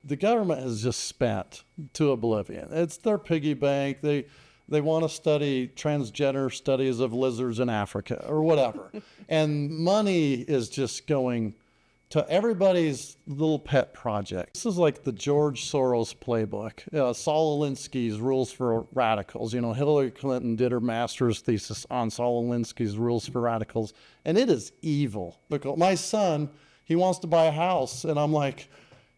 the government has just spent to oblivion. It's their piggy bank. They want to study transgender studies of lizards in Africa or whatever. And money is just going to everybody's little pet project. This is like the George Soros playbook. Saul Alinsky's Rules for Radicals. Hillary Clinton did her master's thesis on Saul Alinsky's Rules for Radicals, and it is evil. Look, my son, he wants to buy a house, and I'm like,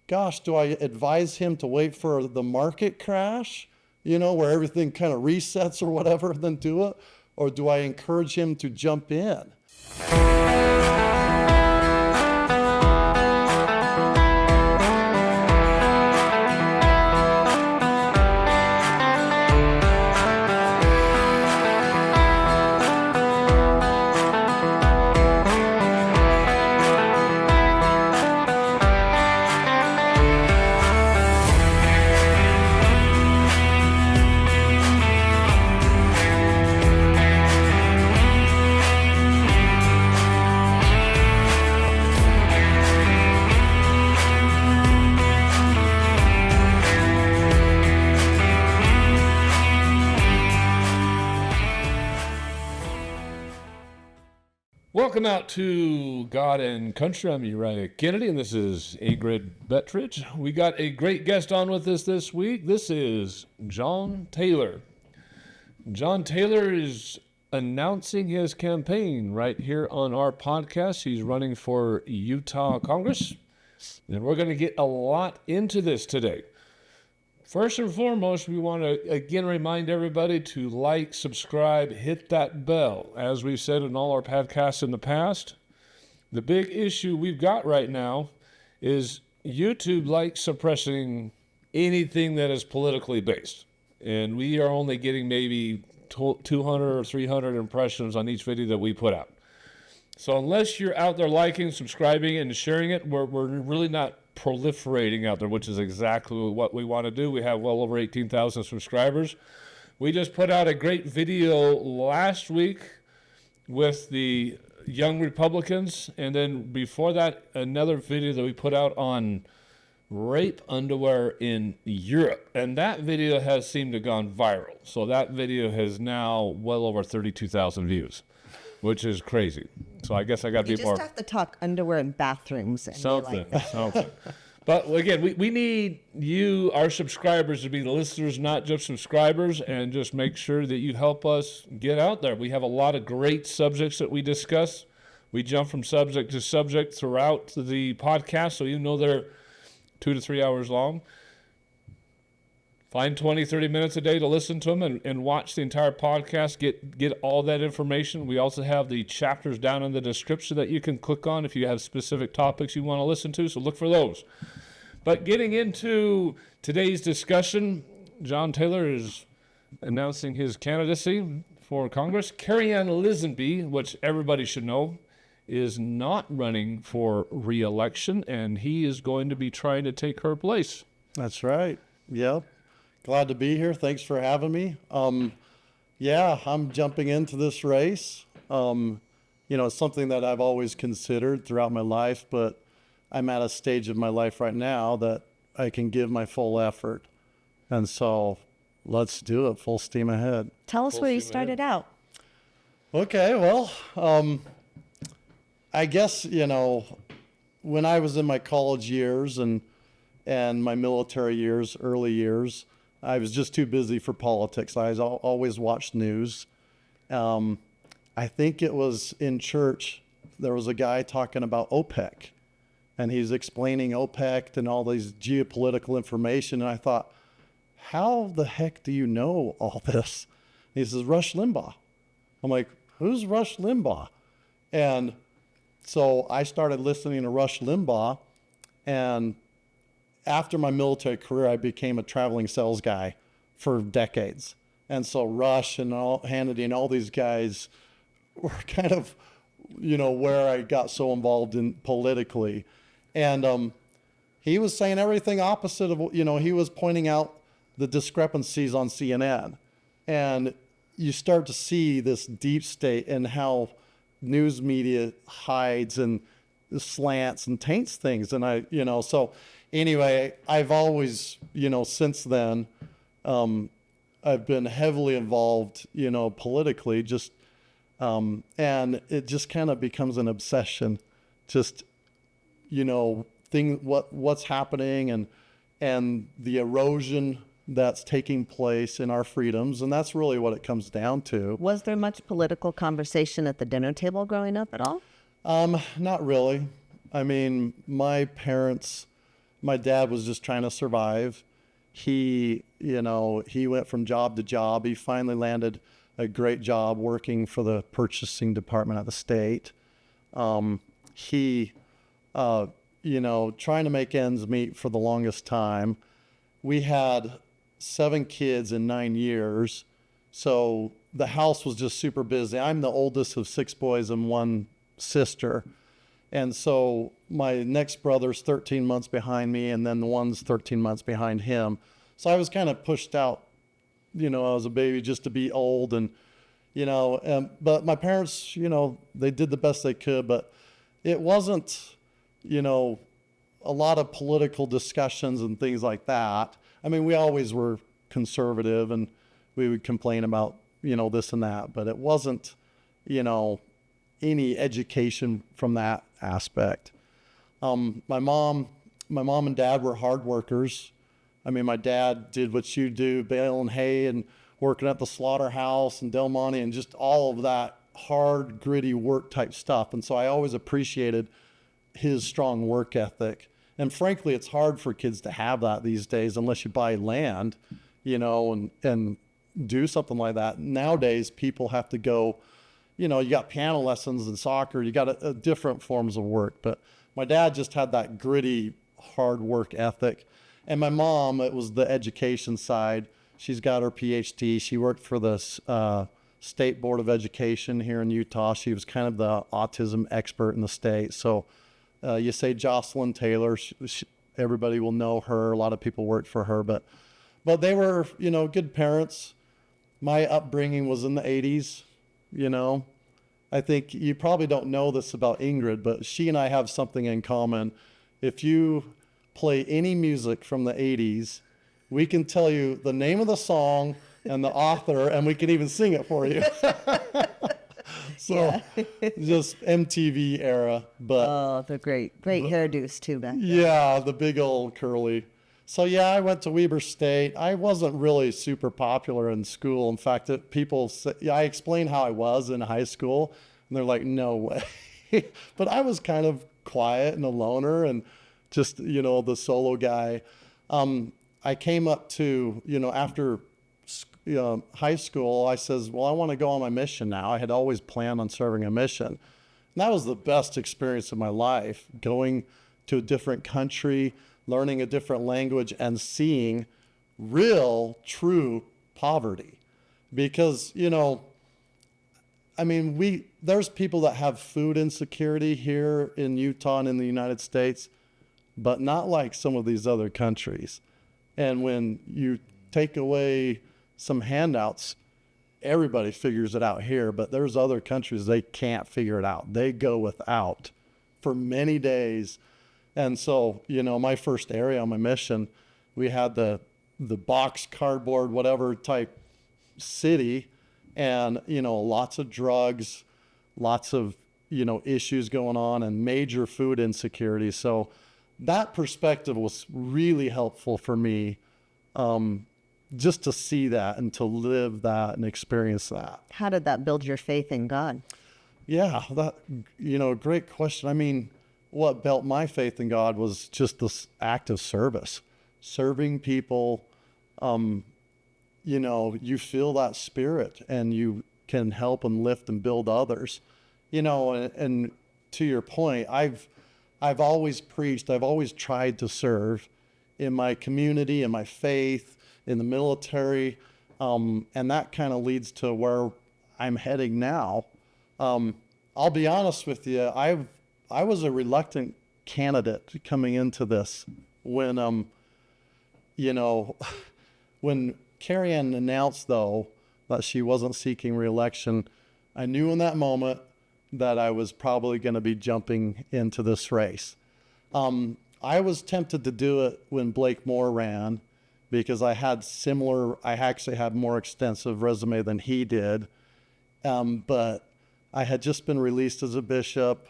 gosh, do I advise him to wait for the market crash, where everything kind of resets or whatever, then do it? Or do I encourage him to jump in? Welcome out to God and Country. I'm Uriah Kennedy, and this is Agrid Bettridge. We got a great guest on with us this week. This is John Taylor. John Taylor is announcing his campaign right here on our podcast. He's running for Utah Congress, and we're going to get a lot into this today. First and foremost, we want to again remind everybody to like, subscribe, hit that bell. As we've said in all our podcasts in the past, the big issue we've got right now is YouTube suppressing anything that is politically based. And we are only getting maybe 200 or 300 impressions on each video that we put out. So unless you're out there liking, subscribing, and sharing it, we're really not proliferating out there, which is exactly what we want to do. We have well over 18,000 subscribers. We just put out a great video last week with the young Republicans, and then before that, another video that we put out on rape underwear in Europe, and that video has seemed to have gone viral. So that video has now well over 32,000 views, which is crazy. So I guess I got to be more. You just have to talk underwear in bathrooms. And something. But again, we need you, our subscribers, to be listeners, not just subscribers, and just make sure that you help us get out there. We have a lot of great subjects that we discuss. We jump from subject to subject throughout the podcast, so even though they're 2 to 3 hours long, find 20, 30 minutes a day to listen to them and watch the entire podcast, get all that information. We also have the chapters down in the description that you can click on if you have specific topics you want to listen to, so look for those. But getting into today's discussion, John Taylor is announcing his candidacy for Congress. Carrie Ann Lisenby, which everybody should know, is not running for re-election, and he is going to be trying to take her place. That's right. Yep. Glad to be here. Thanks for having me. Yeah, I'm jumping into this race. It's something that I've always considered throughout my life, but I'm at a stage of my life right now that I can give my full effort. And so let's do it. Full steam ahead. Tell us where you started out. Okay, well, I guess, when I was in my college years and my military years, early years, I was just too busy for politics. I always watched news. I think it was in church, there was a guy talking about OPEC, and he's explaining OPEC and all these geopolitical information. And I thought, how the heck do you know all this? And he says, Rush Limbaugh. I'm like, who's Rush Limbaugh? And so I started listening to Rush Limbaugh, and after my military career, I became a traveling sales guy for decades. And so Rush and Hannity and all these guys were kind of, where I got so involved in politically. And he was saying everything opposite of, he was pointing out the discrepancies on CNN. And you start to see this deep state and how news media hides and slants and taints things. And so anyway, I've always, since then, I've been heavily involved, politically, just, and it just kind of becomes an obsession, just, what's happening and the erosion that's taking place in our freedoms. And that's really what it comes down to. Was there much political conversation at the dinner table growing up at all? Not really. I mean, my dad was just trying to survive. He went from job to job. He finally landed a great job working for the purchasing department at the state. Trying to make ends meet for the longest time. We had 7 kids in 9 years. So the house was just super busy. I'm the oldest of 6 boys and 1 sister. And so my next brother's 13 months behind me, and then the one's 13 months behind him. So I was kind of pushed out, I was a baby just to be old. And, but my parents, they did the best they could, but it wasn't, a lot of political discussions and things like that. I mean, we always were conservative and we would complain about, this and that, but it wasn't, any education from that aspect. My mom and dad were hard workers. I mean, my dad did what you do, baling hay and working at the slaughterhouse and Del Monte and just all of that hard, gritty work type stuff. And so I always appreciated his strong work ethic. And frankly, it's hard for kids to have that these days unless you buy land, and do something like that. Nowadays, people have to go, you got piano lessons and soccer, you got different forms of work. But my dad just had that gritty, hard work ethic. And my mom, it was the education side. She's got her PhD. She worked for the State Board of Education here in Utah. She was kind of the autism expert in the state. So you say Jocelyn Taylor, everybody will know her. A lot of people worked for her, but they were, good parents. My upbringing was in the 80s, I think you probably don't know this about Ingrid, but she and I have something in common. If you play any music from the 80s, we can tell you the name of the song and the author, and we can even sing it for you. So just MTV era, but oh, the great hairdos too back then. Yeah, the big old curly. So yeah, I went to Weber State. I wasn't really super popular in school. In fact, I explained how I was in high school, and they're like, "No way." But I was kind of quiet and a loner, and just the solo guy. I came up to after high school, I says, well, I want to go on my mission now. I had always planned on serving a mission. And that was the best experience of my life, going to a different country, learning a different language, and seeing real, true poverty. Because, there's people that have food insecurity here in Utah and in the United States, but not like some of these other countries. And when you take away some handouts, everybody figures it out here, but there's other countries, they can't figure it out. They go without for many days. And so, my first area on my mission, we had the box, cardboard, whatever type city, and, lots of drugs, lots of, issues going on, and major food insecurity. So that perspective was really helpful for me, just to see that and to live that and experience that. How did that build your faith in God? Yeah, that, great question. I mean, what built my faith in God was just this act of service, serving people. You feel that spirit and you can help and lift and build others, and to your point, I've always preached, I've always tried to serve in my community, in my faith, in the military, and that kind of leads to where I'm heading now. I'll be honest with you, I was a reluctant candidate coming into this when, when Carrie Ann announced, though, that she wasn't seeking re-election, I knew in that moment that I was probably going to be jumping into this race. I was tempted to do it when Blake Moore ran because I actually had more extensive resume than he did. But I had just been released as a bishop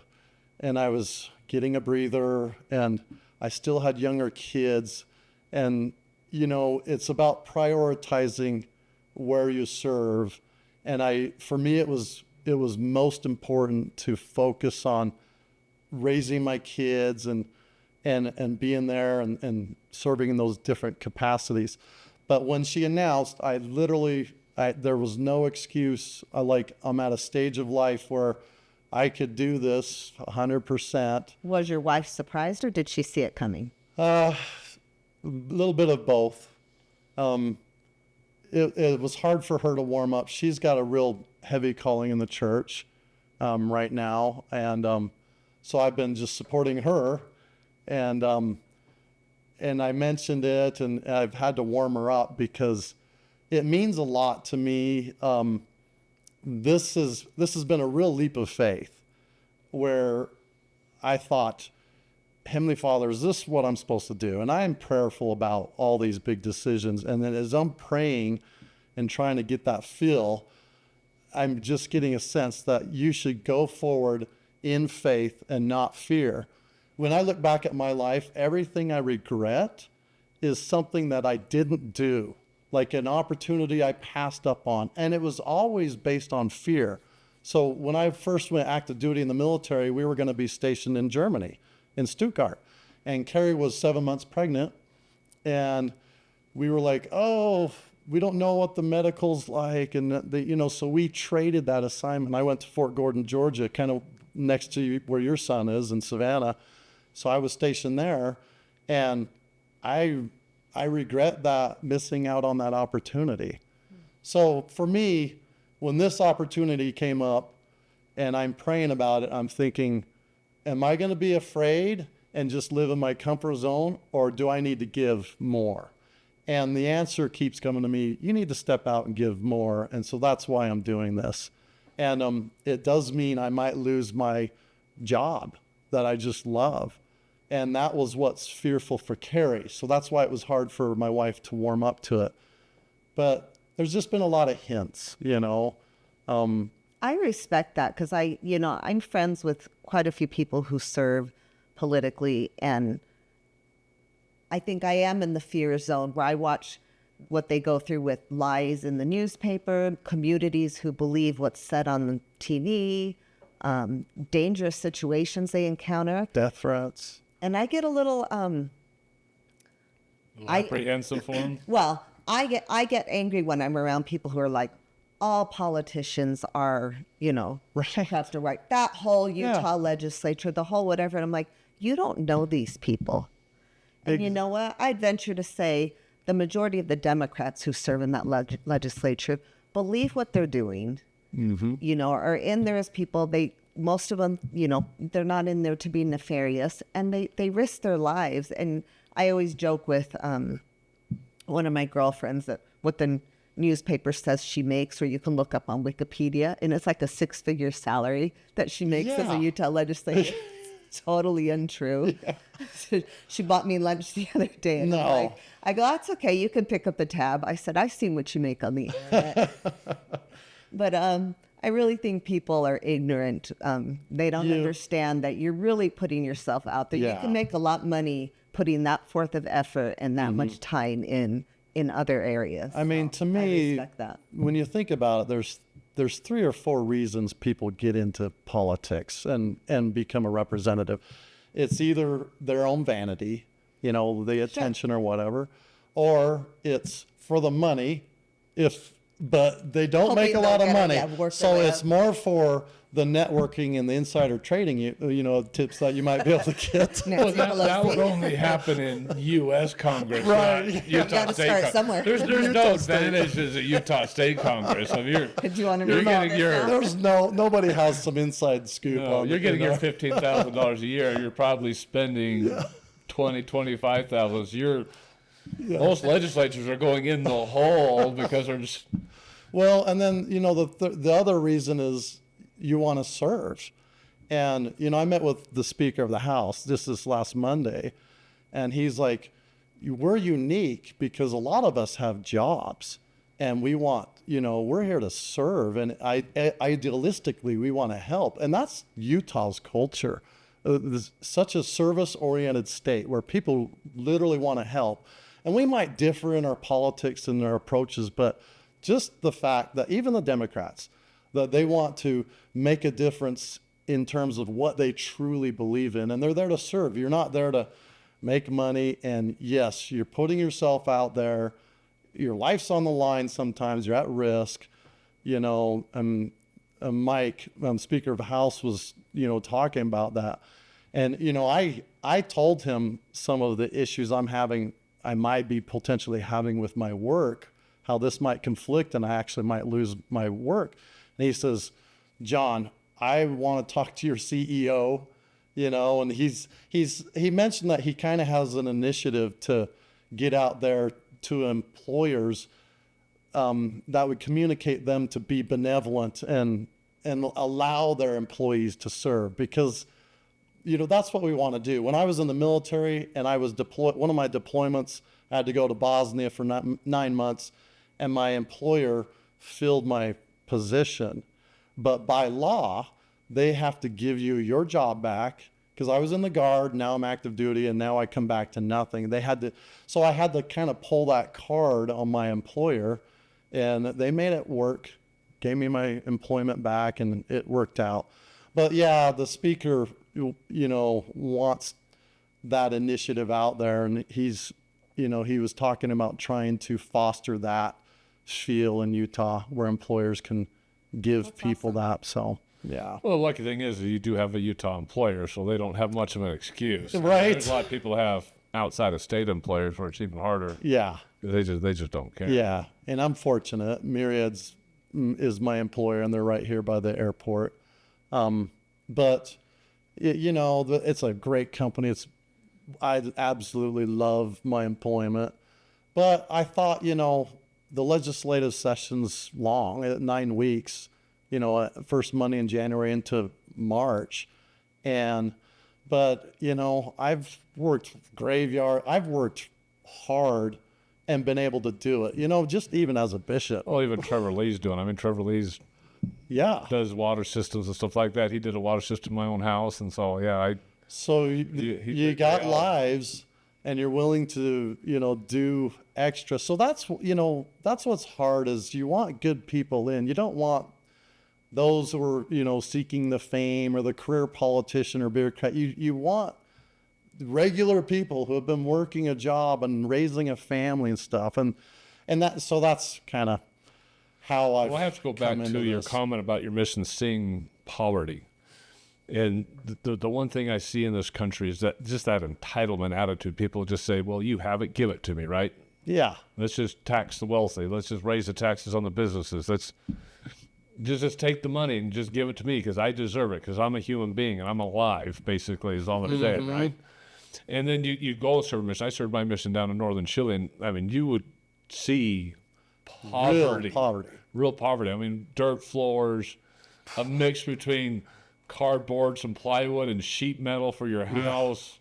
and I was getting a breather and I still had younger kids. And, it's about prioritizing where you serve. And for me, it was most important to focus on raising my kids and being there and serving in those different capacities. But when she announced, there was no excuse. I'm at a stage of life where I could do this 100%. Was your wife surprised or did she see it coming? A little bit of both. It was hard for her to warm up. She's got a real heavy calling in the church right now. And so I've been just supporting her. And I mentioned it and I've had to warm her up because it means a lot to me. This has been a real leap of faith where I thought, Heavenly Father, is this what I'm supposed to do? And I am prayerful about all these big decisions. And then as I'm praying and trying to get that feel, I'm just getting a sense that you should go forward in faith and not fear. When I look back at my life, everything I regret is something that I didn't do, like an opportunity I passed up on. And it was always based on fear. So when I first went active duty in the military, we were going to be stationed in Germany, in Stuttgart. And Carrie was 7 months pregnant. And we were like, oh, we don't know what the medical's like. And, so we traded that assignment. I went to Fort Gordon, Georgia, kind of next to where your son is in Savannah. So I was stationed there. And I regret that, missing out on that opportunity. So for me, when this opportunity came up and I'm praying about it, I'm thinking, am I going to be afraid and just live in my comfort zone, or do I need to give more? And the answer keeps coming to me, you need to step out and give more. And so that's why I'm doing this. And it does mean I might lose my job that I just love. And that was what's fearful for Carrie. So that's why it was hard for my wife to warm up to it. But there's just been a lot of hints, I respect that because I'm friends with quite a few people who serve politically, and I think I am in the fear zone where I watch what they go through with lies in the newspaper, communities who believe what's said on the TV, dangerous situations they encounter. Death threats. And I get a little apprehensive for them. Well, I get angry when I'm around people who are like, all politicians are, have to write that whole Utah legislature, the whole whatever. And I'm like, you don't know these people. And you know what? I'd venture to say the majority of the Democrats who serve in that legislature believe what they're doing, are in there as people. Most of them, they're not in there to be nefarious, and they risk their lives. And I always joke with one of my girlfriends that what the newspaper says she makes, or you can look up on Wikipedia, and it's like a 6-figure salary that she makes as a Utah legislator. It's totally untrue. Yeah. She bought me lunch the other day, and I go, that's okay, you can pick up the tab. I said, I've seen what you make on the internet. But I really think people are ignorant. They don't understand that you're really putting yourself out there. You can make a lot of money putting that forth of effort and that much time in other areas. I mean, to me, I respect that. When you think about it, there's 3 or 4 reasons people get into politics and become a representative. It's either their own vanity, the attention or whatever, or it's for the money, but they don't make a lot of money. So it's more for the networking and the insider trading, tips that you might be able to get. Well, that would only happen in U.S. Congress, right? Utah State Congress. Somewhere. There's no advantages at Utah State Congress. I mean, you're getting there's nobody has some inside scoop. No, you're getting your $15,000 a year. You're probably spending $25,000. Most legislatures are going in the hole because they're just. Well, and then the other reason is you want to serve. And I met with the Speaker of the House just this last Monday, And he's like, we're unique because a lot of us have jobs and we want, we're here to serve. And idealistically, we want to help. And that's Utah's culture. There's such a service-oriented state where people literally want to help. And we might differ in our politics and our approaches, but just the fact that even the Democrats, that they want to make a difference in terms of what they truly believe in. And they're there to serve. You're not there to make money. And yes, you're putting yourself out there. Your life's on the line sometimes. You're at risk. Mike, Speaker of the House, was, talking about that. And, I told him some of the issues I might be potentially having with my work, how this might conflict and I actually might lose my work. And he says, John, I want to talk to your CEO, and he mentioned that he kind of has an initiative to get out there to employers that would communicate them to be benevolent and allow their employees to serve, because that's what we want to do. When I was in the military and I was deployed, one of my deployments, I had to go to Bosnia for 9 months, and my employer filled my position. But by law, they have to give you your job back, because I was in the Guard, now I'm active duty, and now I come back to nothing. So I had to kind of pull that card on my employer, and they made it work, gave me my employment back, and it worked out. But yeah, the speaker, wants that initiative out there, and he was talking about trying to foster that feel in Utah where employers can give people that. So, yeah. Well, the lucky thing is you do have a Utah employer, so they don't have much of an excuse. Right. There's a lot of people have outside of state employers where it's even harder. Yeah. They just don't care. Yeah. And I'm fortunate. Myriad's is my employer, and they're right here by the airport. But it's a great company. I absolutely love my employment, but I thought, the legislative session's long, 9 weeks, first Monday in January into March. But I've worked graveyard. I've worked hard and been able to do it, just even as a bishop. Well, even Trevor Lee's doing. I mean, Trevor Lee's does water systems and stuff like that. He did a water system in my own house. And so, yeah, So you got lives, and you're willing to, do extra. So that's what's hard, is you want good people in. You don't want those who are, seeking the fame or the career politician or bureaucrat. You want regular people who have been working a job and raising a family and stuff. And that's kind of how I have to go back to your comment about your mission, seeing poverty. And the one thing I see in this country is that just that entitlement attitude. People just say, well, you have it, give it to me, right? Yeah. Let's just tax the wealthy. Let's just raise the taxes on the businesses. Let's just take the money and just give it to me because I deserve it, because I'm a human being and I'm alive, basically, is all I'm saying, right? And then you go and serve a mission. I served my mission down in northern Chile, and I mean, you would see poverty. Real poverty. I mean, dirt floors, a mix between cardboard, some plywood, and sheet metal for your house.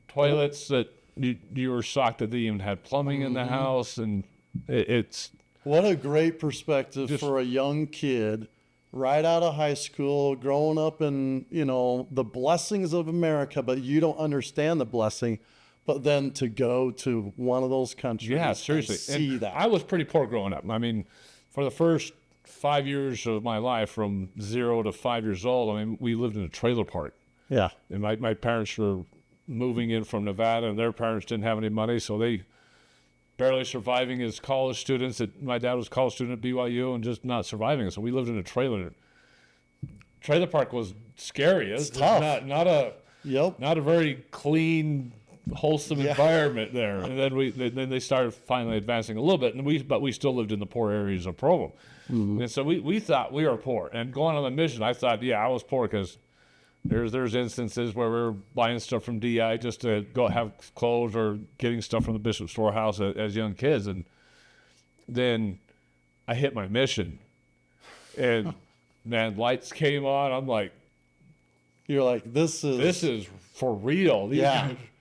Toilets that you were shocked that they even had plumbing in the house, and it's... What a great perspective for a young kid right out of high school, growing up in, the blessings of America, but you don't understand the blessing. But then to go to one of those countries, seriously, and see that. I was pretty poor growing up. I mean, for the first 5 years of my life, from 0 to 5 years old, I mean, we lived in a trailer park. Yeah. And my parents were moving in from Nevada, and their parents didn't have any money, so they barely surviving as college students. My dad was a college student at BYU and just not surviving. So we lived in a trailer. Trailer park was scary. It's tough. Not a very clean, wholesome environment there. And then they started finally advancing a little bit, but we still lived in the poor areas of Provo. And so we thought we were poor. And going on the mission, I thought, I was poor because there's instances where we're buying stuff from DI just to go have clothes, or getting stuff from the Bishop Storehouse as young kids. And then I hit my mission, and man, lights came on. I'm like, you're like, this is for real.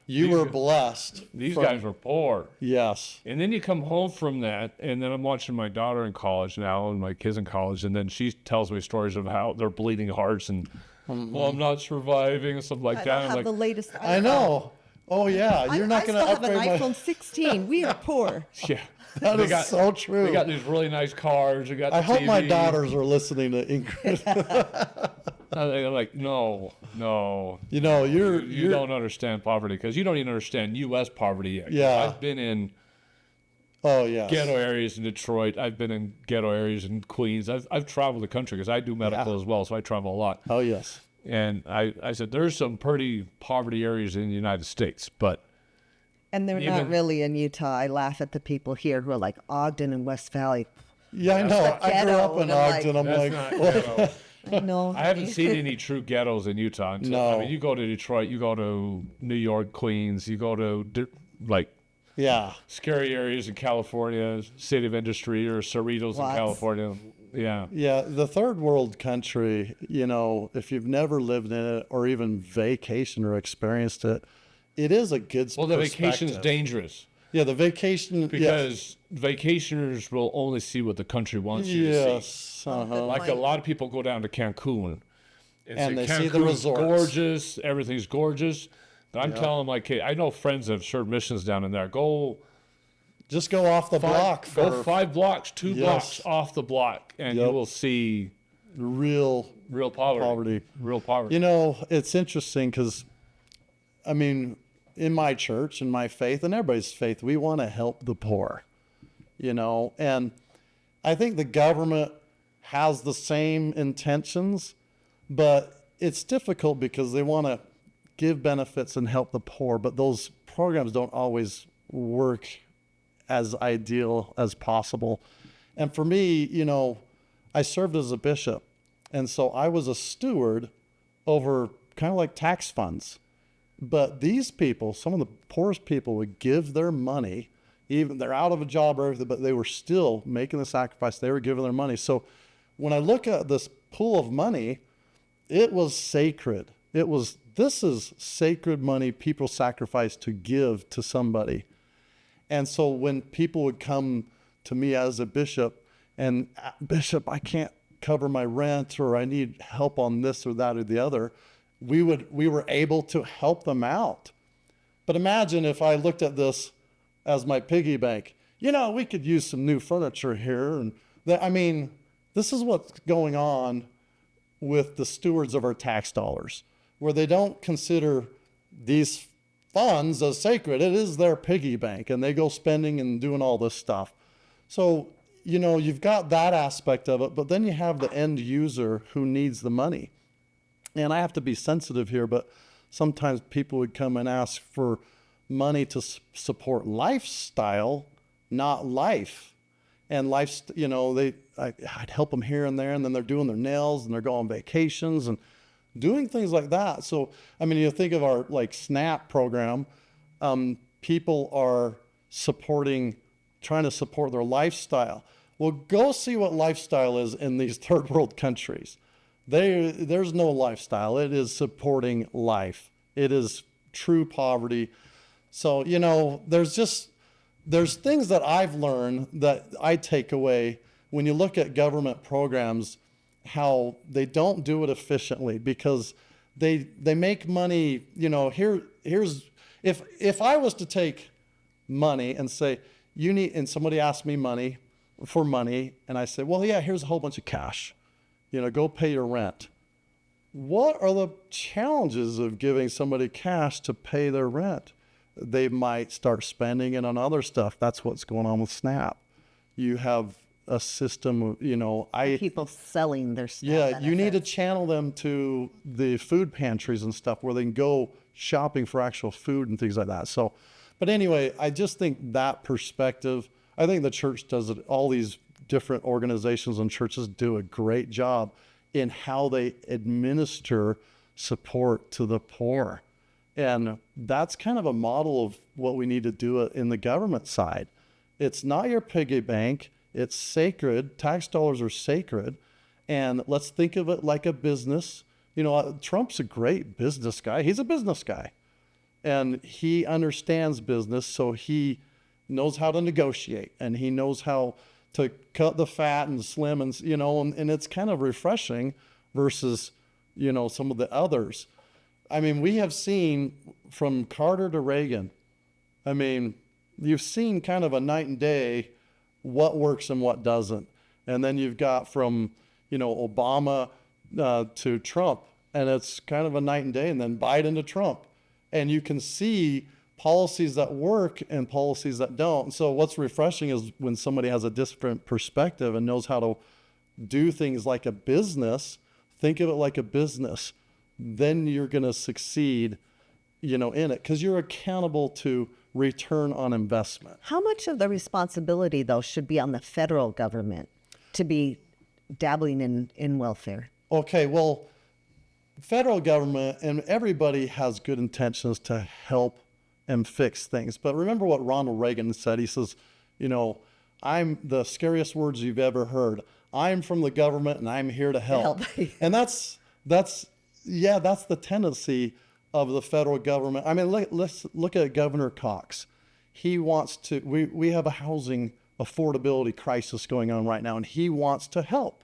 You were blessed. These guys were poor. Yes. And then you come home from that, and then I'm watching my daughter in college now, and my kids in college, and then she tells me stories of how they're bleeding hearts and, well, I'm not surviving and stuff like I that. don't I'm have the like, latest. I know. Oh yeah, you're not going to I still have upgrade an my. iPhone 16. We are poor. yeah. That They is so true. They got these really nice cars. They got the I hope my TV. daughters are listening to Ingrid. They're like, no. You know, You don't understand poverty because you don't even understand U.S. poverty yet. 'Cause Yeah. I've been in Oh yeah. ghetto areas in Detroit. I've been in ghetto areas in Queens. I've traveled the country because I do medical as well, so I travel a lot. Oh yes. And I said, there's some pretty poverty areas in the United States, but And they're not really in Utah. I laugh at the people here who are like Ogden and West Valley. Yeah, I know. I grew ghetto, up in and I'm Ogden. I'm that's like, not ghetto. I know. I haven't seen any true ghettos in Utah. Until, I No. mean, you go to Detroit, you go to New York, Queens, you go to like yeah. scary areas in California, City of Industry or Cerritos in Lots. California. Yeah. Yeah, the third world country, you know, if you've never lived in it or even vacationed or experienced it, it is a good Well, the vacation's perspective. dangerous Yeah, the vacation. because vacationers will only see what the country wants you to see. Yes. Uh-huh. Like a lot of people go down to Cancun And they say, see the "Cancun's resorts." gorgeous, everything's gorgeous. But I'm telling them, like, hey, I know friends that have served missions down in there. Go Just go off the block for go 5 blocks, 2 Yes. blocks off the block, and you Yep. will see real real poverty. poverty. Real poverty. You know, it's interesting because, I mean, in my church, in my faith, and everybody's faith, we want to help the poor, you know, and I think the government has the same intentions, but it's difficult because they want to give benefits and help the poor, but those programs don't always work as ideal as possible. And for me, you know, I served as a bishop, and so I was a steward over kind of like tax funds. But these people, some of the poorest people, would give their money, even they're out of a job or everything, but they were still making the sacrifice. They were giving their money. So when I look at this pool of money, it was sacred. This is sacred money people sacrifice to give to somebody. And so when people would come to me as a bishop and, Bishop, I can't cover my rent, or I need help on this or that or the other, we were able to help them out. But imagine if I looked at this as my piggy bank. You know, we could use some new furniture here. And I mean, this is what's going on with the stewards of our tax dollars, where they don't consider these funds as sacred. It is their piggy bank, and they go spending and doing all this stuff. So, you know, you've got that aspect of it, but then you have the end user who needs the money. And I have to be sensitive here, but sometimes people would come and ask for money to support lifestyle, not life. And life, you know, I'd help them here and there, and then they're doing their nails and they're going on vacations and doing things like that. So, I mean, you think of our like SNAP program, people are trying to support their lifestyle. Well, go see what lifestyle is in these third world countries. There's no lifestyle. It is supporting life. It is true poverty. So, you know, there's things that I've learned that I take away when you look at government programs, how they don't do it efficiently because they make money, you know, here's if I was to take money and say, and somebody asked me for money, and I say, well, yeah, here's a whole bunch of cash. You know, go pay your rent. What are the challenges of giving somebody cash to pay their rent? They might start spending it on other stuff. That's what's going on with SNAP. You have a system of, you know, People selling their stuff. yeah, you need to channel them to the food pantries and stuff where they can go shopping for actual food and things like that. So, but anyway, I just think that perspective, I think the church does it. All these different organizations and churches do a great job in how they administer support to the poor. And that's kind of a model of what we need to do in the government side. It's not your piggy bank. It's sacred. Tax dollars are sacred. And let's think of it like a business. You know, Trump's a great business guy. He's a business guy. and he understands business, so he knows how to negotiate, and he knows how to cut the fat and slim, and and it's kind of refreshing versus some of the others. I mean, we have seen from Carter to Reagan, I mean, you've seen kind of a night and day what works and what doesn't. And then you've got from, Obama to Trump, and it's kind of a night and day, and then Biden to Trump. And you can see policies that work and policies that don't. So what's refreshing is when somebody has a different perspective and knows how to do things like a business, think of it like a business, then you're going to succeed, in it, because you're accountable to return on investment. How much of the responsibility, though, should be on the federal government to be dabbling in welfare? Okay, well, federal government and everybody has good intentions to help and fix things. But remember what Ronald Reagan said. He says, I'm the scariest words you've ever heard. I'm from the government and I'm here to help. And that's the tendency of the federal government. I mean, let's look at Governor Cox. He wants to, we have a housing affordability crisis going on right now, and he wants to help.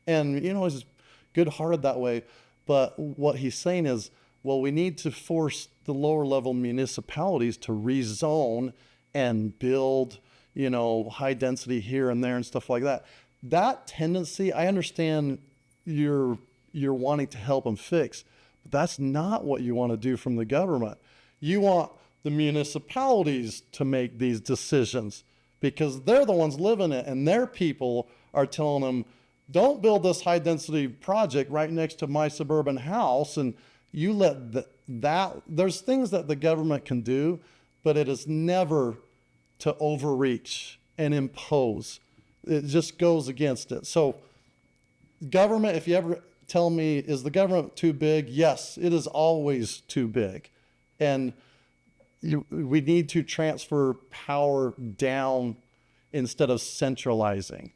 And, he's good-hearted that way. But what he's saying is, well, we need to force the lower level municipalities to rezone and build, high density here and there and stuff like that. That tendency, I understand you're wanting to help them fix, but that's not what you want to do from the government. You want the municipalities to make these decisions because they're the ones living it, and their people are telling them, don't build this high density project right next to my suburban house. And you let there's things that the government can do, but it is never to overreach and impose. It just goes against it. So government, if you ever tell me, is the government too big? Yes, it is always too big. And we need to transfer power down instead of centralizing.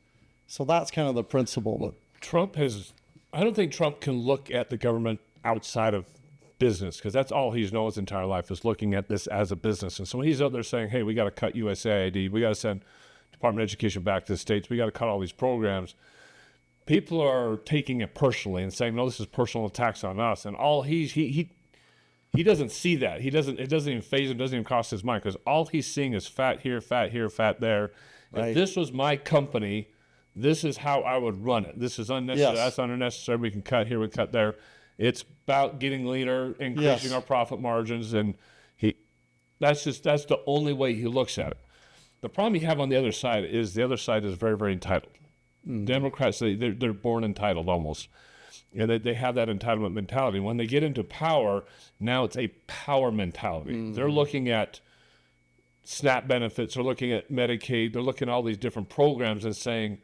So that's kind of the principle. I don't think Trump can look at the government outside of business, because that's all he's known his entire life is looking at this as a business. And so when he's out there saying, hey, we got to cut USAID, we got to send Department of Education back to the states, we got to cut all these programs, people are taking it personally and saying, no, this is personal attacks on us. And all he doesn't see that. It doesn't even faze him, doesn't even cross his mind, because all he's seeing is fat here, fat there. Right. If this was my company, this is how I would run it. This is unnecessary. Yes. That's unnecessary. We can cut here, we cut there. It's about getting leaner, increasing our profit margins, and that's the only way he looks at it. The problem you have on the other side is very, very entitled. Democrats, they're born entitled almost. And they have that entitlement mentality. When they get into power, now it's a power mentality. They're looking at SNAP benefits, they're looking at Medicaid, they're looking at all these different programs and saying,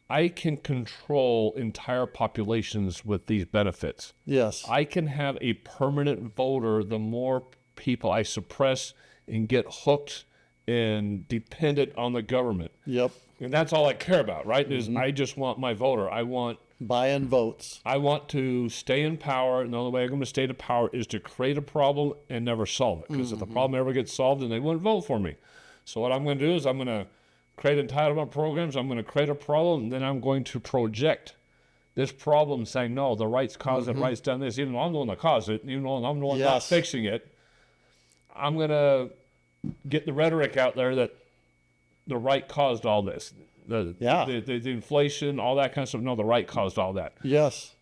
I can control entire populations with these benefits. Yes. I can have a permanent voter the more people I suppress and get hooked and dependent on the government. Yep. And that's all I care about, right? Is I just want my voter. I want buy-in votes. I want to stay in power, and the only way I'm going to stay in power is to create a problem and never solve it. Because if the problem ever gets solved, then they wouldn't vote for me. So what I'm going to do is I'm going to create entitlement programs. I'm going to create a problem, and then I'm going to project this problem, saying, no, the right's caused it, right's done this. Even though I'm the one that caused it, even though I'm the one not fixing it, I'm going to get the rhetoric out there that the right caused all this. The inflation, all that kind of stuff. No, the right caused all that. Yes.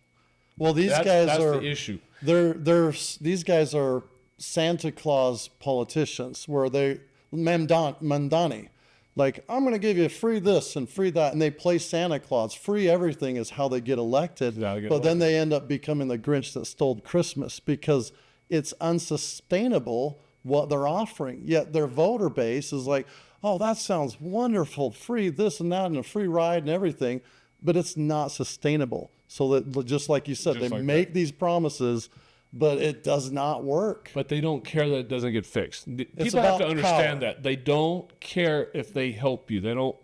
Well, that's the issue. These guys are Santa Claus politicians, where they Mandani, like, I'm going to give you free this and free that, and they play Santa Claus. Free everything is how they get elected. Then they end up becoming the Grinch that stole Christmas, because it's unsustainable what they're offering. Yet their voter base is like, oh, that sounds wonderful, free this and that and a free ride and everything, but it's not sustainable. So that, just like you said, they make these promises, but it does not work. But they don't care that it doesn't get fixed. People have to understand that. They don't care if they help you. They don't.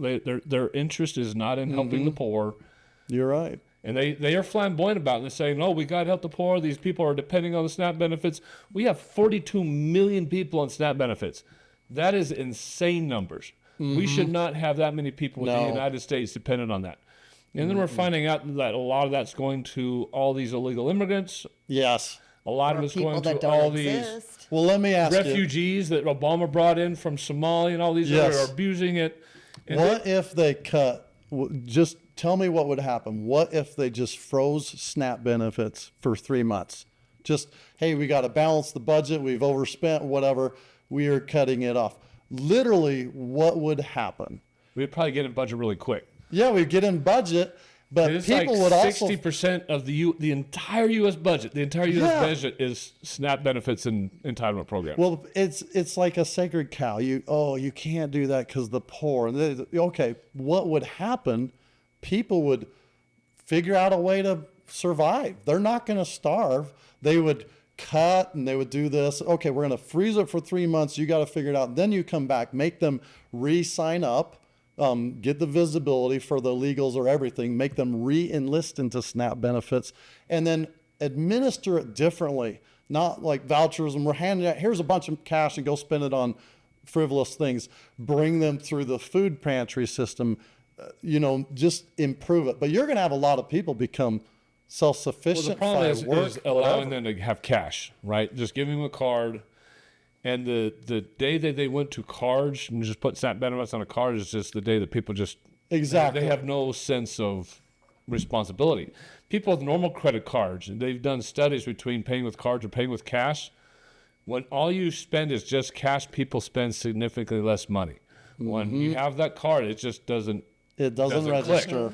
Their interest is not in helping the poor. You're right. And they are flamboyant about it. And they're saying, no, we got to help the poor. These people are depending on the SNAP benefits. We have 42 million people on SNAP benefits. That is insane numbers. We should not have that many people in the United States dependent on that. And then we're finding out that a lot of that's going to all these illegal immigrants. Yes. A lot of it's going to all these Well, let me ask refugees that Obama brought in from Somalia and all these that are abusing it. And what if they just tell me what would happen. What if they just froze SNAP benefits for 3 months? Just, hey, we got to balance the budget. We've overspent, whatever. We are cutting it off. Literally, what would happen? We'd probably get in budget really quick. Yeah, we'd get in budget, but it's people like would also 60% of the entire U.S. budget. The entire U.S. budget is SNAP benefits and entitlement programs. Well, it's like a sacred cow. You can't do that because the poor. And okay, what would happen? People would figure out a way to survive. They're not going to starve. They would cut and they would do this. Okay, we're going to freeze it for 3 months. You got to figure it out. Then you come back, make them re-sign up, get the visibility for the illegals or everything, make them re-enlist into SNAP benefits, and then administer it differently. Not like vouchers and we're handing out, here's a bunch of cash and go spend it on frivolous things. Bring them through the food pantry system, just improve it. But you're going to have a lot of people become self-sufficient. Well, the problem is allowing them to have cash, right? Just giving them a card. And the day that they went to cards and just put SNAP benefits on a card is just the day that people just exactly they have no sense of responsibility. People with normal credit cards, and they've done studies between paying with cards or paying with cash. When all you spend is just cash, people spend significantly less money. When you have that card, it just doesn't register. Click.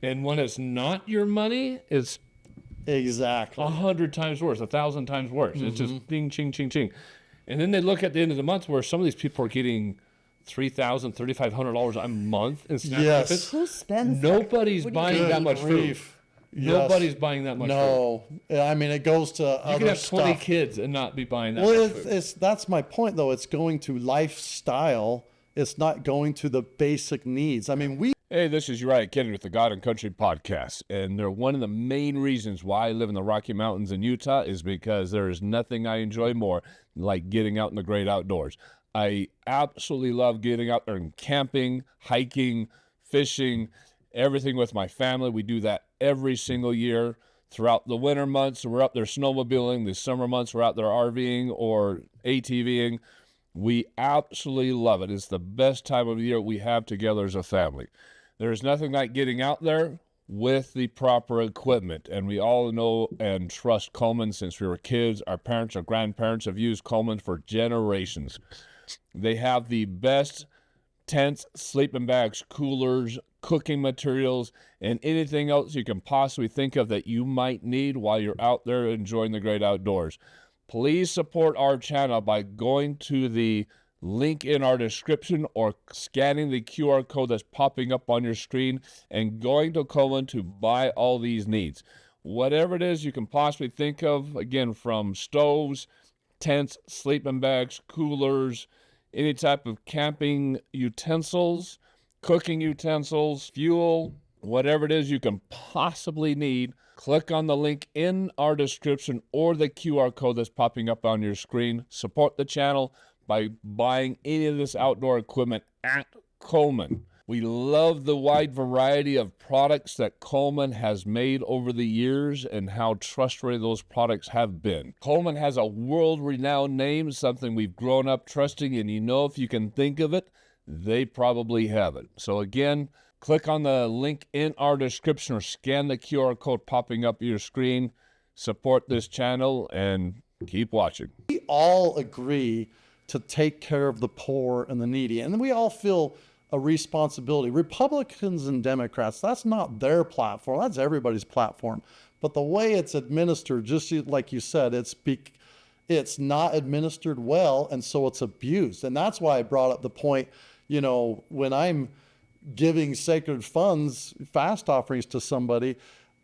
And when it's not your money, it's exactly 100 times worse, 1,000 times worse. It's just ding, ching, ching, ching. And then they look at the end of the month where some of these people are getting $3,000, $3,500 a month in SNAP benefits. Who spends Nobody's buying that much food. Nobody's buying that much food. No. I mean, it goes to other You can have 20 stuff. kids and not be buying that much food. That's my point, though. It's going to lifestyle. It's not going to the basic needs. I mean, Hey, this is Uriah Kennedy with the God and Country podcast, and one of the main reasons why I live in the Rocky Mountains in Utah is because there is nothing I enjoy more like getting out in the great outdoors. I absolutely love getting out there and camping, hiking, fishing, everything with my family. We do that every single year. Throughout the winter months, we're up there snowmobiling. The summer months, we're out there RVing or ATVing. We absolutely love it. It's the best time of the year we have together as a family. There's nothing like getting out there with the proper equipment. And we all know and trust Coleman since we were kids. Our parents, our grandparents have used Coleman for generations. They have the best tents, sleeping bags, coolers, cooking materials, and anything else you can possibly think of that you might need while you're out there enjoying the great outdoors. Please support our channel by going to the link in our description or scanning the QR code that's popping up on your screen and going to Coleman to buy all these needs. Whatever it is you can possibly think of, again, from stoves, tents, sleeping bags, coolers, any type of camping utensils, cooking utensils, fuel, whatever it is you can possibly need, click on the link in our description or the QR code that's popping up on your screen. Support the channel by buying any of this outdoor equipment at Coleman. We love the wide variety of products that Coleman has made over the years and how trustworthy those products have been. Coleman has a world-renowned name, something we've grown up trusting, and if you can think of it, they probably have it. So again, click on the link in our description or scan the QR code popping up your screen. Support this channel and keep watching. We all agree to take care of the poor and the needy. And we all feel a responsibility. Republicans and Democrats, that's not their platform. That's everybody's platform. But the way it's administered, just like you said, it's not administered well, and so it's abused. And that's why I brought up the point, when I'm giving sacred funds, fast offerings to somebody,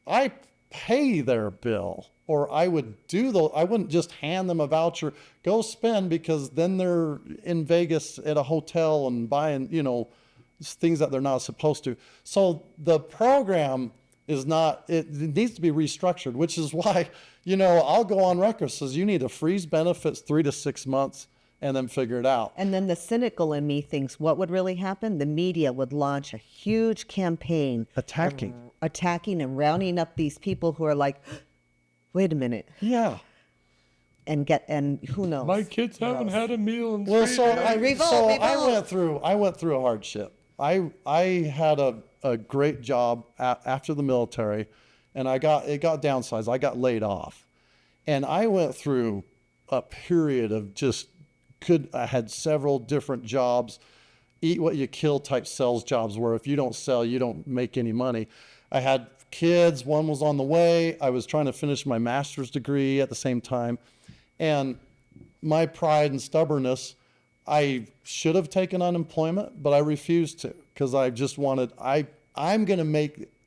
I pay their bill. Or I wouldn't just hand them a voucher, go spend, because then they're in Vegas at a hotel and buying, things that they're not supposed to. So the program is not, it needs to be restructured, which is why, I'll go on record, says you need to freeze benefits 3 to 6 months and then figure it out. And then the cynical in me thinks what would really happen? The media would launch a huge campaign Attacking and rounding up these people who are like, wait a minute. Yeah. And who knows? My kids haven't had a meal in Well, 3 so days. Revolt. I went through a hardship. I had a great job after the military, and it got downsized. I got laid off, and I went through a period of I had several different jobs, eat what you kill type sales jobs, where if you don't sell, you don't make any money. I had kids. One was on the way. I was trying to finish my master's degree at the same time. And my pride and stubbornness, I should have taken unemployment, but I refused to, because I just wanted, I'm going to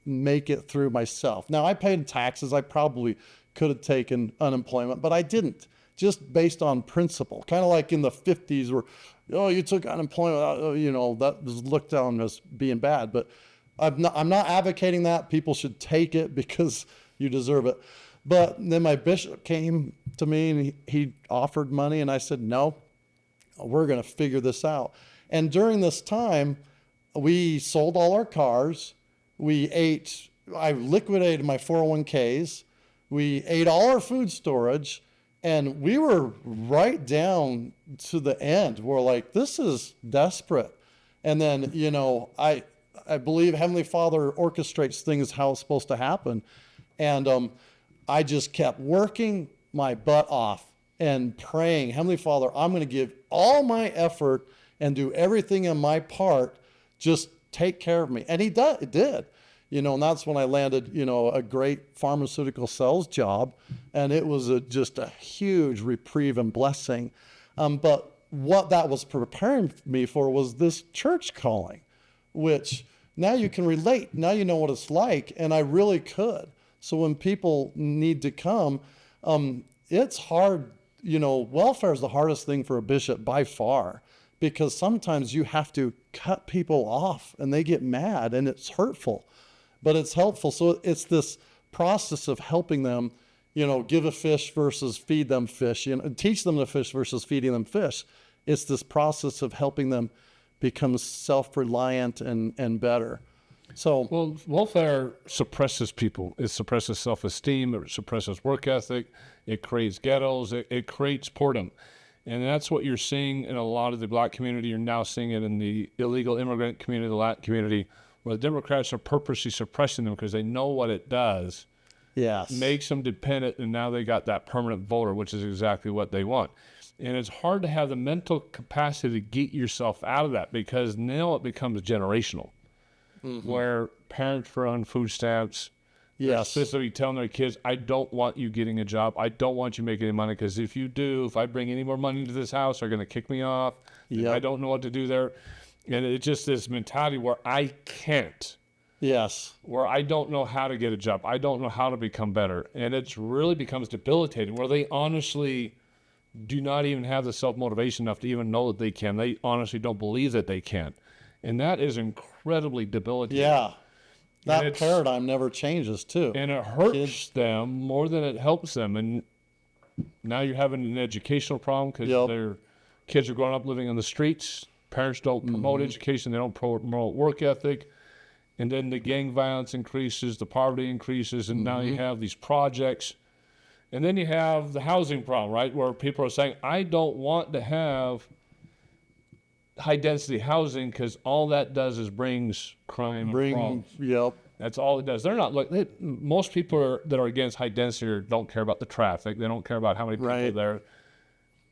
make it through myself. Now, I paid taxes. I probably could have taken unemployment, but I didn't, just based on principle. Kind of like in the 50s where, you took unemployment, that was looked on as being bad. But I'm not advocating that. People should take it because you deserve it. But then my bishop came to me and he offered money, and I said, no, we're going to figure this out. And during this time, we sold all our cars. I liquidated my 401ks. We ate all our food storage, and we were right down to the end. We're like, this is desperate. And then, I believe Heavenly Father orchestrates things how it's supposed to happen. And I just kept working my butt off and praying, Heavenly Father, I'm going to give all my effort and do everything in my part. Just take care of me. And he did. And that's when I landed, a great pharmaceutical sales job. And it was just a huge reprieve and blessing. But what that was preparing me for was this church calling, which now you can relate. Now you know what it's like. And I really could. So when people need to come, it's hard. Welfare is the hardest thing for a bishop by far, because sometimes you have to cut people off and they get mad and it's hurtful, but it's helpful. So it's this process of helping them, give a fish versus feed them fish, teach them to fish versus feeding them fish. It's this process of helping them become self-reliant and better. So, well, welfare suppresses people. It suppresses self-esteem. It suppresses work ethic. It creates ghettos. It creates boredom. And that's what you're seeing in a lot of the black community. You're now seeing it in the illegal immigrant community, the Latin community, where the Democrats are purposely suppressing them because they know what it does. Yes. Makes them dependent, and now they got that permanent voter, which is exactly what they want. And it's hard to have the mental capacity to get yourself out of that, because now it becomes generational. Mm-hmm. Where parents are on food stamps, specifically telling their kids, I don't want you getting a job. I don't want you making any money, because if I bring any more money into this house, they're going to kick me off. Yep. I don't know what to do there. And it's just this mentality where I can't. Yes. Where I don't know how to get a job. I don't know how to become better. And it really becomes debilitating, where they honestly do not even have the self-motivation enough to even know that they can. They honestly don't believe that they can. And that is incredibly debilitating. Yeah. That paradigm never changes, too. And it hurts them more than it helps them. And now you're having an educational problem because their kids are growing up living on the streets. Parents don't promote education. They don't promote work ethic. And then the gang violence increases, the poverty increases, and now you have these projects. And then you have the housing problem, right, where people are saying, I don't want to have high-density housing because all that does is brings crime and problems. Yep. That's all it does. They're not most people that are against high density don't care about the traffic. They don't care about how many people are there.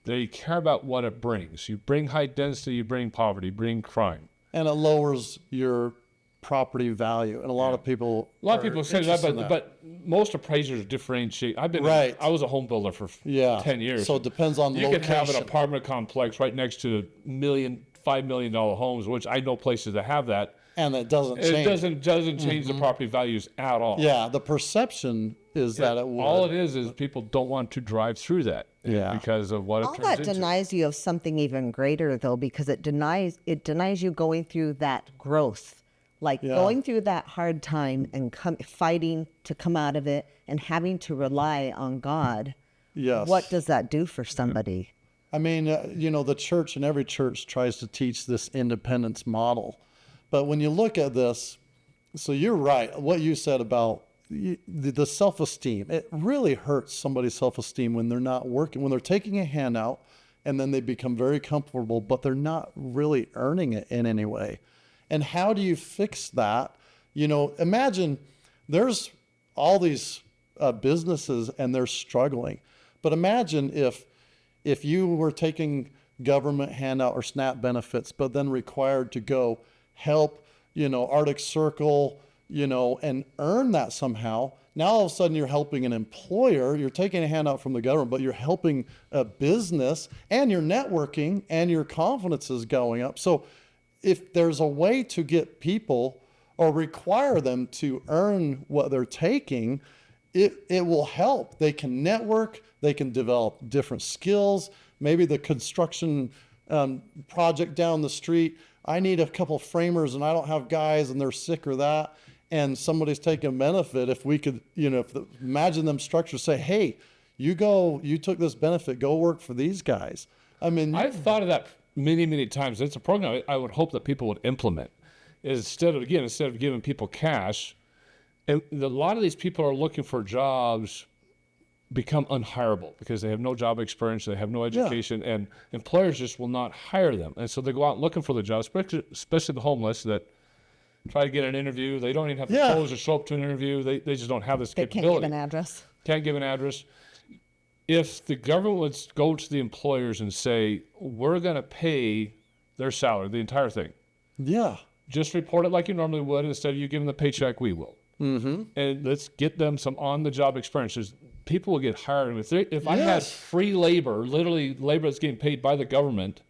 They care about what it brings. You bring high density, you bring poverty, you bring crime. And it lowers your property value. And a lot of people say that, but most appraisers differentiate. I was a home builder for 10 years. So it depends on location. You can have an apartment complex right next to $5 million homes, which I know places that have that. And it doesn't change. It doesn't change the property values at all. Yeah, the perception is that it would. All it is people don't want to drive through that. Yeah. Because of what it turns into. All that denies you of something even greater, though, because it denies you going through that growth Like going through that hard time and fighting to come out of it and having to rely on God. Yes. What does that do for somebody? I mean, the church, and every church tries to teach this independence model. But when you look at this, so you're right, what you said about the self-esteem, it really hurts somebody's self-esteem when they're not working, when they're taking a handout and then they become very comfortable, but they're not really earning it in any way. And how do you fix that? Imagine there's all these businesses and they're struggling. But imagine if you were taking government handout or SNAP benefits, but then required to go help, Arctic Circle, and earn that somehow. Now all of a sudden you're helping an employer, you're taking a handout from the government, but you're helping a business, and you're networking, and your confidence is going up. So if there's a way to get people or require them to earn what they're taking, it will help. They can network, they can develop different skills. Maybe the construction project down the street, I need a couple framers and I don't have guys and they're sick or that, and somebody's taking a benefit. If we could, imagine them structure, say, hey, you took this benefit, go work for these guys. I mean, I've thought of that many, many times. It's a program I would hope that people would implement. Instead of giving people cash, and a lot of these people are looking for jobs become unhireable because they have no job experience, they have no education, and employers just will not hire them. And so they go out looking for the jobs, especially the homeless that try to get an interview. They don't even have the clothes to show up to an interview. They just don't have this capability. They can't give an address. Can't give an address. If the government would go to the employers and say, we're going to pay their salary, the entire thing. Yeah. Just report it like you normally would. Instead of you giving the paycheck, we will. Mm-hmm. And let's get them some on-the-job experiences. People will get hired. If I had free labor, literally labor that's getting paid by the government,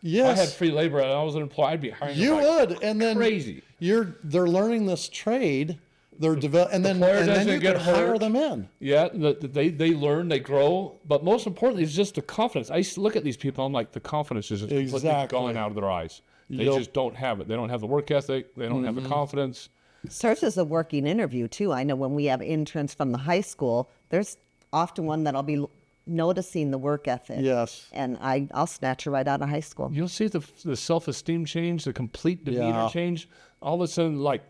if I had free labor and I was an employee, I'd be hiring them. You would, and then crazy. They're learning this trade. They're and then you can hire them in. Yeah, they learn, they grow, but most importantly is just the confidence. I used to look at these people, I'm like, the confidence is just completely gone out of their eyes. They just don't have it. They don't have the work ethic. They don't have the confidence. Serves as a working interview too. I know when we have interns from the high school, there's often one that I'll be noticing the work ethic. Yes. And I'll snatch her right out of high school. You'll see the self-esteem change, the complete demeanor change. All of a sudden, like,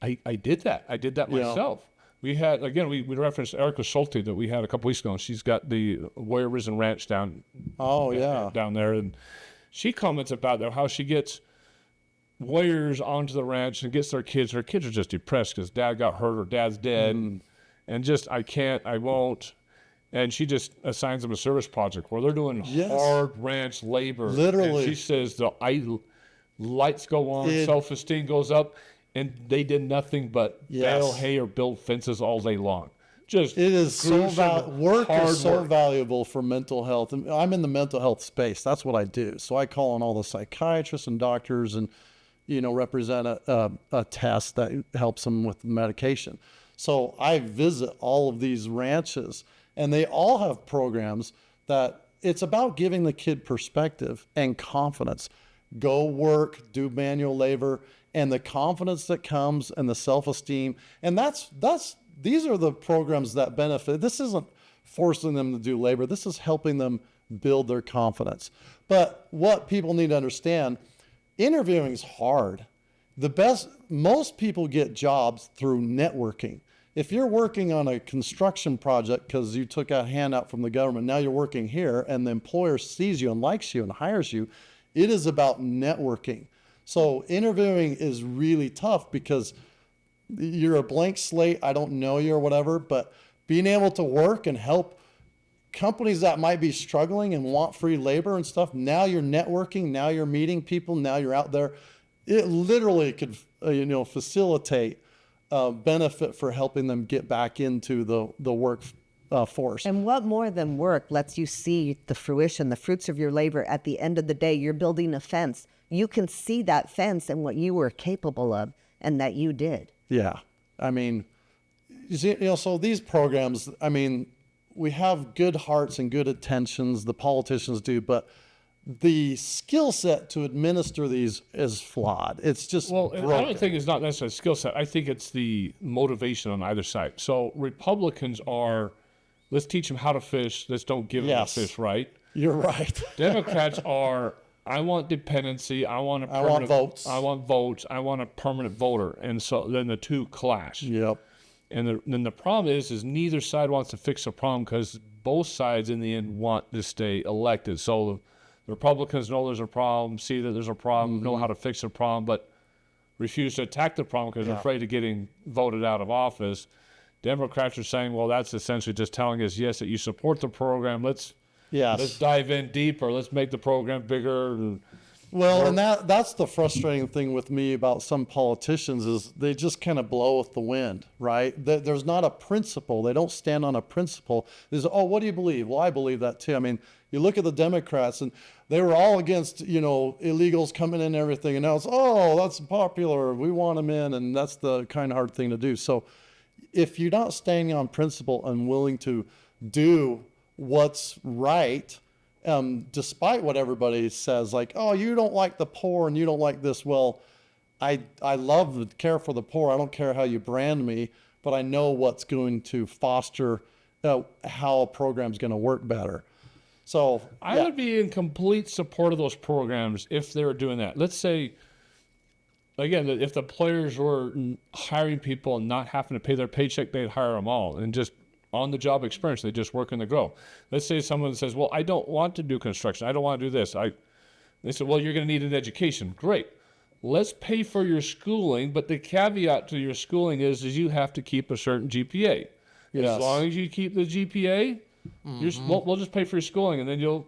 I did that. I did that myself. We had, again, we referenced Erica Schulte that we had a couple weeks ago, and she's got the Warrior Risen Ranch down there. And she comments about how she gets warriors onto the ranch and gets their kids. Her kids are just depressed because dad got hurt or dad's dead. And just, I won't. And she just assigns them a service project where they're doing hard ranch labor. Literally. And she says the lights go on, self-esteem goes up, and they did nothing but bale hay or build fences all day long. Work is so valuable for mental health. And I'm in the mental health space. That's what I do. So I call on all the psychiatrists and doctors and, represent a test that helps them with medication. So I visit all of these ranches, and they all have programs that it's about giving the kid perspective and confidence. Go work, do manual labor, and the confidence that comes and the self-esteem. And these are the programs that benefit. This isn't forcing them to do labor. This is helping them build their confidence. But what people need to understand, interviewing is hard. Most people get jobs through networking. If you're working on a construction project because you took a handout from the government, now you're working here and the employer sees you and likes you and hires you, it is about networking. So interviewing is really tough because you're a blank slate. I don't know you or whatever, but being able to work and help companies that might be struggling and want free labor and stuff, now you're networking, now you're meeting people, now you're out there. It literally could, facilitate benefit for helping them get back into the work force. And what more than work lets you see the fruits of your labor? At the end of the day, you're building a fence. You can see that fence and what you were capable of and that you did. Yeah. I mean, so these programs, we have good hearts and good intentions, the politicians do, but the skill set to administer these is flawed. It's just Well, broken. I don't think it's not necessarily skill set. I think it's the motivation on either side. So Republicans are, let's teach them how to fish. Let's don't give them Yes. the fish, right? You're right. Democrats are, I want dependency. I want a I want permanent votes. I want votes. I want a permanent voter. And so then the two clash. Yep. And then the problem is neither side wants to fix the problem because both sides in the end want to stay elected. So the Republicans know there's a problem, see that there's a problem, know how to fix the problem, but refuse to attack the problem because they're afraid of getting voted out of office. Democrats are saying, well, that's essentially just telling us, yes, that you support the program. Let's dive in deeper. Let's make the program bigger. Well, and that's the frustrating thing with me about some politicians is they just kind of blow with the wind, right? There's not a principle. They don't stand on a principle. There's, oh, what do you believe? Well, I believe that too. I mean, you look at the Democrats and they were all against, illegals coming in and everything. And now it's, oh, that's popular. We want them in. And that's the kind of hard thing to do. So if you're not standing on principle and willing to do what's right, despite what everybody says, like, oh, you don't like the poor and you don't like this. Well, I love to care for the poor. I don't care how you brand me, but I know what's going to foster how a program's going to work better. So I would be in complete support of those programs if they were doing that. Let's say, again, if the players were hiring people and not having to pay their paycheck, they'd hire them all and just on-the-job experience. They just work and they grow. Let's say someone says, well, I don't want to do construction. I don't want to do this. They said, well, you're going to need an education. Great. Let's pay for your schooling, but the caveat to your schooling is you have to keep a certain GPA. Yes. As long as you keep the GPA, we'll just pay for your schooling, and then you'll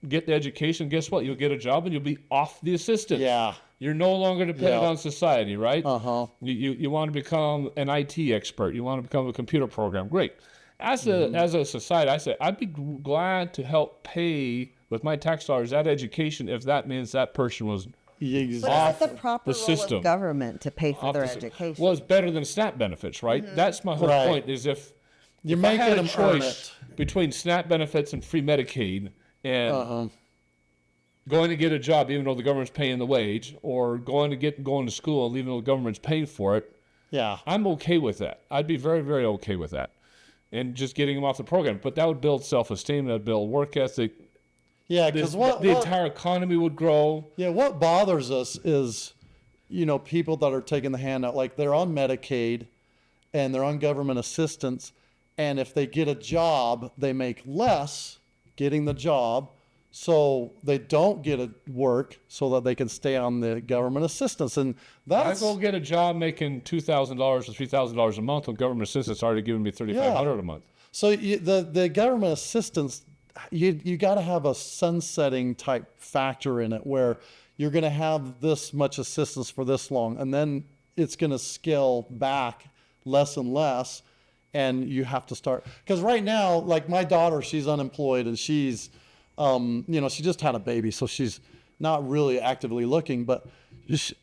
get the education. Guess what? You'll get a job, and you'll be off the assistance. Yeah. You're no longer dependent on society, right? Uh-huh. You want to become an IT expert. You want to become a computer program. Great. As a society, I say I'd be glad to help pay with my tax dollars that education if that means that person was But is Exactly. it the proper the role system. of government to pay for their opposite. education? Well, it's better than SNAP benefits, right? That's my whole Right. point. Is if You're if I making had a them earn choice it. between SNAP benefits and free Medicaid and going to get a job even though the government's paying the wage, or going to school even though the government's paying for it, Yeah. I'm okay with that. I'd be very, very okay with that. And just getting them off the program. But that would build self-esteem, that would build work ethic. Yeah, The because what entire economy would grow. Yeah, what bothers us is, people that are taking the handout, like they're on Medicaid and they're on government assistance. And if they get a job, they make less getting the job. So they don't get a work so that they can stay on the government assistance. And I that's, go get a job making $2,000 or $3,000 a month, and government assistance already giving me $3,500 a month. so the government assistance, you got to have a sunsetting type factor in it where you're going to have this much assistance for this long, and then it's going to scale back less and less, and you have to start. Because right now, like my daughter, she's unemployed, and she's, she just had a baby, so she's not really actively looking, but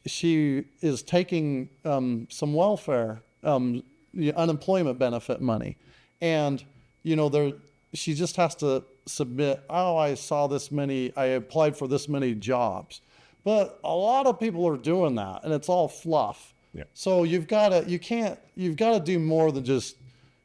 she is taking some welfare, the unemployment benefit money, and she just has to submit. Oh, I applied for this many jobs, but a lot of people are doing that, and it's all fluff. Yeah. So you've got to do more than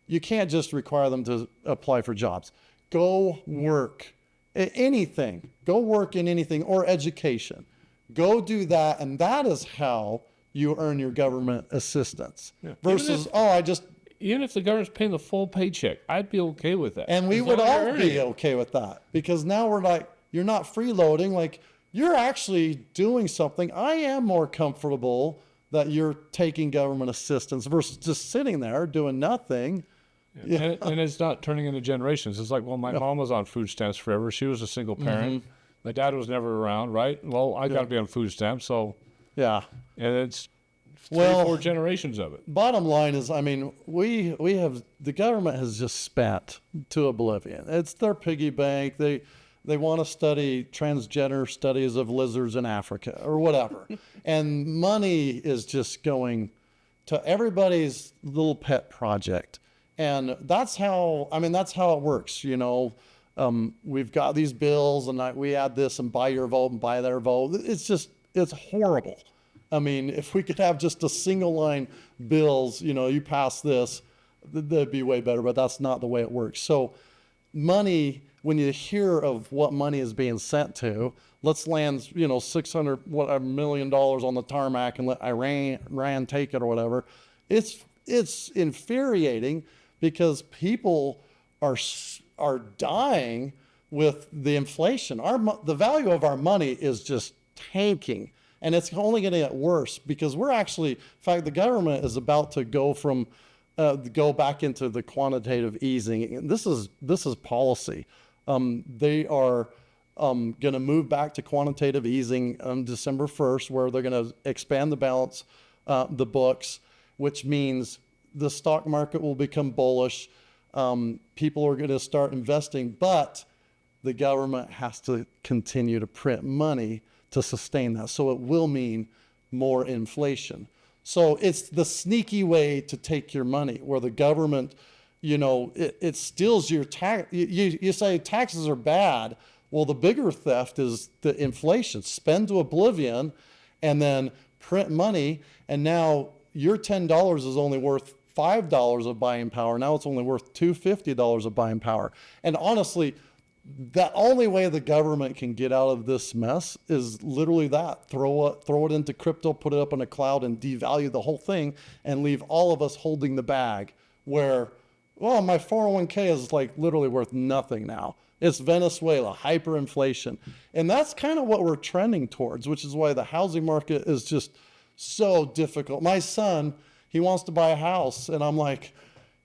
you can't just require them to apply for jobs. Go work. Anything. Go work in anything, or education. Go do that, and that is how you earn your government assistance. Yeah. Versus, Even if the government's paying the full paycheck, I'd be okay with that. and we As would long as you're all earning be it. okay with that, because now we're like, you're not freeloading, like you're actually doing something. I am more comfortable that you're taking government assistance versus just sitting there doing nothing. Yeah. And it's not turning into generations. It's like, well, my mom was on food stamps forever. She was a single parent. My dad was never around, right? Well, I got to be on food stamps. So, Yeah. and it's Well, 4 generations of it. Bottom line is, we have, the government has just spent to oblivion. It's their piggy bank. They want to study transgender studies of lizards in Africa or whatever. And money is just going to everybody's little pet project. And that's how it works, we've got these bills and we add this and buy your vote and buy their vote. It's horrible. I mean, if we could have just a single line bills, you pass this, that'd be way better, but that's not the way it works. So money, when you hear of what money is being sent to, let's land, $600 million on the tarmac and let Iran take it or whatever. It's infuriating because people are dying with the inflation. The value of our money is just tanking, and it's only going to get worse because in fact, the government is about to go back into the quantitative easing. This is policy. They are going to move back to quantitative easing on December 1st, where they're going to expand the balance, the books, which means the stock market will become bullish. People are going to start investing, but the government has to continue to print money to sustain that. So it will mean more inflation. So it's the sneaky way to take your money, where the government, it steals your tax. You say taxes are bad. Well, the bigger theft is the inflation. Spend to oblivion and then print money. And now your $10 is only worth $5 of buying power. Now it's only worth $250 of buying power. And honestly, the only way the government can get out of this mess is literally that. Throw it into crypto, put it up in a cloud, and devalue the whole thing and leave all of us holding the bag where, well, my 401k is like literally worth nothing now. It's Venezuela, hyperinflation. And that's kind of what we're trending towards, which is why the housing market is just so difficult. My son, he wants to buy a house, and I'm like,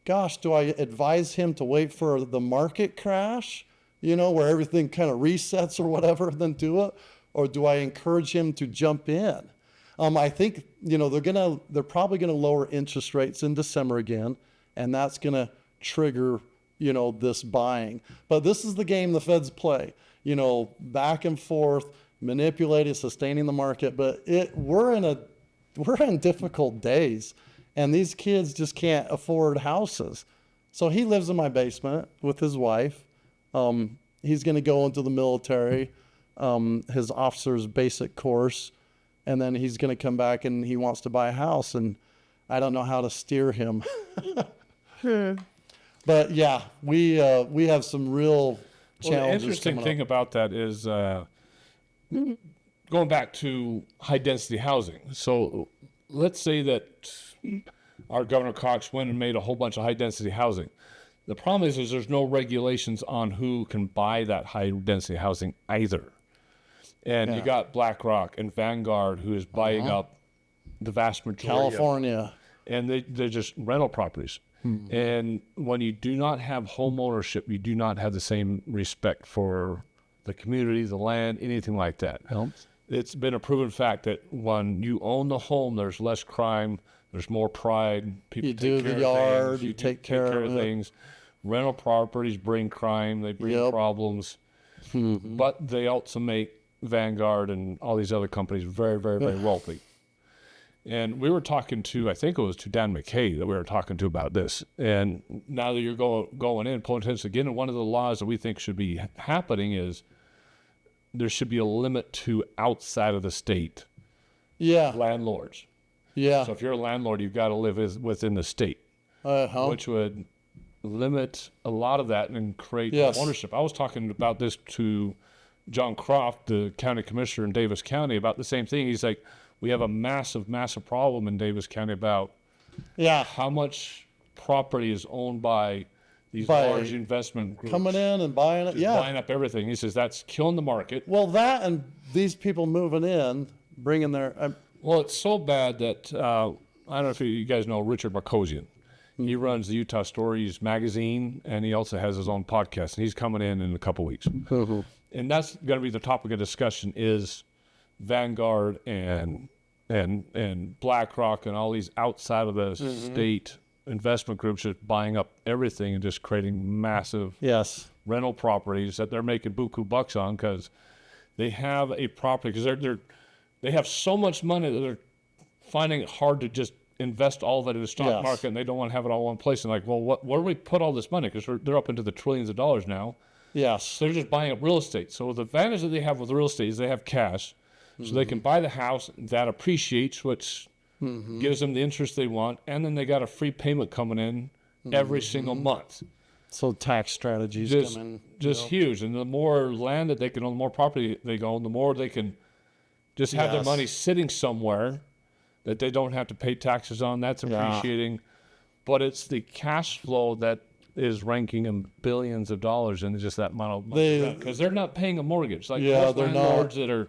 gosh, do I advise him to wait for the market crash, where everything kind of resets or whatever, then do it? Or do I encourage him to jump in? I think, they're probably going to lower interest rates in December again, and that's going to trigger, this buying. But this is the game the Feds play, back and forth, manipulating, sustaining the market. But we're in difficult days, and these kids just can't afford houses. So he lives in my basement with his wife. He's going to go into the military, his officer's basic course, and then he's going to come back and he wants to buy a house, and I don't know how to steer him. But yeah, we have some real challenges. Well, the interesting thing about that is going back to high density housing. So let's say that our Governor Cox went and made a whole bunch of high density housing. The problem is there's no regulations on who can buy that high density housing either. And you got BlackRock and Vanguard, who is buying up the vast majority California. And they're just rental properties. And when you do not have home ownership, you do not have the same respect for the community, the land, anything like that. Helps. It's been a proven fact that when you own the home, there's less crime, there's more pride. People You take do care the of yard, things, you take care of it. things. Rental properties bring crime, they bring problems, but they also make Vanguard and all these other companies very, very, very wealthy. And we were talking to, I think it was to Dan McKay that we were talking to about this. And now that you're going in, pulling attention again, and one of the laws that we think should be happening is there should be a limit to outside of the state landlords. Yeah. So if you're a landlord, you've got to live within the state, which would limit a lot of that and create ownership. I was talking about this to John Croft, the county commissioner in Davis County, about the same thing. He's like, we have a massive, massive problem in Davis County about how much property is owned by these large investment groups. Coming in and buying it. Buying up everything. He says that's killing the market. Well, that and these people moving in, bringing their... Well, it's so bad that, I don't know if you guys know Richard Marcosian. He runs the Utah Stories magazine, and he also has his own podcast, and he's coming in a couple weeks. And that's going to be the topic of discussion is Vanguard and BlackRock and all these outside of the state investment groups just buying up everything and just creating massive rental properties that they're making buku bucks on because they have a property, because they have so much money that they're finding it hard to just invest all of it in the stock market, and they don't want to have it all in one place. And like, well, where do we put all this money? Because they're up into the trillions of dollars now. Yes. They're just buying up real estate. So the advantage that they have with real estate is they have cash. So they can buy the house that appreciates, which gives them the interest they want. And then they got a free payment coming in every single month. So tax strategies Just, come in. just huge. And the more land that they can own, the more property they own, the more they can just have their Yes. money sitting somewhere that they don't have to pay taxes on. That's appreciating. But it's the cash flow that is ranking in billions of dollars in just that amount of money. Because they're not paying a mortgage. Like most they're landlords not. that are...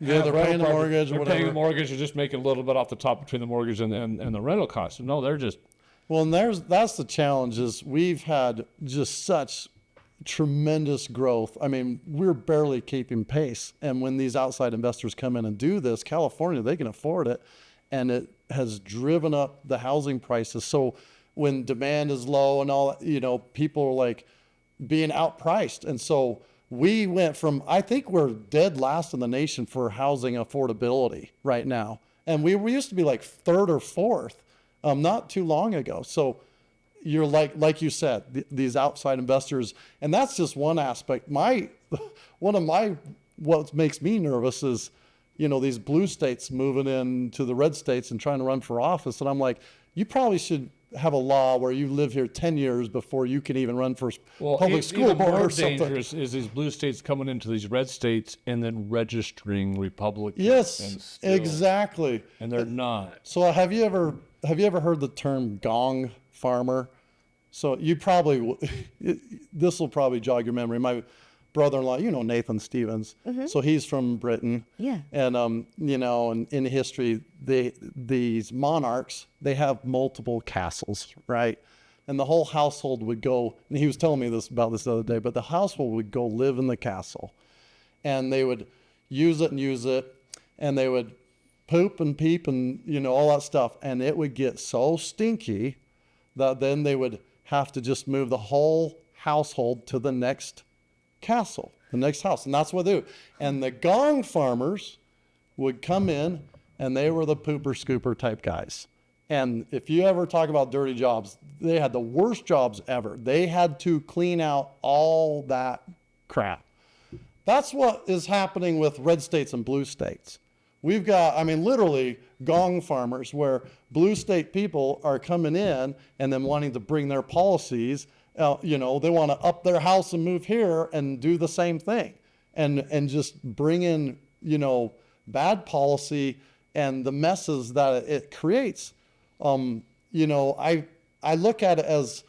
Yeah, they're paying the mortgage or They're whatever. paying the mortgage. They're just making a little bit off the top between the mortgage and the rental costs. No, they're just... Well, and that's the challenge is we've had just such tremendous growth. I mean, we're barely keeping pace. And when these outside investors come in and do this, California, they can afford it. And it has driven up the housing prices. So when demand is low and all, people are like being outpriced. And so we went from, I think we're dead last in the nation for housing affordability right now. And we used to be like third or fourth. Not too long ago. So you're like you said, these outside investors, and that's just one aspect. What makes me nervous is, these blue states moving into the red states and trying to run for office. And I'm like, you probably should have a law where you live here 10 years before you can even run for public school board or something. More dangerous is these blue states coming into these red states and then registering Republicans. Yes, exactly. And they're not. So have you ever heard the term gong farmer? So you probably, this will probably jog your memory. My brother-in-law, Nathan Stevens. So he's from Britain. Yeah. And, and in history, these monarchs, they have multiple castles, right? And the whole household would go, and he was telling me about this the other day, but the household would go live in the castle. And they would use it, and they would poop and peep and, all that stuff. And it would get so stinky that then they would have to just move the whole household to the next castle, the next house. And that's what they do. And the gong farmers would come in, and they were the pooper scooper type guys. And if you ever talk about dirty jobs, they had the worst jobs ever. They had to clean out all that crap. That's what is happening with red states and blue states. We've got, literally gong farmers where blue state people are coming in and then wanting to bring their policies. They want to up their house and move here and do the same thing and just bring in, bad policy and the messes that it creates. I look at it as,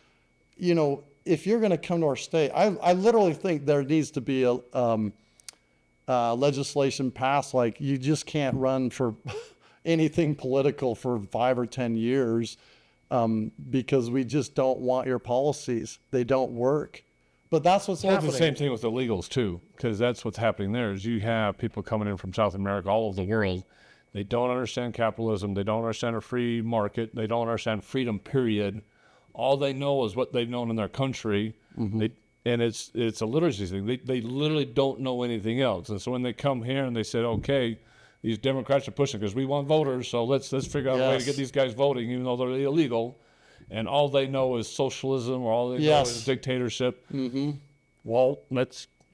if you're going to come to our state, I literally think there needs to be a legislation passed, like you just can't run for anything political for 5 or 10 years because we just don't want your policies. They don't work. But that's what's happening. It's the same thing with illegals too, because that's what's happening there. Is you have people coming in from South America, all over the world. They don't understand capitalism. They don't understand a free market. They don't understand freedom, period. All they know is what they've known in their country. And it's a literacy thing. They literally don't know anything else. And so when they come here and they said, okay, these Democrats are pushing because we want voters, so let's figure out a way to get these guys voting, even though they're illegal. And all they know is socialism, or all they know is dictatorship. Well,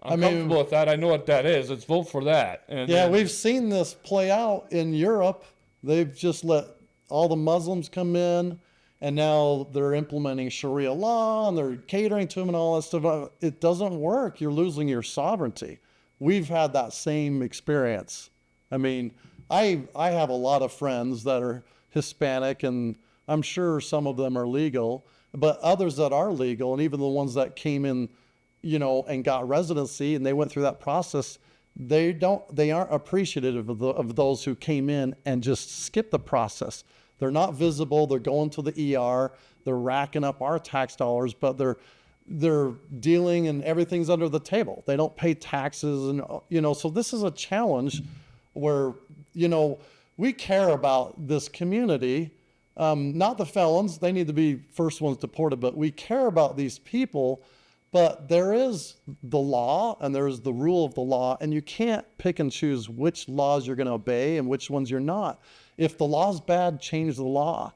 I'm comfortable with that. I know what that is. Let's vote for that. And we've seen this play out in Europe. They've just let all the Muslims come in, and now they're implementing Sharia law, and they're catering to them and all that stuff. It doesn't work. You're losing your sovereignty. We've had that same experience. I have a lot of friends that are Hispanic, and I'm sure some of them are legal, but others that are legal, and even the ones that came in, and got residency, and they went through that process, they aren't appreciative of those who came in and just skipped the process. They're not visible. They're going to the ER. They're racking up our tax dollars, but they're dealing and everything's under the table. They don't pay taxes, and so this is a challenge where we care about this community, not the felons. They need to be first ones deported, but we care about these people. But there is the law and there is the rule of the law, and you can't pick and choose which laws you're going to obey and which ones you're not. If the law's bad, change the law.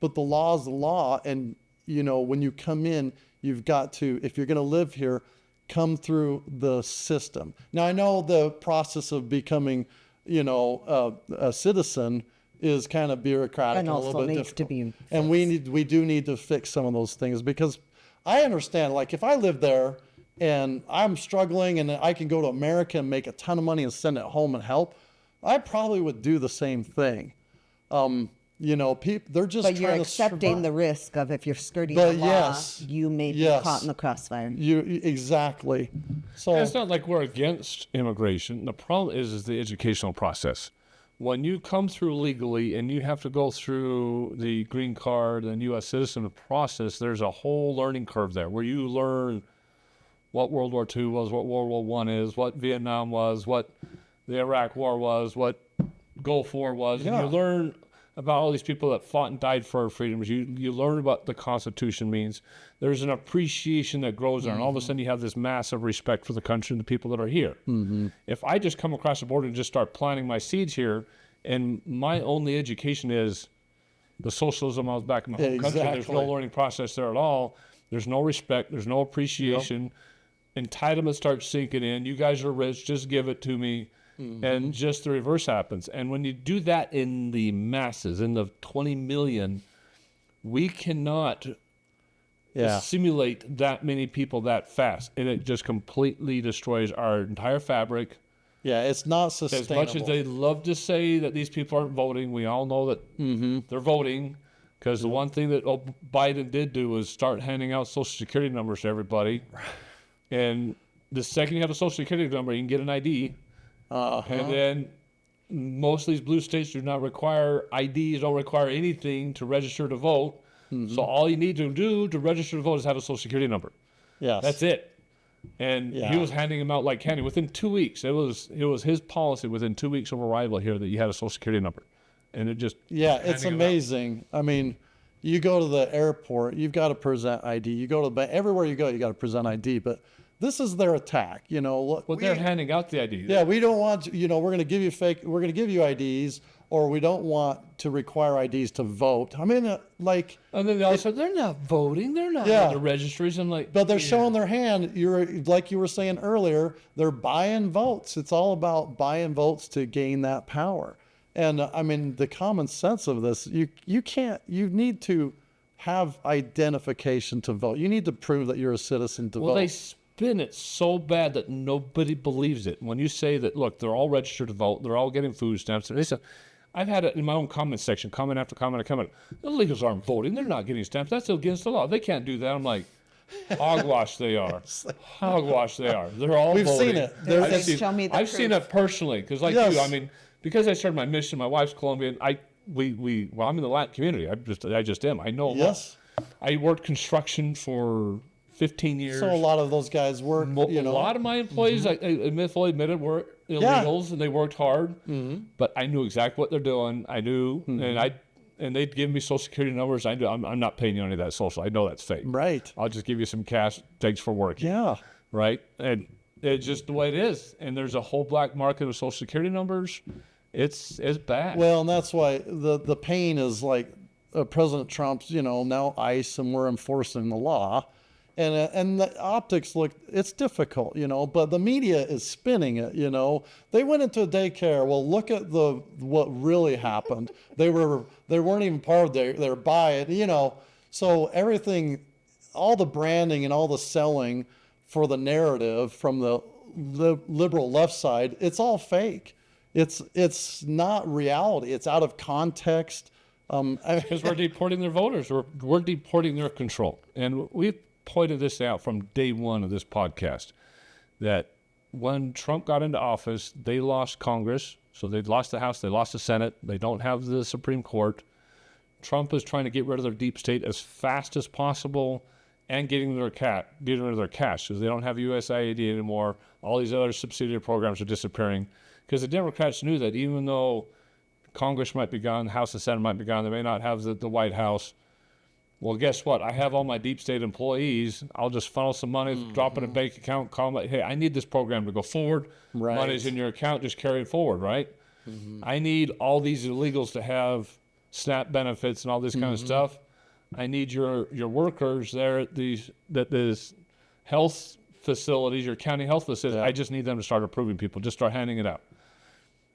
But the law is the law, and when you come in, you've got to, if you're going to live here, come through the system. Now, I know the process of becoming, a citizen is kind of bureaucratic And and a little also bit needs to difficult. be And we do need to fix some of those things, because I understand, like, if I live there and I'm struggling and I can go to America and make a ton of money and send it home and help, I probably would do the same thing. People, they're just But you're trying to accepting survive. the risk of if you're skirting But the law, yes, you may be yes. caught in the crossfire. Exactly. So It's not like we're against immigration. The problem is the educational process. When you come through legally and you have to go through the green card and U.S. citizen process, there's a whole learning curve there where you learn what World War II was, what World War I is, what Vietnam was, what the Iraq War was, what Gulf War was. Yeah. And you learn about all these people that fought and died for our freedoms. You learn what the Constitution means. There's an appreciation that grows there, and all of a sudden you have this massive respect for the country and the people that are here. Mm-hmm. If I just come across the border and just start planting my seeds here, and my only education is the socialism I was back in my home country, there's no Exactly. learning process there at all. There's no respect. There's no appreciation. Entitlement starts sinking in. You guys are rich. Just give it to me. And just the reverse happens. And when you do that in the masses, in the 20 million, we cannot assimilate that many people that fast. And it just completely destroys our entire fabric. Yeah, it's not As sustainable. much as they love to say that these people aren't voting, we all know that they're voting. Because the one thing that Biden did do was start handing out Social Security numbers to everybody. And the second you have a Social Security number, you can get an ID. And then most of these blue states do not require IDs, don't require anything to register to vote. So all you need to do to register to vote is have a Social Security number. Yes. That's it. And he was handing them out like candy. Within 2 weeks, it was his policy within 2 weeks of arrival here that you had a Social Security number. And it just Yeah, it's handing 'em out. amazing. I mean, you go to the airport, you've got to present ID. You go to the bank, everywhere you go, you got to present ID. But this is their attack. Look, Well, they're handing out the ID. yeah, we don't want, we're going to give you we're going to give you IDs, or we don't want to require IDs to vote. I mean, And then they all said, they're not voting. They're not Yeah. on the registries. I'm like, but they're showing their hand. Like you were saying earlier, they're buying votes. It's all about buying votes to gain that power. And I mean, the common sense of this, you need to have identification to vote. You need to prove that you're a citizen to well, vote. they spin it so bad that nobody believes it. When you say that, look, they're all registered to vote, they're all getting food stamps. They say, I've had it in my own comment section, comment after comment after comment. The illegals aren't voting. They're not getting stamps. That's against the law. They can't do that. I'm like, hogwash they are. Hogwash they are. They're all We've voting. seen it. Show me the I've seen proof. it personally because, like Yes. you, I mean, because I started my mission. My wife's Colombian. I'm in the Latin community. I just am. I know. a lot. Yes. I worked construction for 15 years. So a lot of those guys work, A lot of my employees, I fully admitted, were illegals, and they worked hard. But I knew exactly what they're doing. I knew, and they'd give me Social Security numbers. I'm not paying you any of that social. I know that's fake. Right. I'll just give you some cash. Thanks for working. Yeah. Right. And it's just the way it is. And there's a whole black market of Social Security numbers. It's bad. Well, and that's why the pain is like President Trump's, now ICE, and we're enforcing the law. And the optics look, it's difficult, but the media is spinning it, They went into a daycare. Well, look at what really happened. They weren't even part of it. They're by it, So everything, all the branding and all the selling for the narrative from the liberal left side, it's all fake. It's not reality. It's out of context. Because we're deporting their voters. We're deporting their control. And we've pointed this out from day one of this podcast, that when Trump got into office, they lost Congress. So they lost the House, they lost the Senate. They don't have the Supreme Court. Trump is trying to get rid of their deep state as fast as possible and getting rid of their cash, because they don't have USAID anymore. All these other subsidiary programs are disappearing. Because the Democrats knew that even though Congress might be gone, the House and Senate might be gone, they may not have the White House. Well, guess what? I have all my deep state employees. I'll just funnel some money, drop it in a bank account, call them, hey, I need this program to go forward. Right. Money's in your account, just carry it forward, right? I need all these illegals to have SNAP benefits and all this kind of stuff. I need your workers there at this health facilities, your county health facilities. I just need them to start approving people. Just start handing it out.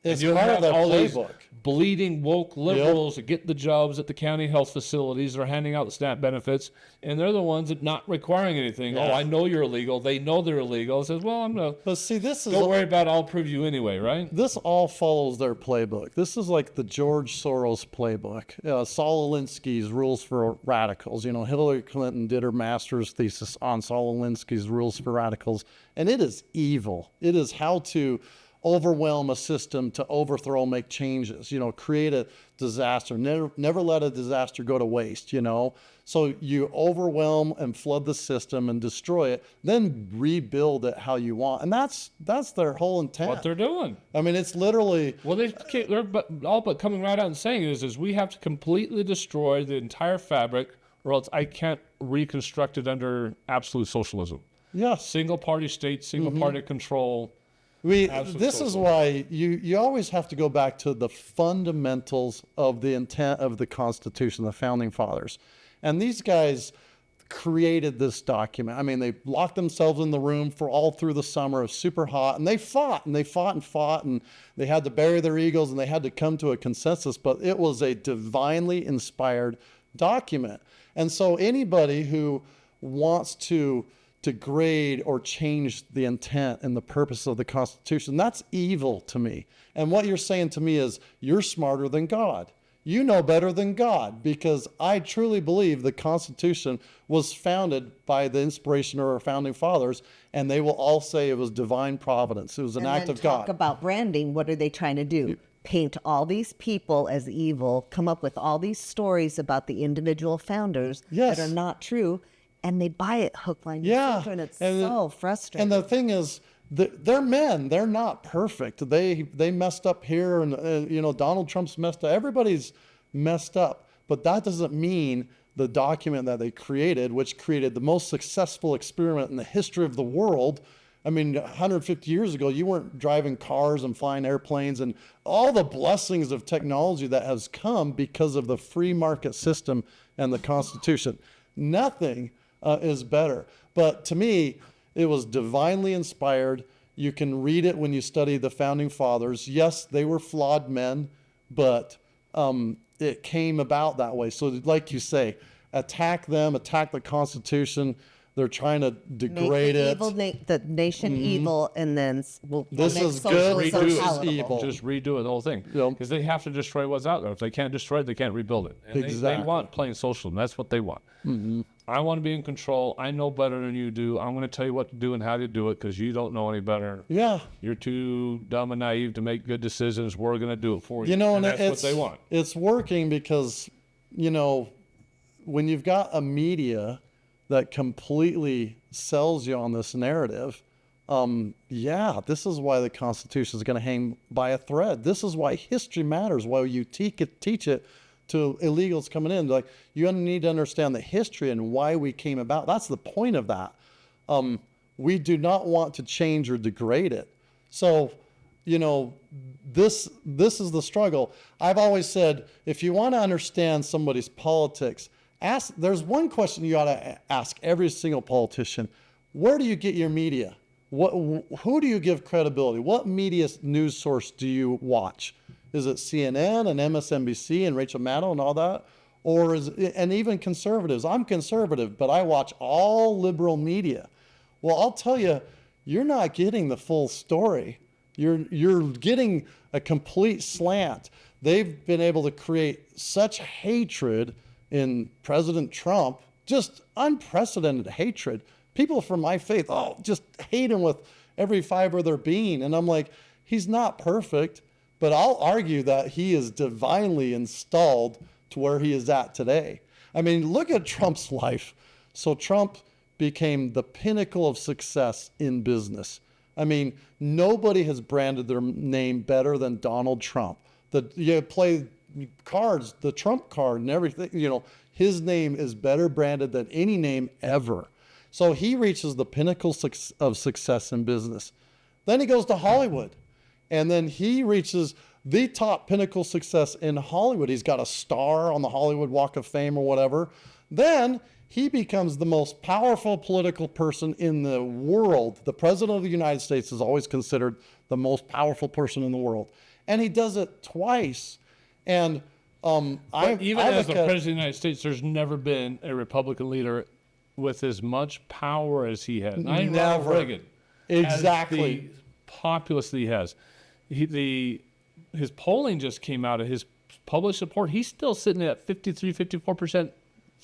It's And you part of have their all these playbook. bleeding woke liberals that get the jobs at the county health facilities. They're handing out the SNAP benefits, and they're the ones that not requiring anything. Yeah. Oh, I know you're illegal. They know they're illegal. It says, well, I'm gonna. But see, this is Don't worry about it. I'll prove you anyway, right? this all follows their playbook. This is like the George Soros playbook. Saul Alinsky's Rules for Radicals. You know, Hillary Clinton did her master's thesis on Saul Alinsky's Rules for Radicals, and it is evil. It is how to overwhelm a system to overthrow, make changes, you know, create a disaster, never let a disaster go to waste, you know. So you overwhelm and flood the system and destroy it, then rebuild it how you want. And that's their whole intent. What they're doing. I mean, it's literally, Well, they're all but coming right out and saying is we have to completely destroy the entire fabric, or else I can't reconstruct it under absolute socialism. yes. Single party state, single party control. This is why you always have to go back to the fundamentals of the intent of the Constitution, the Founding Fathers. And these guys created this document. I mean, they locked themselves in the room for all through the summer. It was super hot, and they fought, and they fought and fought, and they had to bury their egos, and they had to come to a consensus. But it was a divinely inspired document. And so anybody who wants to degrade or change the intent and the purpose of the Constitution, that's evil to me. And what you're saying to me is you're smarter than God. You know better than God, because I truly believe the Constitution was founded by the inspiration of our founding fathers, and they will all say it was divine providence. It was an act of God. Talk about branding. What are they trying to do? Paint all these people as evil, come up with all these stories about the individual founders Yes. that are not true, and they buy it hook, line, and Yeah. sinker, and it's And so frustrating. And the thing is, they're men. They're not perfect. They messed up here, and you know, Donald Trump's messed up. Everybody's messed up, but that doesn't mean the document that they created, which created the most successful experiment in the history of the world. I mean, 150 years ago, you weren't driving cars and flying airplanes and all the blessings of technology that has come because of the free market system and the Constitution. Nothing is better. But to me, it was divinely inspired. You can read it when you study the founding fathers. Yes, they were flawed men, but it came about that way. So like you say, attack them, attack the Constitution. They're trying to degrade it. The nation evil, and then we'll This make is good socialism versus palatable. evil. Just redo it, the whole thing. Yep. Because they have to destroy what's out there. If they can't destroy it, they can't rebuild it. And they Exactly. want plain socialism. That's what they want. I want to be in control. I know better than you do. I'm going to tell you what to do and how to do it because you don't know any better. Yeah. You're too dumb and naive to make good decisions. We're going to do it for you. You know, and that's it's what they want. It's working because, you know, when you've got a media that completely sells you on this narrative, this is why the Constitution is going to hang by a thread. This is why history matters, why you teach it to illegals coming in. Like, you need to understand the history and why we came about. That's the point of that. We do not want to change or degrade it. So, you know, this is the struggle. I've always said, if you want to understand somebody's politics, there's one question you ought to ask every single politician. Where do you get your media? Who do you give credibility? What media news source do you watch? Is it CNN and MSNBC and Rachel Maddow and all that? Or and even conservatives? I'm conservative, but I watch all liberal media. Well, I'll tell you, you're not getting the full story. You're getting a complete slant. They've been able to create such hatred in President Trump, just unprecedented hatred. People from my faith, just hate him with every fiber of their being. And I'm like, he's not perfect, but I'll argue that he is divinely installed to where he is at today. I mean, look at Trump's life. So Trump became the pinnacle of success in business. I mean, nobody has branded their name better than Donald Trump. You play cards, the Trump card and everything, you know, his name is better branded than any name ever. So he reaches the pinnacle of success in business. Then he goes to Hollywood, and then he reaches the top pinnacle success in Hollywood. He's got a star on the Hollywood Walk of Fame or whatever. Then he becomes the most powerful political person in the world. The president of the United States is always considered the most powerful person in the world. And he does it twice. And Even as the president of the United States, there's never been a Republican leader with as much power as he had. Not even Ronald Reagan. Exactly. As the populace that he has. His polling just came out of his published support. He's still sitting at 53, 54%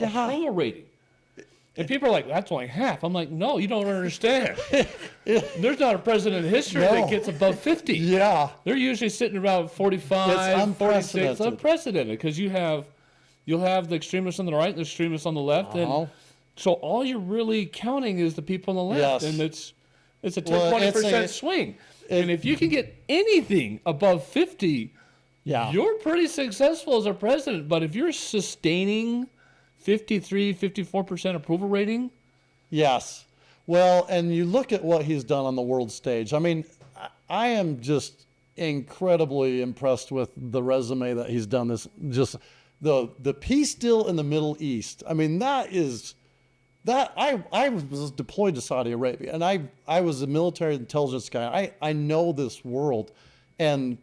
approval rating. And people are like, that's only half. I'm like, no, you don't understand. There's not a president in history that gets above 50. Yeah. They're usually sitting around 45, 46. Unprecedented. Because you'll have the extremists on the right and the extremists on the left. And so all you're really counting is the people on the left. Yes. And it's a 10, 20% swing. And if you can get anything above 50, you're pretty successful as a president. But if you're sustaining 53, 54% approval rating? Yes. Well, and you look at what he's done on the world stage. I mean, I am just incredibly impressed with the resume that he's done. This just the peace deal in the Middle East. I mean, I was deployed to Saudi Arabia, and I was a military intelligence guy. I know this world, and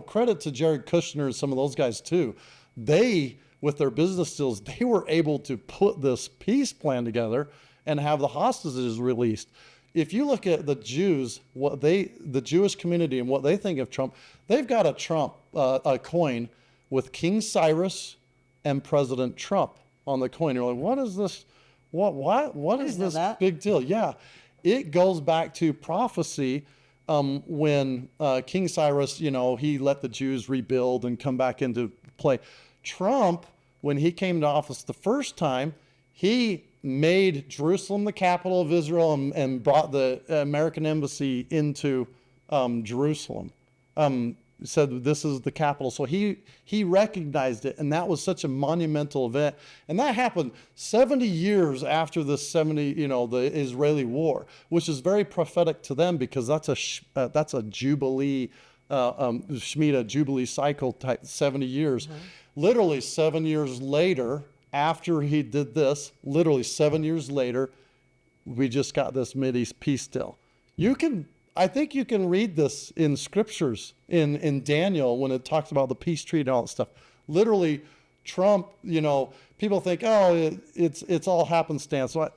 credit to Jared Kushner and some of those guys too. They, with their business deals, they were able to put this peace plan together and have the hostages released. If you look at the Jews, the Jewish community and what they think of Trump, they've got a coin with King Cyrus and President Trump on the coin. You're like, what is this? What is this big deal? Yeah, it goes back to prophecy when King Cyrus, he let the Jews rebuild and come back into play. Trump, when he came to office the first time, he made Jerusalem the capital of Israel and brought the American embassy into Jerusalem. Said this is the capital. So he recognized it, and that was such a monumental event. And that happened 70 years after the the Israeli war, which is very prophetic to them because that's a Jubilee, Shemitah Jubilee cycle type 70 years. Mm-hmm. Literally 7 years later, after he did this, literally 7 years later, we just got this Mideast peace deal. I think you can read this in scriptures in Daniel when it talks about the peace treaty and all that stuff. Literally, Trump, people think, it's all happenstance. So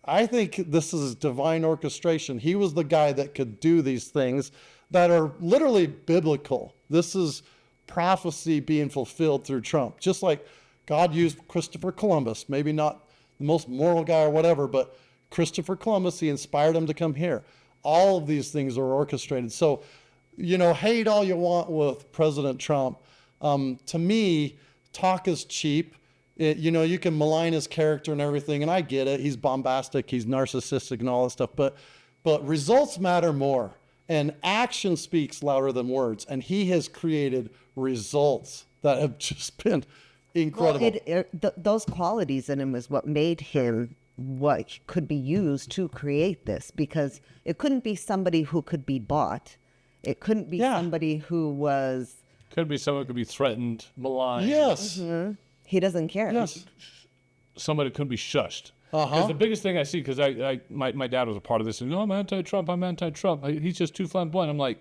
I think this is divine orchestration. He was the guy that could do these things that are literally biblical. This is prophecy being fulfilled through Trump. Just like God used Christopher Columbus, maybe not the most moral guy or whatever, but Christopher Columbus, he inspired him to come here. All of these things are orchestrated. So, hate all you want with President Trump. To me, talk is cheap. You can malign his character and everything, and I get it. He's bombastic, he's narcissistic and all that stuff, but results matter more. And action speaks louder than words. And he has created results that have just been incredible. Well, those qualities in him is what made him what could be used to create this, because it couldn't be somebody who could be bought. It couldn't be somebody who was... Could be someone who could be threatened, maligned. Yes. Mm-hmm. He doesn't care. Yes. Somebody could be shushed. Because the biggest thing I see, because my dad was a part of this, and I'm anti-Trump. He's just too flamboyant. I'm like,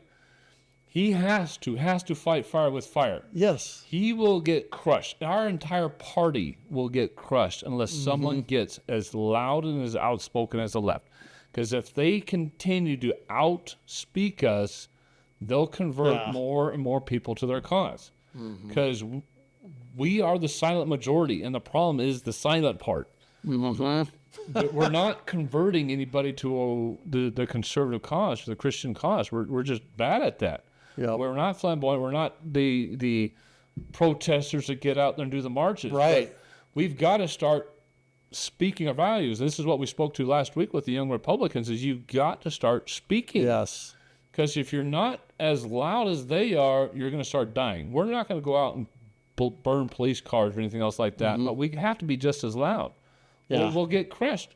he has to fight fire with fire. Yes. He will get crushed. Our entire party will get crushed unless someone gets as loud and as outspoken as the left. Because if they continue to outspeak us, they'll convert more and more people to their cause. Because we are the silent majority, and the problem is the silent part. But we're not converting anybody to the conservative cause, the Christian cause. We're just bad at that. Yep. We're not flamboyant. We're not the protesters that get out there and do the marches. Right. But we've got to start speaking our values. This is what we spoke to last week with the young Republicans, is you've got to start speaking. Yes. Because if you're not as loud as they are, you're going to start dying. We're not going to go out and burn police cars or anything else like that, but we have to be just as loud. Yeah. We'll get crushed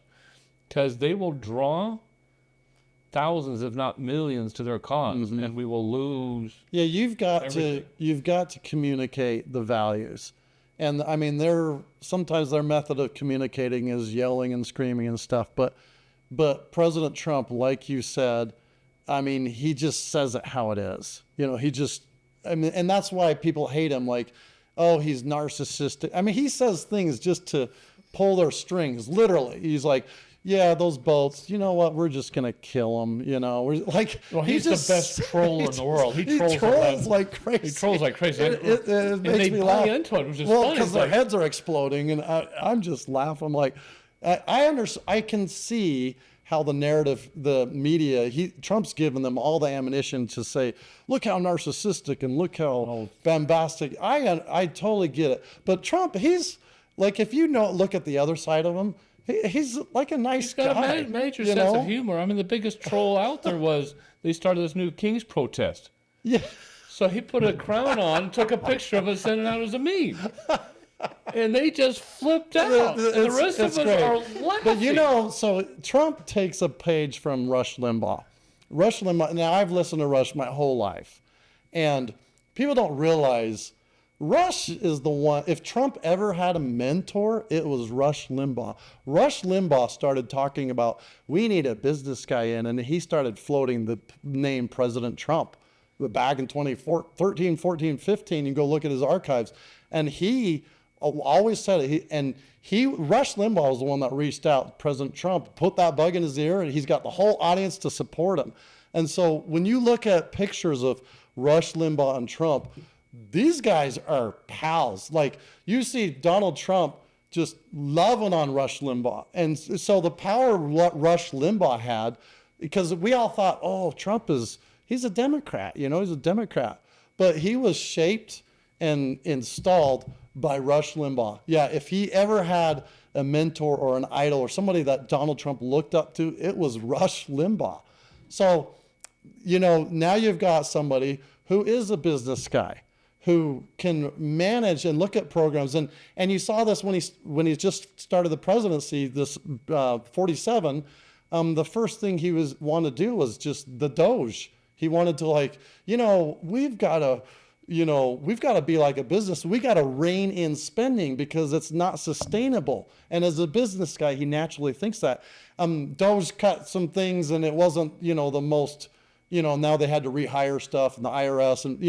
because they will draw thousands, if not millions, to their cause, and we will lose. Yeah, you've got everything. to communicate the values. And I mean, sometimes their method of communicating is yelling and screaming and stuff, but President Trump, like you said, I mean, he just says it how it is. I mean, and that's why people hate him. Like, oh, he's narcissistic. I mean, he says things just to pull their strings, literally. He's like, yeah, those boats, you know what? We're just going to kill them. We're like, Well, he's the best troller in the world. He trolls like crazy. He trolls like crazy. It and makes they me buy laugh. into it, which is Well, funny. because It's their like, heads are exploding, and I'm just laughing. I'm like, I can see how the narrative, the media, Trump's given them all the ammunition to say, look how narcissistic and look how bombastic. I totally get it. But Trump, he's like, if you look at the other side of him, he's like a nice he's got guy. a major sense of humor. I mean, the biggest troll out there was they started this new King's protest. Yeah. So he put a crown on, took a picture of it, sent it out as a meme. And they just flipped out. And the rest of us great. are laughing. But so Trump takes a page from Rush Limbaugh. Rush Limbaugh, now I've listened to Rush my whole life. And people don't realize Rush is the one, if Trump ever had a mentor, it was Rush Limbaugh. Rush Limbaugh started talking about, we need a business guy in, and he started floating the name President Trump. Back in 2013, 14, 15, you go look at his archives. And he always said it. Rush Limbaugh was the one that reached out to President Trump, put that bug in his ear, and he's got the whole audience to support him. And so when you look at pictures of Rush Limbaugh and Trump, these guys are pals. Like, you see Donald Trump just loving on Rush Limbaugh. And so the power Rush Limbaugh had, because we all thought, oh, he's a Democrat, he's a Democrat. But he was shaped and installed by Rush Limbaugh. Yeah, if he ever had a mentor or an idol or somebody that Donald Trump looked up to, it was Rush Limbaugh. So, now you've got somebody who is a business guy, who can manage and look at programs. And you saw this when he just started the presidency, this 47, the first thing he wanted to do was just the Doge. He wanted to we've got to be like a business. We got to rein in spending because it's not sustainable. And as a business guy, he naturally thinks that. Doge cut some things and it wasn't, the most, now they had to rehire stuff and the IRS and,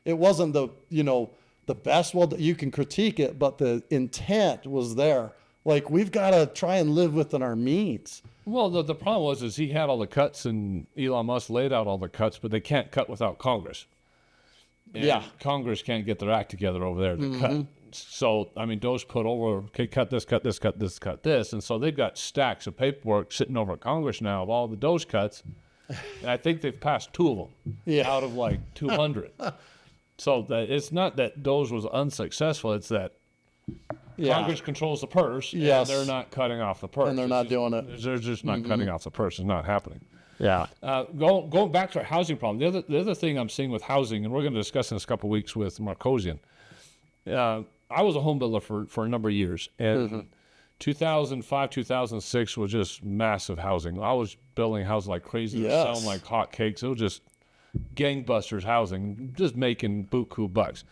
it wasn't the best. Well, you can critique it, but the intent was there. Like, we've got to try and live within our means. Well, the problem is he had all the cuts, and Elon Musk laid out all the cuts, but they can't cut without Congress. And yeah. Congress can't get their act together over there to cut. So, I mean, Doge put over, okay, cut this, cut this, cut this, cut this. And so they've got stacks of paperwork sitting over at Congress now of all the Doge cuts. And I think they've passed 2 of them out of like 200. So it's not that Doge was unsuccessful. It's that Congress controls the purse, and they're not cutting off the purse. And they're not doing it. They're just not cutting off the purse. It's not happening. Yeah. Going back to our housing problem, the other thing I'm seeing with housing, and we're going to discuss in this couple of weeks with Marcosian. I was a home builder for a number of years, and 2005, 2006 was just massive housing. I was building houses like crazy, selling like hotcakes. It was just gangbusters housing, just making buku bucks.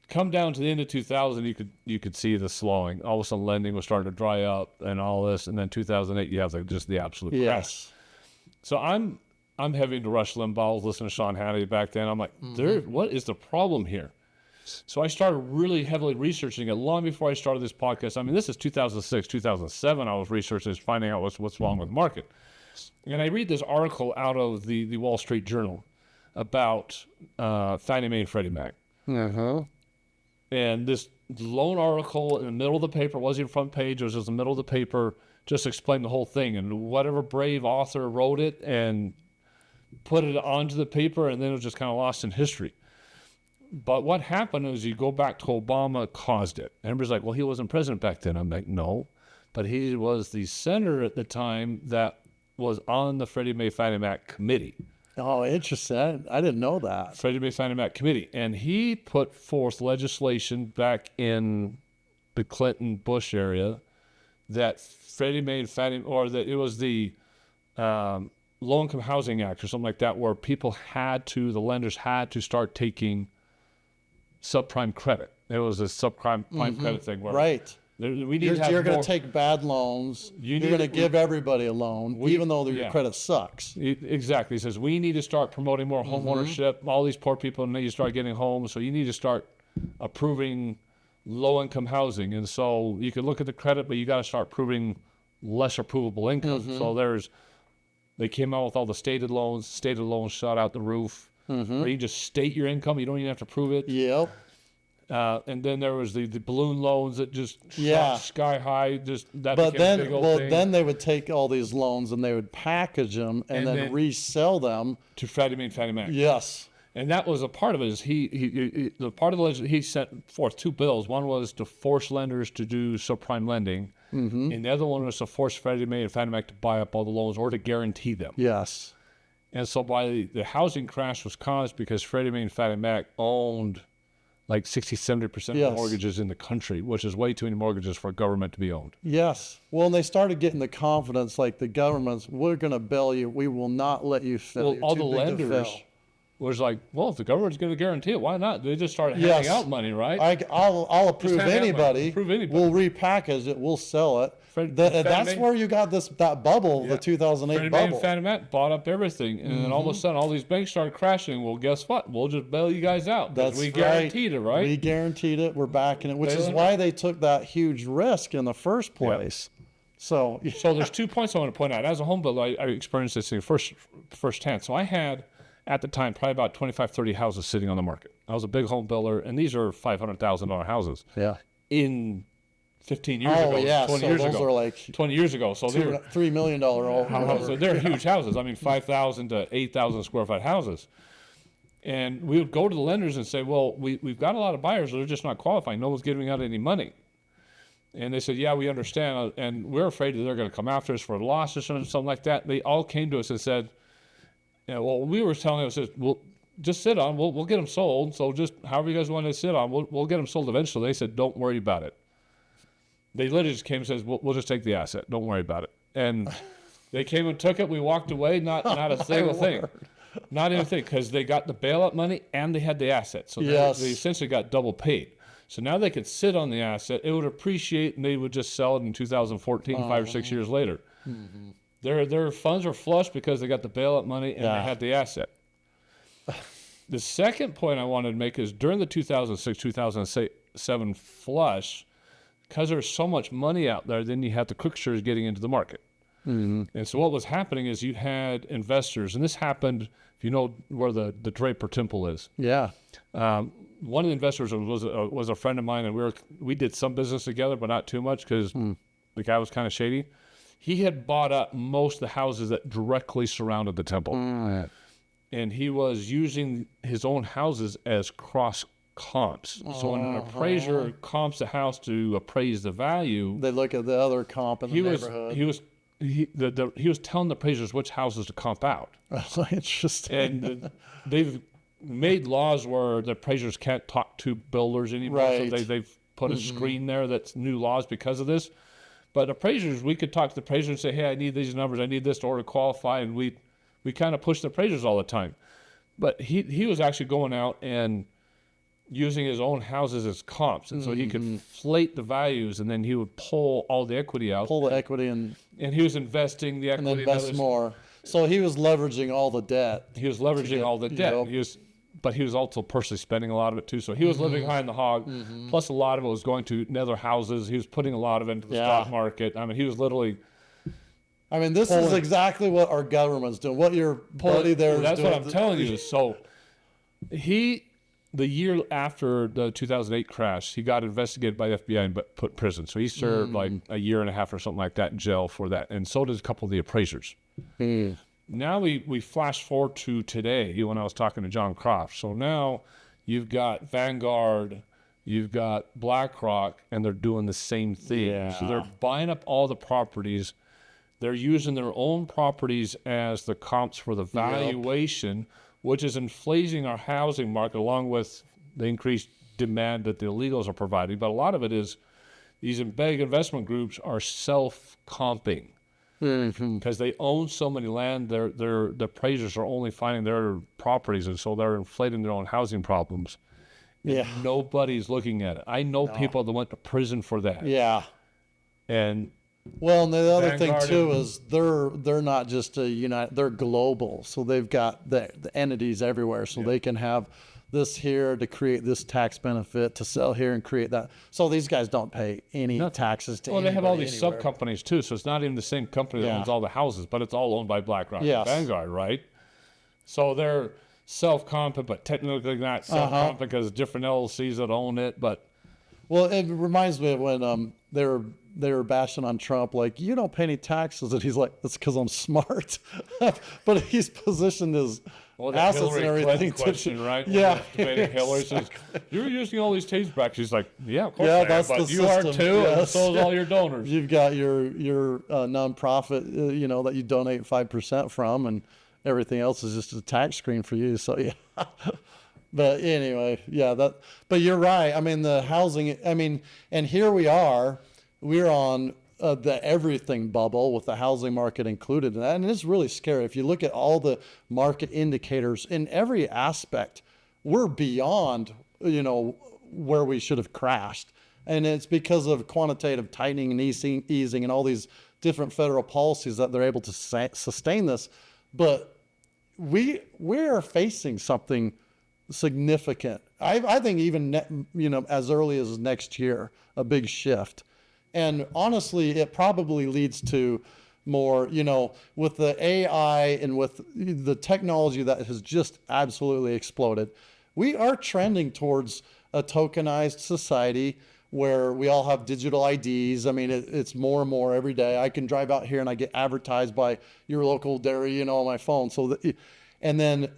Come down to the end of 2000, you could see the slowing. All of a sudden, lending was starting to dry up and all this. And then 2008, you have just the absolute crash. So I'm heavy into Rush Limbaugh. I was listening to Sean Hannity back then. I'm like, what is the problem here? So I started really heavily researching it long before I started this podcast. I mean, this is 2006, 2007. I was researching this, finding out what's wrong with the market. And I read this article out of the Wall Street Journal about Fannie Mae and Freddie Mac. And this lone article in the middle of the paper, wasn't even front page, it was just the middle of the paper, just explained the whole thing. And whatever brave author wrote it and put it onto the paper, and then it was just kind of lost in history. But what happened is you go back to Obama caused it. Everybody's like, well, he wasn't president back then. I'm like, no. But he was the senator at the time that was on the Freddie Mae Fannie Mac committee. Oh, interesting. I didn't know that. Freddie Mae Fannie Mac committee. And he put forth legislation back in the Clinton-Bush area that Freddie Mae and Fannie, or that it was the Low-Income Housing Act or something like that, where the lenders had to start taking subprime credit. There was a subprime credit thing where Right. we need to have You're going more- to take bad loans. You You're need going to to- give everybody a loan, even though your yeah. credit sucks. Exactly. He says, we need to start promoting more home ownership. All these poor people need to start getting homes. So you need to start approving low-income housing. And so you can look at the credit, but you got to start proving less approvable income. So they came out with all the stated loans. Stated loans shot out the roof. Where you just state your income. You don't even have to prove it. Yep. And then there was the balloon loans that just Yeah. shot sky high. That But became a big then, old thing. then they would take all these loans and they would package them and then resell them. To Freddie Mae and Fannie Mae. Yes. And that was a part of it. Is the part of the legislation, he sent forth two bills. One was to force lenders to do subprime lending, and the other one was to force Freddie Mae and Fannie Mae to buy up all the loans or to guarantee them. Yes. And so by the housing crash was caused because Freddie Mae and Fannie Mae owned like 60-70% of Yes. the mortgages in the country, which is way too many mortgages for a government to be owned. Yes. Well, and they started getting the confidence, like the governments, we're going to bail you. We will not let you fail. Well, You're all too the big to lenders fail. was like, well, if the government's going to guarantee it, why not? They just started handing Yes. out money, right? I'll approve hand out money. anybody. Approve anybody. We'll repackage it. We'll sell it. Fred- That's Fannie Mae- where you got that bubble, the 2008 Freddie Mae and bubble. Fannie Mae bought up everything, and then all of a sudden, all these banks started crashing. Well, guess what? We'll just bail you guys out. 'Cause That's we right. guaranteed it, right? We guaranteed it. We're backing it, which is Bailing why they took that huge risk in the first place. So, So there's 2 points I want to point out. As a home builder, I experienced this thing firsthand. So I had, at the time, probably about 25, 30 houses sitting on the market. I was a big home builder, and these are $500,000 houses. yeah. In 15 years Oh, ago, yeah. 20 So years those ago. are like 20 years ago. So they're $3 million houses. So they're huge houses. I mean, 5,000 to 8,000 square foot houses. And we would go to the lenders and say, well, we've got a lot of buyers. They're just not qualifying. No one's giving out any money. And they said, yeah, we understand. And we're afraid that they're going to come after us for losses or something like that. They all came to us and said, yeah, well, we were telling them, well, just sit on. We'll get them sold. So just however you guys want to sit on, we'll get them sold eventually. They said, don't worry about it. They literally just came and says, we'll just take the asset. Don't worry about it. And they came and took it. We walked away. Not a single thing. Not anything, because they got the bailout money and they had the asset. So Yes. they essentially got double paid. So now they could sit on the asset. It would appreciate, and they would just sell it in 2014, 5 or 6 years later. Their funds are flush because they got the bailout money and they had the asset. The second point I wanted to make is during the 2006, 2007 flush, because there's so much money out there, then you had the quicksters getting into the market. And so what was happening is you had investors, and this happened, if you know where the Draper Temple is. Yeah. One of the investors was a friend of mine, and we did some business together, but not too much because the guy was kind of shady. He had bought up most of the houses that directly surrounded the temple. And he was using his own houses as cross comps. So when an appraiser comps a house to appraise the value, They look at the other comp in the he neighborhood. was telling the appraisers which houses to comp out. That's interesting. And they've made laws where the appraisers can't talk to builders anymore. Right. So they've put a screen there that's new laws because of this. But appraisers, we could talk to the appraiser and say, hey, I need these numbers. I need this to order qualify. And we kind of push the appraisers all the time. But he was actually going out and using his own houses as comps. And so he could inflate the values, and then he would pull all the equity out. Pull the equity and And he was investing the equity. invest others. more. So he was leveraging all the debt. He was leveraging all the debt. Yep. But he was also personally spending a lot of it too. So he was living high in the hog. Plus, a lot of it was going to nether houses. He was putting a lot of it into the stock market. I mean, he was literally. I mean, this is exactly what our government's doing. What your buddy there is That's doing. what I'm telling you. So the year after the 2008 crash, he got investigated by the FBI and put in prison. So he served like a year and a half or something like that in jail for that. And so did a couple of the appraisers. Now we flash forward to today when I was talking to John Croft. So now you've got Vanguard, you've got BlackRock, and they're doing the same thing. Yeah. So they're buying up all the properties. They're using their own properties as the comps for the valuation, which is inflating our housing market along with the increased demand that the illegals are providing. But a lot of it is these big investment groups are self-comping. because they own so many land. The appraisers are only finding their properties, and so they're inflating their own housing problems. Yeah. Nobody's looking at it. I know people that went to prison for that. Yeah. And Well, and the other thing Vanguard too is they're not just a they're global. So they've got the entities everywhere. So they can have this here to create this tax benefit, to sell here and create that. So these guys don't pay any taxes to well, they have all anybody these anywhere. sub companies too. So it's not even the same company that owns all the houses, but it's all owned by BlackRock and Yes. Vanguard, right? So they're self-competent, but technically not self-competent because different LLCs that own it. But Well, it reminds me of when they were bashing on Trump, like, you don't pay any taxes, and he's like, that's because I'm smart. But he's positioned his the assets Hillary and everything Clinton question, right? Yeah, Debating Hillary says, "You're using all these tax brackets." He's like, "Yeah, of course I am, that's but the you are system. too, and Yes. so is all your donors." You've got your nonprofit, that you donate 5% from, and everything else is just a tax screen for you. So yeah. But anyway, but you're right. I mean, the housing, and here we're on the everything bubble with the housing market included in that. And it's really scary. If you look at all the market indicators in every aspect, we're beyond, where we should have crashed. And it's because of quantitative tightening and easing and all these different federal policies that they're able to sustain this. But we're facing something significant. I think even as early as next year, a big shift. And honestly, it probably leads to more, with the AI and with the technology that has just absolutely exploded. We are trending towards a tokenized society where we all have digital IDs. I mean, it's more and more every day. I can drive out here and I get advertised by your local dairy, on my phone. And then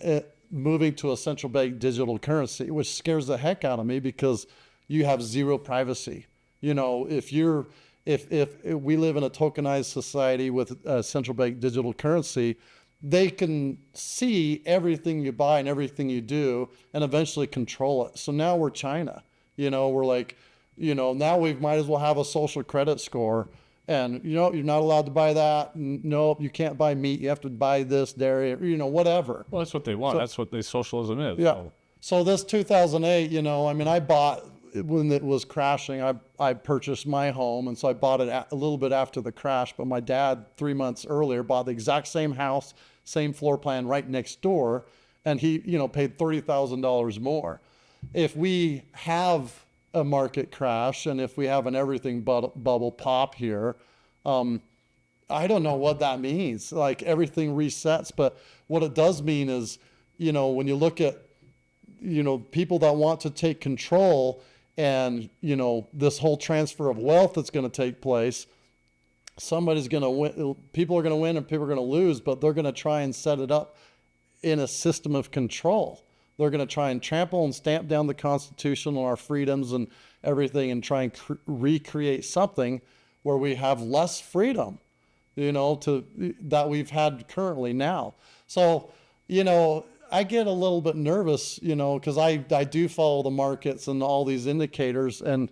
moving to a central bank digital currency, which scares the heck out of me because you have zero privacy. If we live in a tokenized society with a central bank digital currency, they can see everything you buy and everything you do and eventually control it. So now we're China. We're like, now we might as well have a social credit score. And, you're not allowed to buy that. Nope, you can't buy meat. You have to buy this dairy, whatever. Well, that's what they want. That's what socialism is. Yeah. So this 2008, I bought, when it was crashing, I purchased my home. And so I bought it a little bit after the crash. But my dad, 3 months earlier, bought the exact same house, same floor plan right next door. And he, paid $30,000 more. If we have a market crash and if we have an everything bubble pop here, I don't know what that means. Like, everything resets. But what it does mean is, when you look at, people that want to take control and, this whole transfer of wealth that's going to take place, somebody's going to win. People are going to win and people are going to lose, but they're going to try and set it up in a system of control. They're going to try and trample and stamp down the Constitution and our freedoms and everything and try and recreate something where we have less freedom, that we've had currently now. So, I get a little bit nervous, because I do follow the markets and all these indicators, and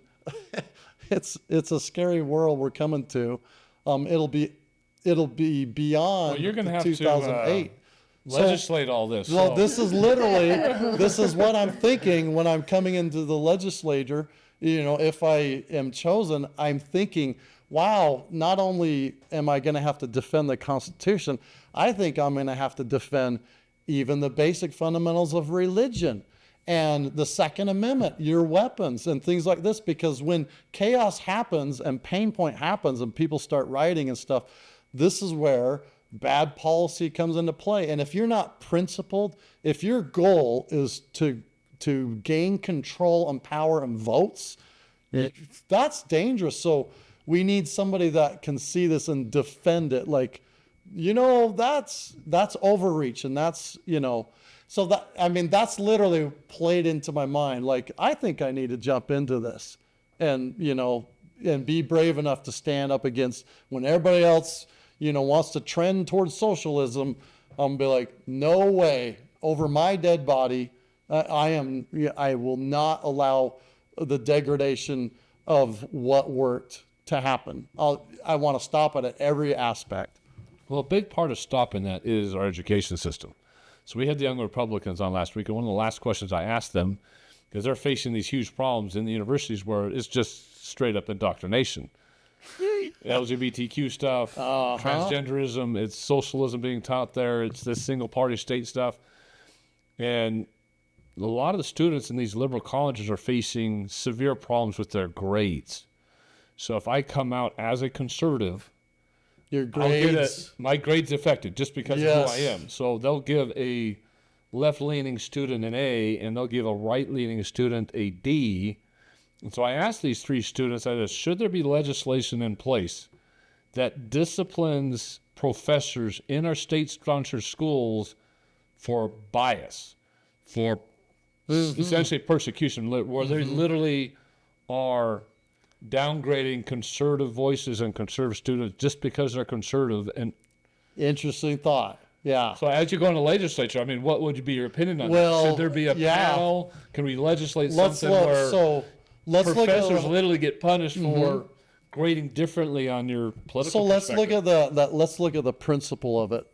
it's a scary world we're coming to. It'll be beyond Well, you're going to have 2008. to legislate all this. Well, so. this is literally, this is what I'm thinking when I'm coming into the legislature. If I am chosen, I'm thinking, wow, not only am I going to have to defend the Constitution, I think I'm going to have to defend even the basic fundamentals of religion and the Second Amendment, your weapons and things like this. Because when chaos happens and pain point happens and people start rioting and stuff, this is where bad policy comes into play. And if you're not principled, if your goal is to gain control and power and votes, that's dangerous. So we need somebody that can see this and defend it. Like, that's overreach. And that's, so that's literally played into my mind. Like, I think I need to jump into this and, and be brave enough to stand up against when everybody else, wants to trend towards socialism. I'm be like, no way, over my dead body. I will not allow the degradation of what worked to happen. I want to stop it at every aspect. Well, a big part of stopping that is our education system. So we had the young Republicans on last week, and one of the last questions I asked them, because they're facing these huge problems in the universities where it's just straight up indoctrination. LGBTQ stuff, transgenderism, it's socialism being taught there, it's this single party state stuff. And a lot of the students in these liberal colleges are facing severe problems with their grades. So if I come out as a conservative, Your I'll get grades. my grade's affected just because of who I am. So they'll give a left-leaning student an A, and they'll give a right-leaning student a D. And so I asked these three students, I said, should there be legislation in place that disciplines professors in our state-sponsored schools for bias, for essentially persecution, where they literally are downgrading conservative voices and conservative students just because they're conservative? And Interesting thought. Yeah. so as you go in the legislature, I mean, what would be your opinion on Well, that? Should there be a yeah. panel? Can we legislate Let's something look. where So let's look at professors literally get punished for grading differently on your political So let's look perspective? at let's look at the principle of it.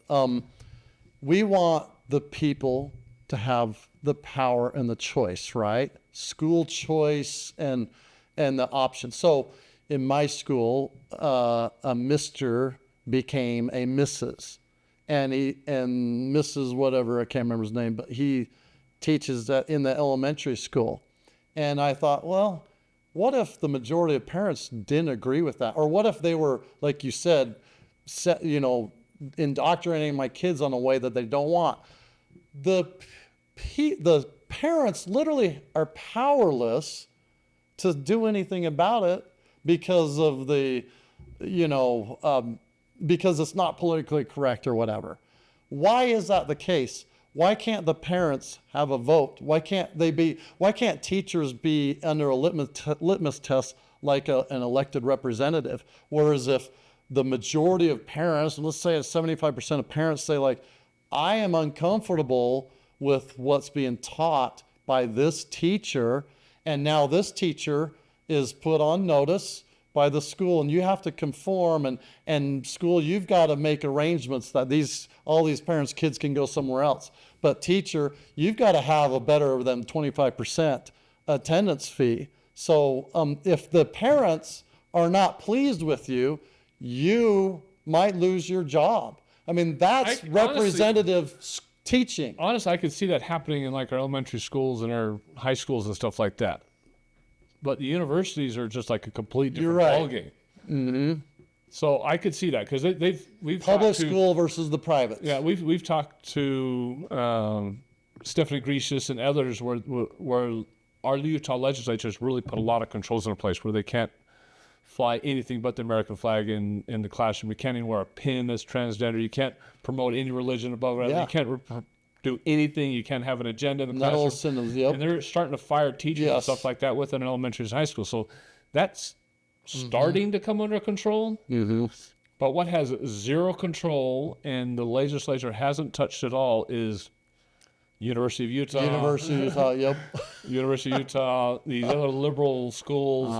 We want the people to have the power and the choice, right? School choice and the option. So in my school, a Mr. became a Mrs. and Mrs. whatever, I can't remember his name, but he teaches that in the elementary school. And I thought, well, what if the majority of parents didn't agree with that? Or what if they were, like you said, indoctrinating my kids on a way that they don't want? The parents literally are powerless to do anything about it because of because it's not politically correct or whatever. Why is that the case? Why can't the parents have a vote? Why can't teachers be under a litmus test like an elected representative? Whereas if the majority of parents, let's say it's 75% of parents say like, I am uncomfortable with what's being taught by this teacher, and now this teacher is put on notice by the school, and you have to conform, and school, you've got to make arrangements that all these parents' kids can go somewhere else. But teacher, you've got to have a better than 25% attendance fee. So if the parents are not pleased with you, you might lose your job. I mean, that's representative teaching. Honestly, I could see that happening in like our elementary schools and our high schools and stuff like that. But the universities are just like a complete different ballgame. Mm-hmm. So I could see that because we've public school versus the private. Yeah, we've talked to Stephanie Grecius and others where our Utah legislature has really put a lot of controls in place where they can't fly anything but the American flag in the classroom. You can't even wear a pin as transgender. You can't promote any religion above it. Yeah. You can't do anything. You can't have an agenda in the classroom. Yep. And they're starting to fire teachers and stuff like that within elementary and high school. So that's starting to come under control. Mm-hmm. But what has zero control and the legislature hasn't touched at all is University of Utah. University of Utah, yep. University of Utah, these other liberal schools.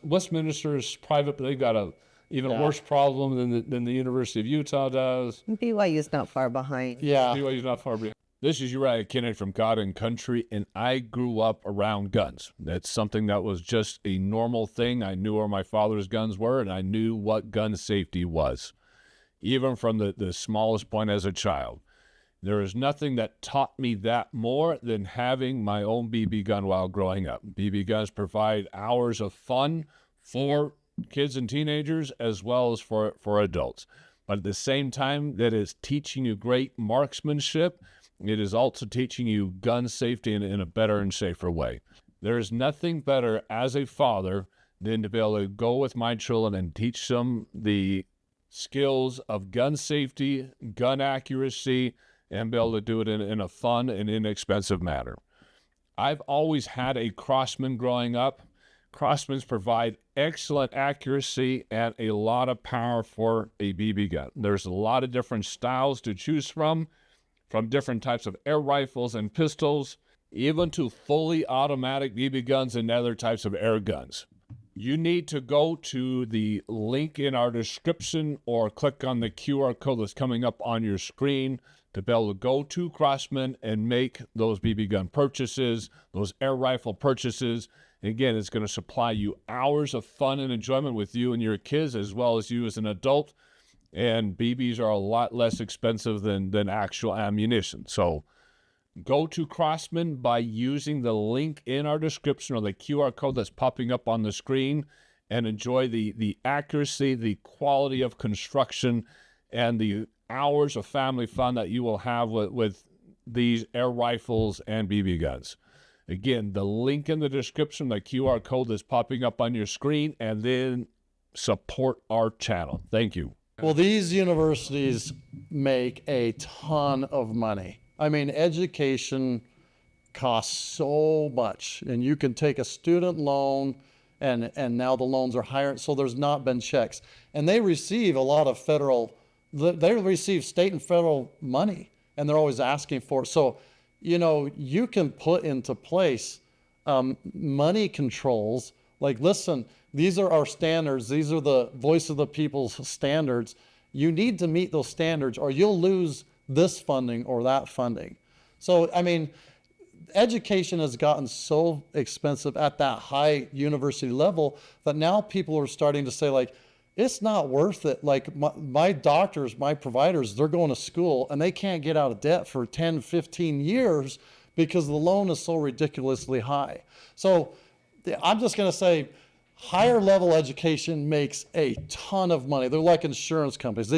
Westminster's private, but they've got a even worse problem than the University of Utah does. BYU's not far behind. Yeah. BYU's not far behind. This is Uriah Kennedy from God and Country, and I grew up around guns. That's something that was just a normal thing. I knew where my father's guns were, and I knew what gun safety was, even from the smallest point as a child. There is nothing that taught me that more than having my own BB gun while growing up. BB guns provide hours of fun for kids and teenagers as well as for adults. But at the same time, that is teaching you great marksmanship. It is also teaching you gun safety in a better and safer way. There is nothing better as a father than to be able to go with my children and teach them the skills of gun safety, gun accuracy, and be able to do it in a fun and inexpensive manner. I've always had a Crossman growing up. Crossmans provide excellent accuracy and a lot of power for a BB gun. There's a lot of different styles to choose from different types of air rifles and pistols, even to fully automatic BB guns and other types of air guns. You need to go to the link in our description or click on the QR code that's coming up on your screen to be able to go to Crossman and make those BB gun purchases, those air rifle purchases. Again, it's going to supply you hours of fun and enjoyment with you and your kids, as well as you as an adult. And BBs are a lot less expensive than actual ammunition. So go to Crossman by using the link in our description or the QR code that's popping up on the screen, and enjoy the accuracy, the quality of construction, and the hours of family fun that you will have with these air rifles and BB guns. Again, the link in the description, the QR code that's popping up on your screen, and then support our channel. Thank you. Well, these universities make a ton of money. I mean, education costs so much, and you can take a student loan, and now the loans are higher, so there's not been checks. And they receive a lot of they receive state and federal money, and they're always asking for it. So, you know, you can put into place money controls. Like, listen, these are our standards. These are the voice of the people's standards. You need to meet those standards, or you'll lose this funding or that funding. So, I mean, education has gotten so expensive at that high university level that now people are starting to say, like, it's not worth it. Like, my doctors, my providers, they're going to school and they can't get out of debt for 10, 15 years because the loan is so ridiculously high. So I'm just going to say, higher level education makes a ton of money. They're like insurance companies.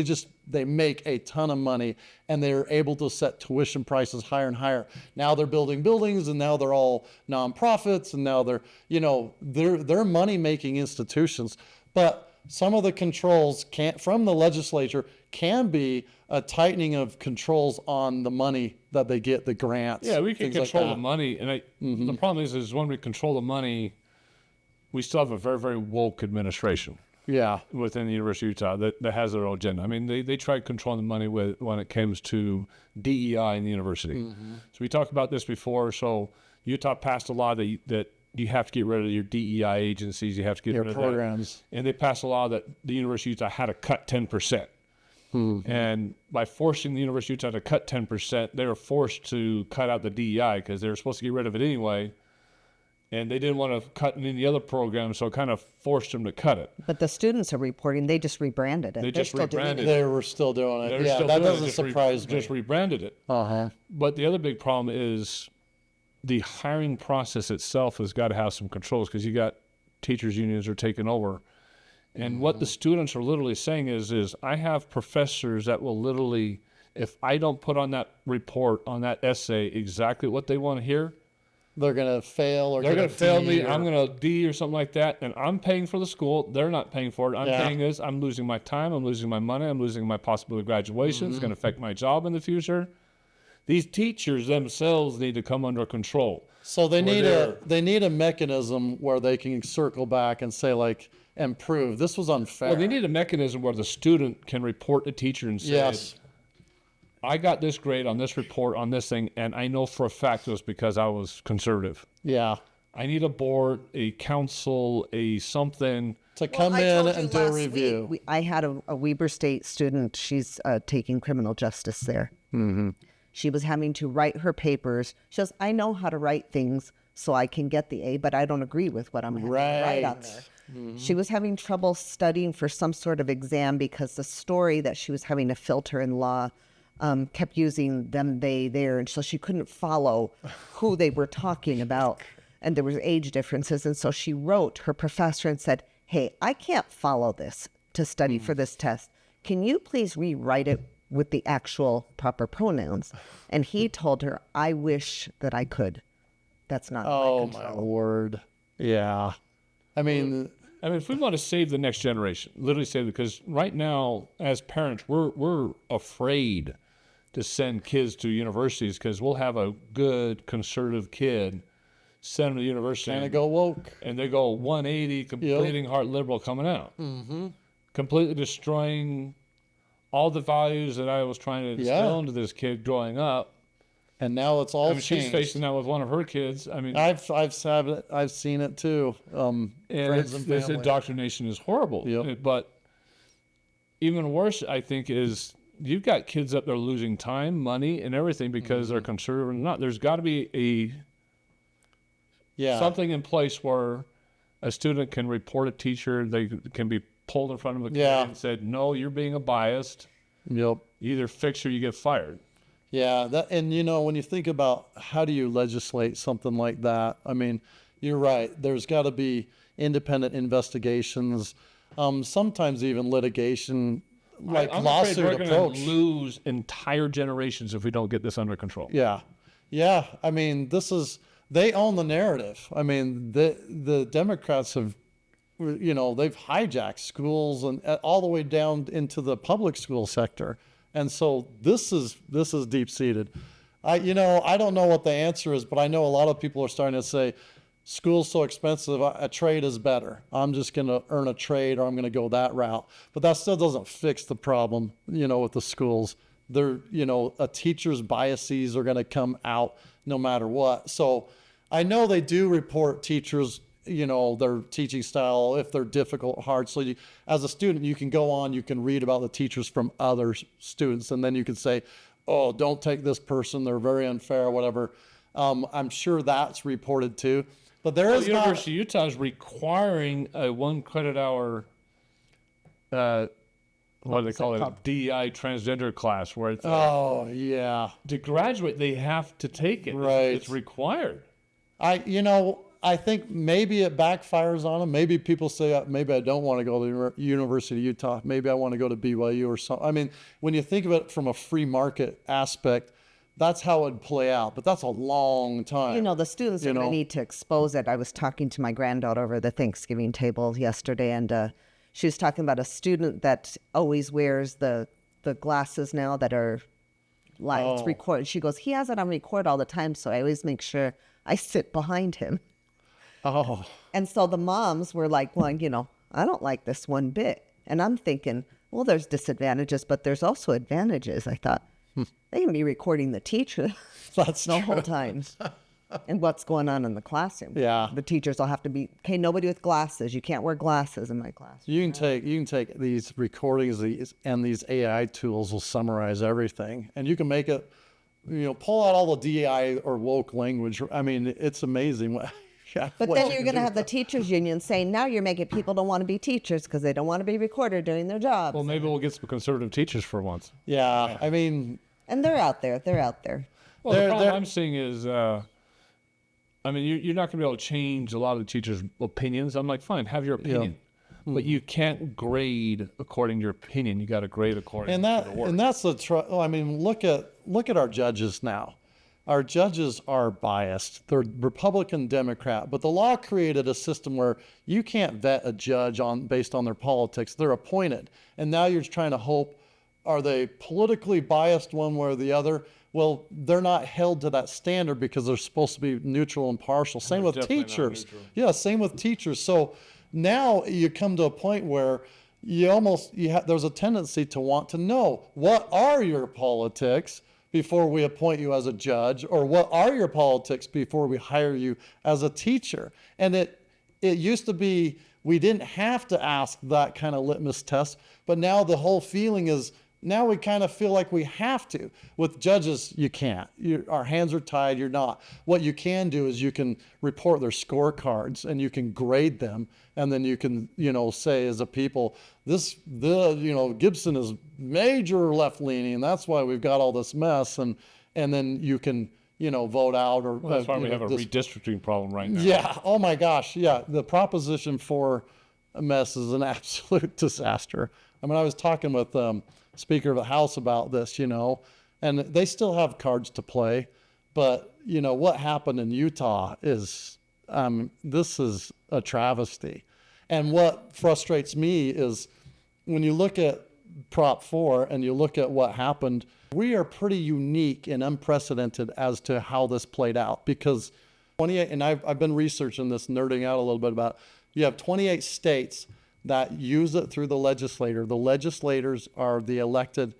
They make a ton of money, and they're able to set tuition prices higher and higher. Now they're building buildings, and now they're all nonprofits, and now they're money-making institutions. But some of the controls from the legislature can be a tightening of controls on the money that they get, the grants. Yeah, we can control the money, and Mm-hmm. the problem is when we control the money, we still have a very, very woke administration. Yeah. Within the University of Utah that has their own agenda. I mean, they try controlling the money when it comes to DEI in the university. Mm-hmm. So we talked about this before. So Utah passed a law that you have to get rid of your DEI agencies. You have to get rid of programs. That. And they passed a law that the University of Utah had to cut 10%. Mm-hmm. And by forcing the University of Utah to cut 10%, they were forced to cut out the DEI because they were supposed to get rid of it anyway. And they didn't want to cut in any other program, so it kind of forced them to cut it. But the students are reporting they just rebranded it. They just rebranded it. They were still doing it. Yeah, that doesn't surprise me. Just rebranded it. Uh-huh. But the other big problem is the hiring process itself has got to have some controls, because you got teachers' unions are taking over. And what the students are literally saying is I have professors that will literally, if I don't put on that report, on that essay, exactly what they want to hear, they're going to fail, or they're going to fail me. I'm going to D or something like that. And I'm paying for the school. They're not paying for it. I'm paying this. I'm losing my time. I'm losing my money. I'm losing my possibility of graduation. It's going to affect my job in the future. These teachers themselves need to come under control. So they need a mechanism where they can circle back and say, like, and prove this was unfair. Well, they need a mechanism where the student can report the teacher and say, yes, I got this grade on this report on this thing, and I know for a fact it was because I was conservative. Yeah. I need a board, a council, a something to come in and do a review. I had a Weber State student. She's taking criminal justice there. Mm-hmm. She was having to write her papers. She says, I know how to write things so I can get the A, but I don't agree with what I'm having to write on there. Mm-hmm. She was having trouble studying for some sort of exam because the story that she was having to filter in law kept using them, they, there, and so she couldn't follow who they were talking about, and there was age differences, and so she wrote her professor and said, hey, I can't follow this to study for this test. Can you please rewrite it with the actual proper pronouns? And he told her, I wish that I could. That's not oh my control. My word. Yeah. I mean, if we want to save the next generation, literally save it, because right now as parents we're afraid to send kids to universities because we'll have a good conservative kid send them to university and they go woke, and they go 180, completing heart liberal coming out, completely destroying all the values that I was trying to instill into this kid growing up. And now it's all I mean, she's changed. facing that with one of her kids. I mean, I've seen it too. and Friends and this family. indoctrination is horrible. Yep. But even worse, I think, is you've got kids up there losing time, money, and everything because they're conservative or not. There's got to be something in place where a student can report a teacher. They can be pulled in front of a committee and said, "No, you're being a biased. Yep. You either fix or you get fired." Yeah, and when you think about how do you legislate something like that, I mean, you're right. There's got to be independent investigations, sometimes even litigation, like I'm lawsuit afraid we're approach. gonna lose entire generations if we don't get this under control. Yeah. I mean, they own the narrative. I mean, the Democrats have, they've hijacked schools and all the way down into the public school sector. And so this is deep seated. I don't know what the answer is, but I know a lot of people are starting to say, school's so expensive, a trade is better. I'm just going to earn a trade, or I'm going to go that route. But that still doesn't fix the problem, with the schools. A teacher's biases are going to come out no matter what. So I know they do report teachers, their teaching style, if they're difficult, hard. So as a student, you can go on, you can read about the teachers from other students, and then you can say, oh, don't take this person, they're very unfair, whatever. I'm sure that's reported too. But there is University of Utah is requiring a 1 credit hour, what do they call it, DEI transgender class, where it's to graduate, they have to take it. Right. It's required. I think maybe it backfires on them. Maybe people say, maybe I don't want to go to the University of Utah. Maybe I want to go to BYU or something. I mean, when you think of it from a free market aspect, that's how it'd play out. But that's a long time. The students are going to need to expose it. I was talking to my granddaughter over the Thanksgiving table yesterday, and she was talking about a student that always wears the glasses now that are it's recorded. She goes, he has it on record all the time, so I always make sure I sit behind him. Oh. And so the moms were like, well, I don't like this one bit. And I'm thinking, well, there's disadvantages, but there's also advantages. I thought, they can be recording the teacher the whole time and what's going on in the classroom. Yeah. The teachers will have to be, okay, nobody with glasses. You can't wear glasses in my class. You can take these recordings, and these AI tools will summarize everything, and you can make it, pull out all the DEI or woke language. I mean, it's amazing. But then you're going to have the teachers union saying, now you're making people don't want to be teachers because they don't want to be recorded doing their jobs. Well, maybe we'll get some conservative teachers for once. Yeah. I mean, and they're out there. Well, the problem I'm seeing is, you're not going to be able to change a lot of the teachers' opinions. I'm like, fine, have your opinion. But you can't grade according to your opinion. You got to grade according to the work. And that's look at our judges now. Our judges are biased. They're Republican, Democrat, but the law created a system where you can't vet a judge based on their politics. They're appointed. And now you're trying to hope, are they politically biased one way or the other? Well, they're not held to that standard because they're supposed to be neutral and partial. Same with teachers. Yeah, same with teachers. So now you come to a point where there's a tendency to want to know, what are your politics before we appoint you as a judge, or what are your politics before we hire you as a teacher? And it used to be we didn't have to ask that kind of litmus test, but now the whole feeling is, now we kind of feel like we have to. With judges, you can't. Our hands are tied. You're not. What you can do is you can report their scorecards and you can grade them, and then you can, say as a people, Gibson is major left leaning, and that's why we've got all this mess, and then you can, vote out or. Well, that's why we have a redistricting problem right now. Yeah. Oh my gosh. Yeah. The Proposition 4 mess is an absolute disaster. I mean, I was talking with Speaker of the House about this, and they still have cards to play, but what happened in Utah is, this is a travesty. And what frustrates me is when you look at Prop 4 and you look at what happened, we are pretty unique and unprecedented as to how this played out, because 28, and I've been researching this, nerding out a little bit about it. You have 28 states that use it through the legislator. The legislators are the elected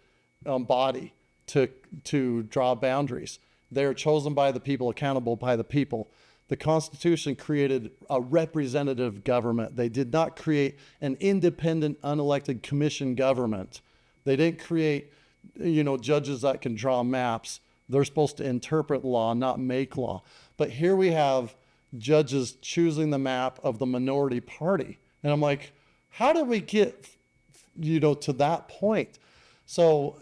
body to draw boundaries. They are chosen by the people, accountable by the people. The Constitution created a representative government. They did not create an independent, unelected commission government. They didn't create, judges that can draw maps. They're supposed to interpret law, not make law. But here we have judges choosing the map of the minority party. And I'm like, how did we get, to that point? So,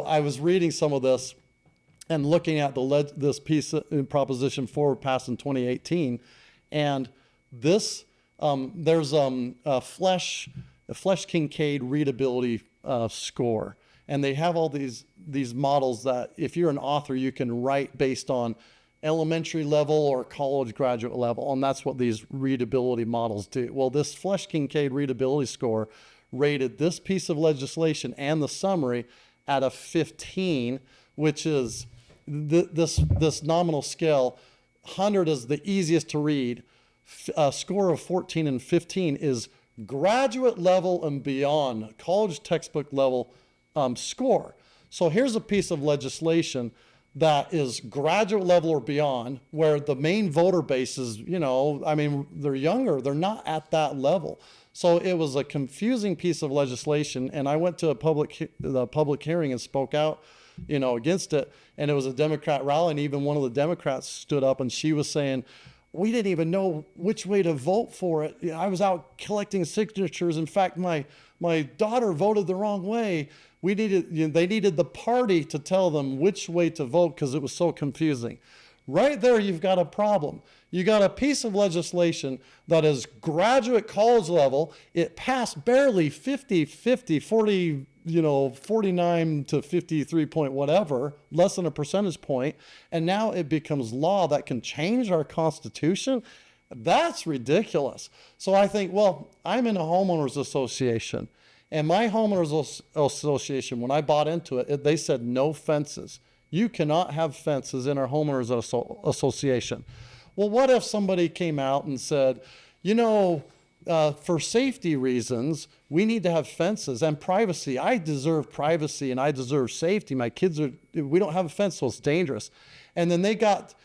I was reading some of this and looking at this piece in Proposition 4 passed in 2018, and this there's a Flesch-Kincaid readability score, and they have all these models that if you're an author, you can write based on elementary level or college graduate level, and that's what these readability models do. Well, this Flesch-Kincaid readability score rated this piece of legislation and the summary at a 15, which is this nominal scale. 100 is the easiest to read. A score of 14 and 15 is graduate level and beyond, college textbook level score. So here's a piece of legislation that is graduate level or beyond, where the main voter base is, they're younger, they're not at that level. So it was a confusing piece of legislation, and I went to the public hearing and spoke out, against it. And it was a Democrat rally, and even one of the Democrats stood up, and she was saying, we didn't even know which way to vote for it. I was out collecting signatures. In fact, my daughter voted the wrong way. They needed the party to tell them which way to vote because it was so confusing. Right there, you've got a problem. You got a piece of legislation that is graduate college level. It passed barely 40, 49 to 53 point whatever, less than a percentage point. And now it becomes law that can change our Constitution. That's ridiculous. So I think, well, I'm in a homeowners association. And my homeowners association, when I bought into it, they said no fences. You cannot have fences in our homeowners association. Well, what if somebody came out and said, for safety reasons, we need to have fences and privacy. I deserve privacy and I deserve safety. My kids we don't have a fence, so it's dangerous. And then they got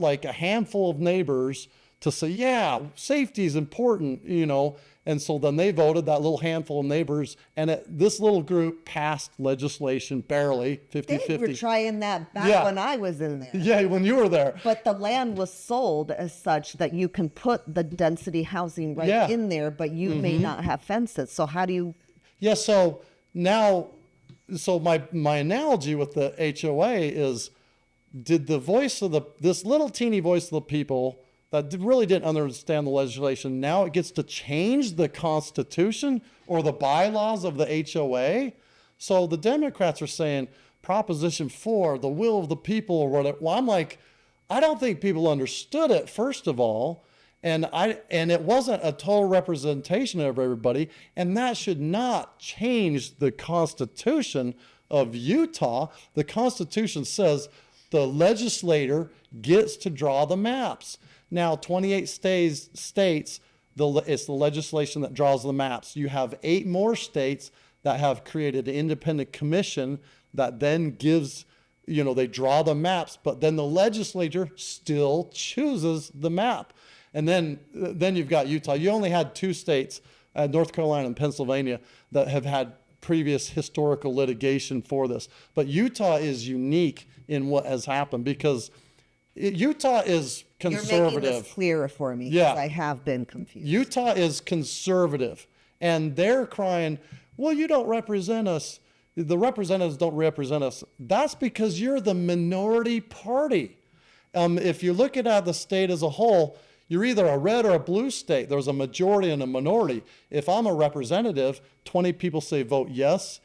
like a handful of neighbors to say, yeah, safety is important, And so then they voted, that little handful of neighbors, and this little group passed legislation, barely, 50-50. They were trying that back when I was in there. Yeah, when you were there. But the land was sold as such that you can put the density housing in there, but you may not have fences. So how do you... Yeah, so now, my analogy with the HOA is, did the voice of this little teeny voice of the people that really didn't understand the legislation, now it gets to change the Constitution or the bylaws of the HOA? So the Democrats are saying Proposition 4, the will of the people or whatever. Well, I'm like, I don't think people understood it, first of all. And it wasn't a total representation of everybody. And that should not change the Constitution of Utah. The Constitution says the legislator gets to draw the maps. Now, 28 states, it's the legislation that draws the maps. You have 8 more states that have created an independent commission that then gives, they draw the maps, but then the legislature still chooses the map. And then you've got Utah. You only had 2 states, North Carolina and Pennsylvania, that have had previous historical litigation for this. But Utah is unique in what has happened because Utah is conservative. You're making this clearer for me because I have been confused. Utah is conservative, and they're crying, well, you don't represent us. The representatives don't represent us. That's because you're the minority party. If you're looking at the state as a whole, you're either a red or a blue state. There's a majority and a minority. If I'm a representative, 20 people say vote yes,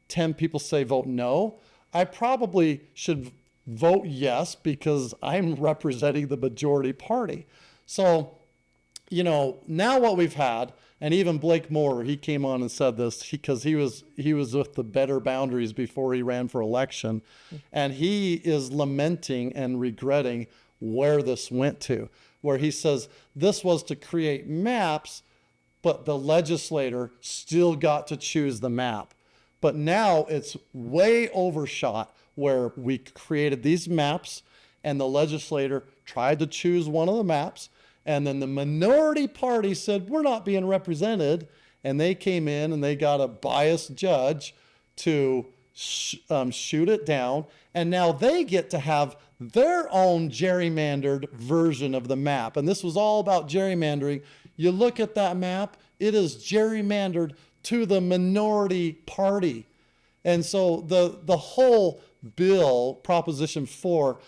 10 people say vote no. I probably should vote yes because I'm representing the majority party. So, now what we've had, and even Blake Moore, he came on and said this because he was with the Better Boundaries before he ran for election, and he is lamenting and regretting where this went to, where he says this was to create maps, but the legislator still got to choose the map. But now it's way overshot. where we created these maps and the legislator tried to choose one of the maps. And then the minority party said, we're not being represented. And they came in and they got a biased judge to shoot it down. And now they get to have their own gerrymandered version of the map. And this was all about gerrymandering. You look at that map, it is gerrymandered to the minority party. And so the whole bill, Proposition 4,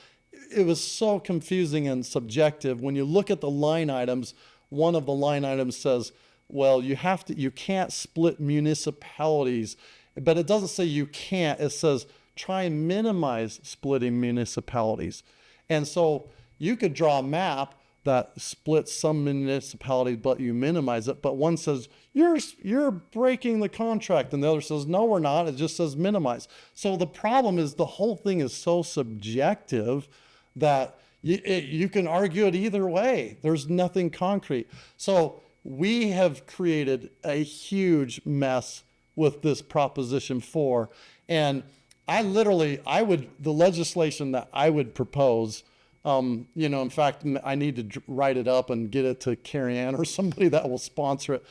it was so confusing and subjective. When you look at the line items, one of the line items says, well, you can't split municipalities, but it doesn't say you can't. It says try and minimize splitting municipalities. And so you could draw a map that splits some municipalities, but you minimize it. But one says, you're breaking the contract. And the other says, no, we're not. It just says minimize. So the problem is the whole thing is so subjective that you can argue it either way. There's nothing concrete. So we have created a huge mess with this Proposition 4. And the legislation that I would propose, in fact, I need to write it up and get it to Carrie Ann or somebody that will sponsor it.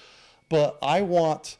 But I want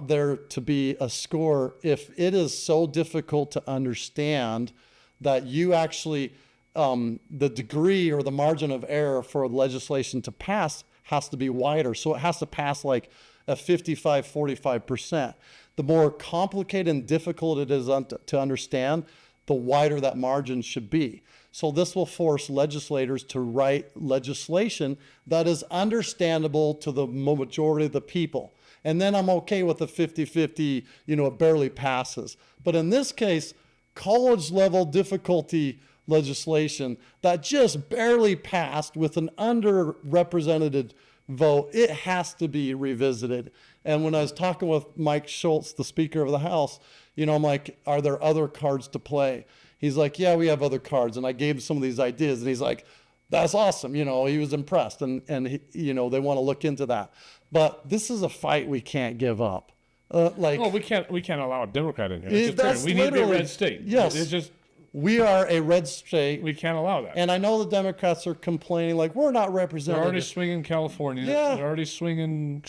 there to be a score if it is so difficult to understand that you actually, the degree or the margin of error for legislation to pass has to be wider. So it has to pass like a 45% the more complicated and difficult it is to understand, the wider that margin should be. So this will force legislators to write legislation that is understandable to the majority of the people. And then I'm okay with the 50-50, it barely passes. But in this case, college level difficulty legislation that just barely passed with an underrepresented vote, it has to be revisited. And when I was talking with Mike Schultz, the Speaker of the House, I'm like, are there other cards to play? He's like, yeah, we have other cards. And I gave him some of these ideas, and he's like, that's awesome. He was impressed, and they want to look into that. But this is a fight we can't give up. We can't allow a Democrat in here. We need to be a red state. Yes. It's just, we are a red state. We can't allow that. And I know the Democrats are complaining, like, we're not represented. They're already swinging California. Yeah. They're already swinging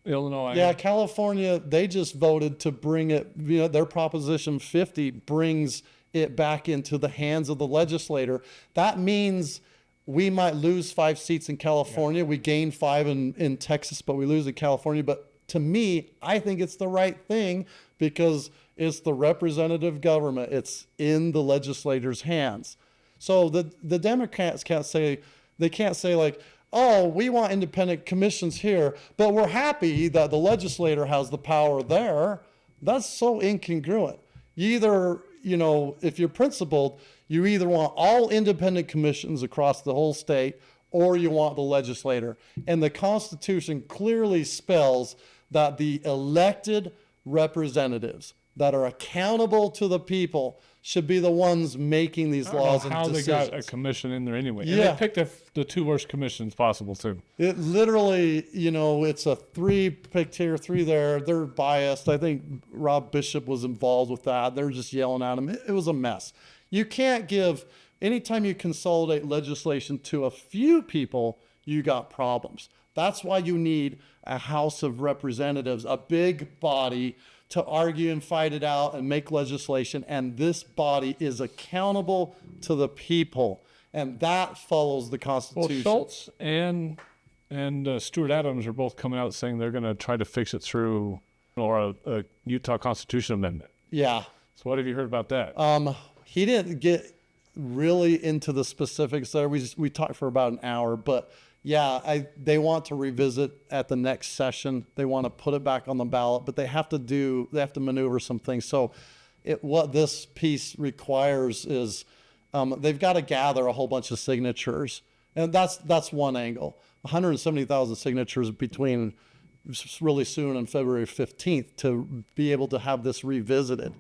Illinois. Yeah, California, they just voted to bring it, their Proposition 50 brings it back into the hands of the legislator. That means we might lose 5 seats in California. Yeah. We gain 5 in Texas, but we lose in California. But to me, I think it's the right thing because it's the representative government. It's in the legislator's hands. So the Democrats can't say like, oh, we want independent commissions here, but we're happy that the legislator has the power there. That's so incongruent. You either, if you're principled, you either want all independent commissions across the whole state or you want the legislator. And the Constitution clearly spells that the elected representatives that are accountable to the people should be the ones making these laws and decisions. How they got a commission in there anyway. Yeah. And they picked the 2 worst commissions possible too. It literally, it's a 3 picked here, 3 there. They're biased. I think Rob Bishop was involved with that. They're just yelling at him. It was a mess. You can't anytime you consolidate legislation to a few people, you got problems. That's why you need a House of Representatives, a big body to argue and fight it out and make legislation. And this body is accountable to the people. And that follows the Constitution. Well, Schultz and Stuart Adams are both coming out saying they're going to try to fix it through a Utah Constitution amendment. Yeah. So what have you heard about that? He didn't get really into the specifics there. We talked for about an hour, but yeah, they want to revisit at the next session. They want to put it back on the ballot, but they have to maneuver some things. So what this piece requires is they've got to gather a whole bunch of signatures. And that's one angle. 170,000 signatures between really soon and February 15th to be able to have this revisited.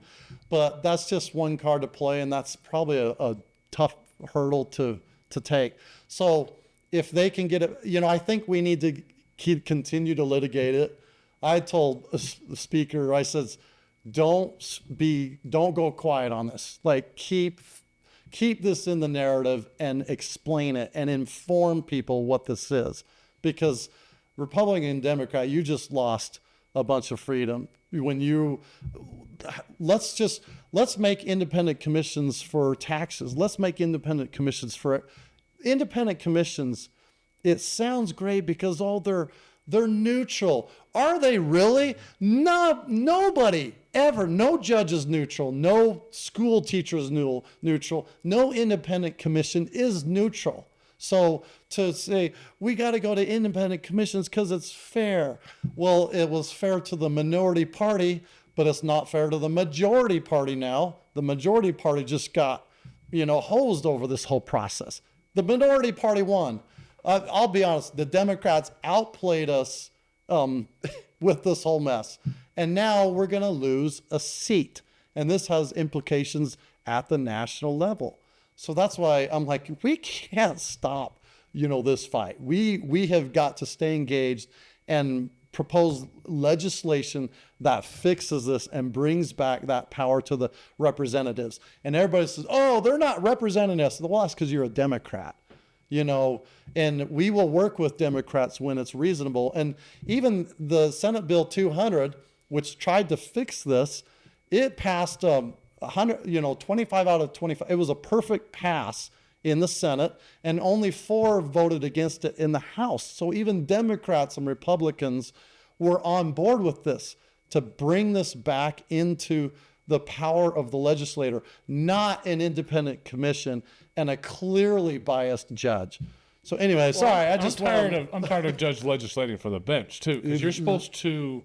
But that's just one card to play, and that's probably a tough hurdle to take. So if they can get it, I think we need to continue to litigate it. I told the speaker, I said, don't go quiet on this. Like keep this in the narrative and explain it and inform people what this is, because Republican and Democrat, you just lost a bunch of freedom when let's make independent commissions for taxes. Let's make independent commissions for independent commissions. It sounds great because they're neutral. Are they really? No, nobody ever. No judge is neutral. No school teacher is neutral. No independent commission is neutral. So to say we got to go to independent commissions because it's fair. Well, it was fair to the minority party, but it's not fair to the majority party now. The majority party just got, hosed over this whole process. The minority party won. I'll be honest, the Democrats outplayed us with this whole mess. And now we're going to lose a seat. And this has implications at the national level. So that's why I'm like, we can't stop, this fight. We have got to stay engaged and propose legislation that fixes this and brings back that power to the representatives. And everybody says, oh, they're not representing us. Well, that's because you're a Democrat. And we will work with Democrats when it's reasonable. And even the Senate Bill 200, which tried to fix this, it passed 25 out of 25. It was a perfect pass in the Senate, and only 4 voted against it in the House. So even Democrats and Republicans were on board with this to bring this back into the power of the legislator, not an independent commission and a clearly biased judge. So anyway, sorry, I'm tired of judge legislating for the bench too, because you're supposed to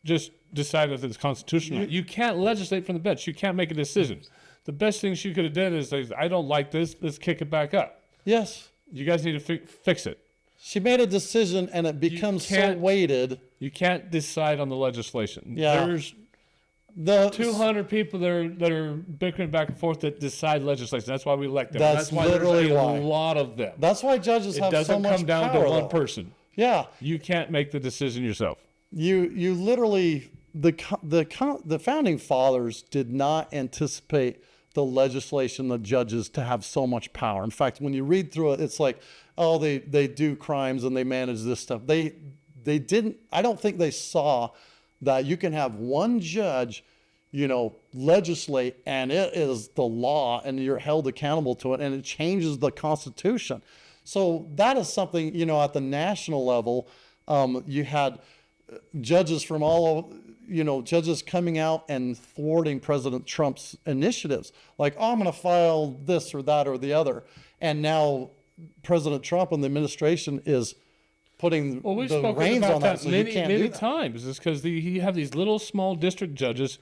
just decide if it's constitutional. You can't legislate from the bench. You can't make a decision. The best thing she could have done is say, I don't like this, let's kick it back up. Yes. You guys need to fix it. She made a decision and it becomes so weighted. You can't decide on the legislation. Yeah. There's the 200 people that are bickering back and forth that decide legislation. That's why we elect them. That's why literally there's a why. lot of them. That's why judges have so much power. It doesn't come down to one though. person. Yeah. You can't make the decision yourself. You literally, the founding fathers did not anticipate the legislation, the judges to have so much power. In fact, when you read through it, it's like, oh, they do crimes and they manage this stuff. They didn't, I don't think they saw that you can have one judge, legislate and it is the law and you're held accountable to it and it changes the Constitution. So that is something, at the national level, you had judges from judges coming out and thwarting President Trump's initiatives. Like, oh, I'm going to file this or that or the other. And now President Trump and the administration is putting the reins on that. So many times. It's because you have these little small district judges